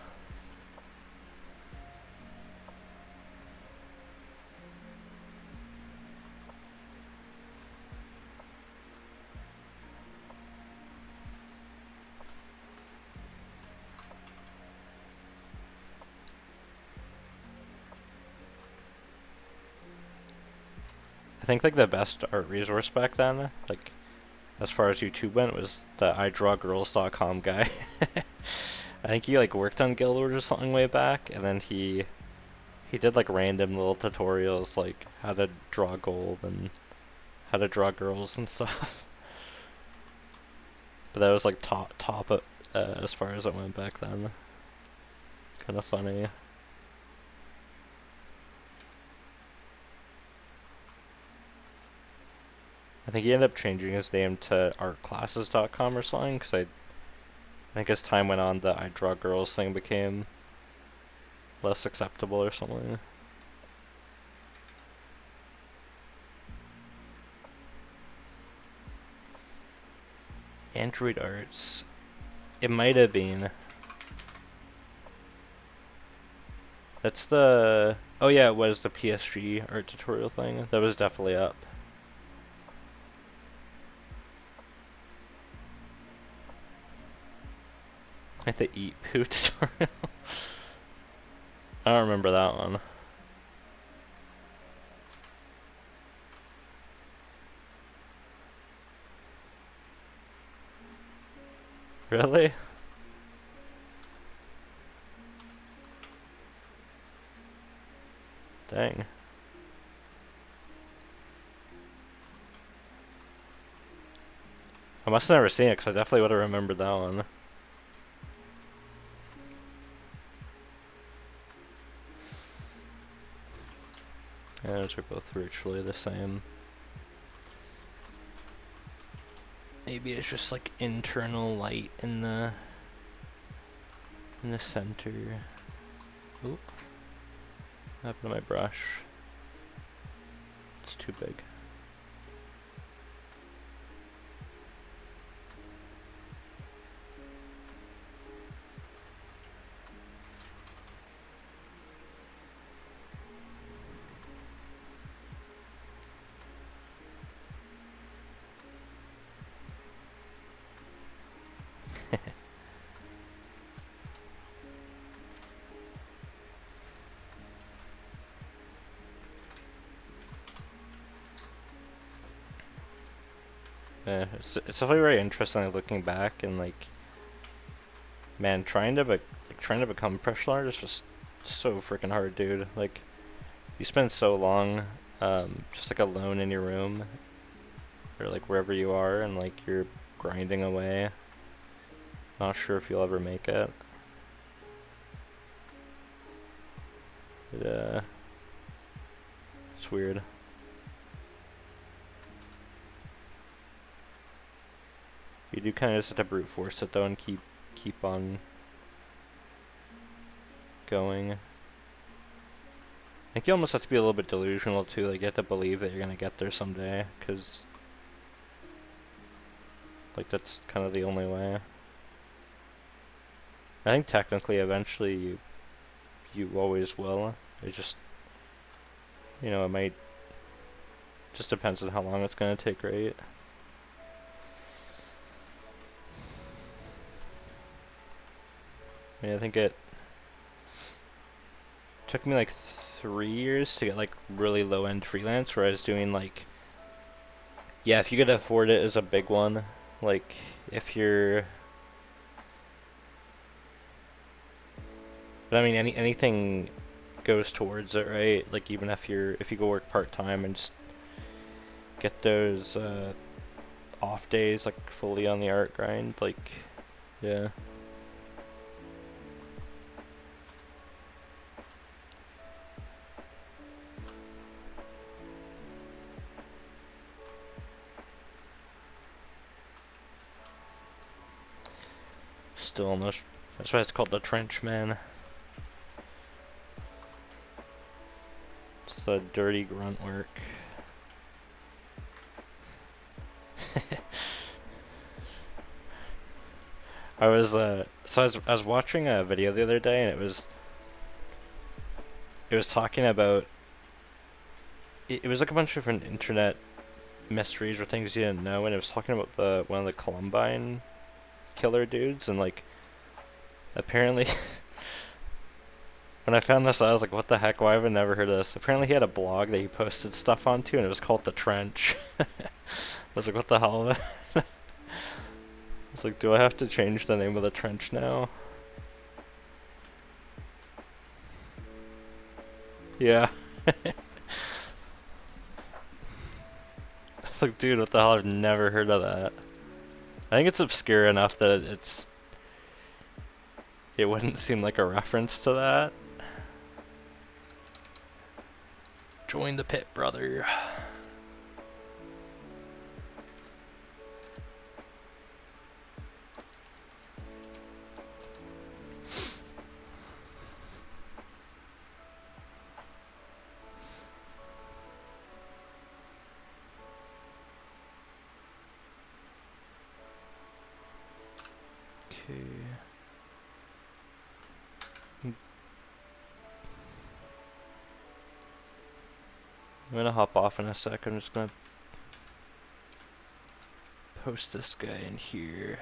I think like the best art resource back then, like as far as YouTube went, was the iDrawGirls.com guy. I think he like worked on Guild Wars or something way back, and then he did like random little tutorials, like how to draw gold and how to draw girls and stuff. But that was like top as far as it went back then. Kind of funny. I think he ended up changing his name to artclasses.com or something, because I think as time went on, the I Draw Girls thing became less acceptable or something. Android Arts. It might have been. That's the... Oh yeah, it was the PSG art tutorial thing. That was definitely up. Like the Eat Poo tutorial. I don't remember that one. Really? Dang. I must have never seen it, because I definitely would have remembered that one. Yeah, those are both virtually the same. Maybe it's just like internal light in the center. Oop. What happened to my brush? It's too big. Yeah, it's definitely very interesting like, looking back and like, man, trying to become a professional artist was so freaking hard, dude. Like, you spend so long, just like alone in your room, or like wherever you are, and like you're grinding away. Not sure if you'll ever make it. But, it's weird. You do kind of just have to brute force it though and keep on going. I think you almost have to be a little bit delusional too. Like you have to believe that you're gonna get there someday, because like that's kind of the only way. I think technically, eventually, you always will. It just, it might. Just depends on how long it's gonna take, right? I mean, I think it took me like 3 years to get like really low end freelance, where I was doing like, yeah, if you could afford it is a big one. Like, if you're, but I mean, anything goes towards it, right? Like, even if you go work part time and just get those off days, like fully on the art grind, like, yeah. Still almost. That's why it's called the trench, man. It's the dirty grunt work. I was watching a video the other day, and it was talking about, it was like a bunch of different internet mysteries or things you didn't know, and it was talking about one of the Columbine killer dudes, and like, apparently when I found this out, I was like, what the heck, why have I never heard of this? Apparently he had a blog that he posted stuff onto, and it was called The Trench. I was like, what the hell? I was like, do I have to change the name of The Trench now? Yeah. I was like, dude, what the hell? I've never heard of that. I think it's obscure enough that it wouldn't seem like a reference to that. Join the pit, brother. Okay. I'm gonna hop off in a sec. I'm just gonna post this guy in here.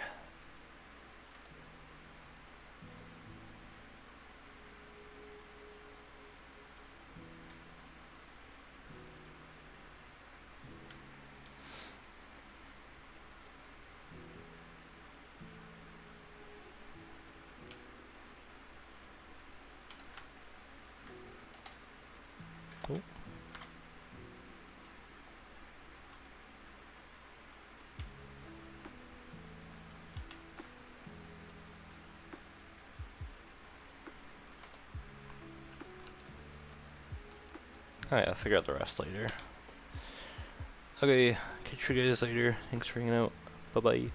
Oh. Alright, I'll figure out the rest later. Okay, catch you guys later. Thanks for hanging out. Bye bye.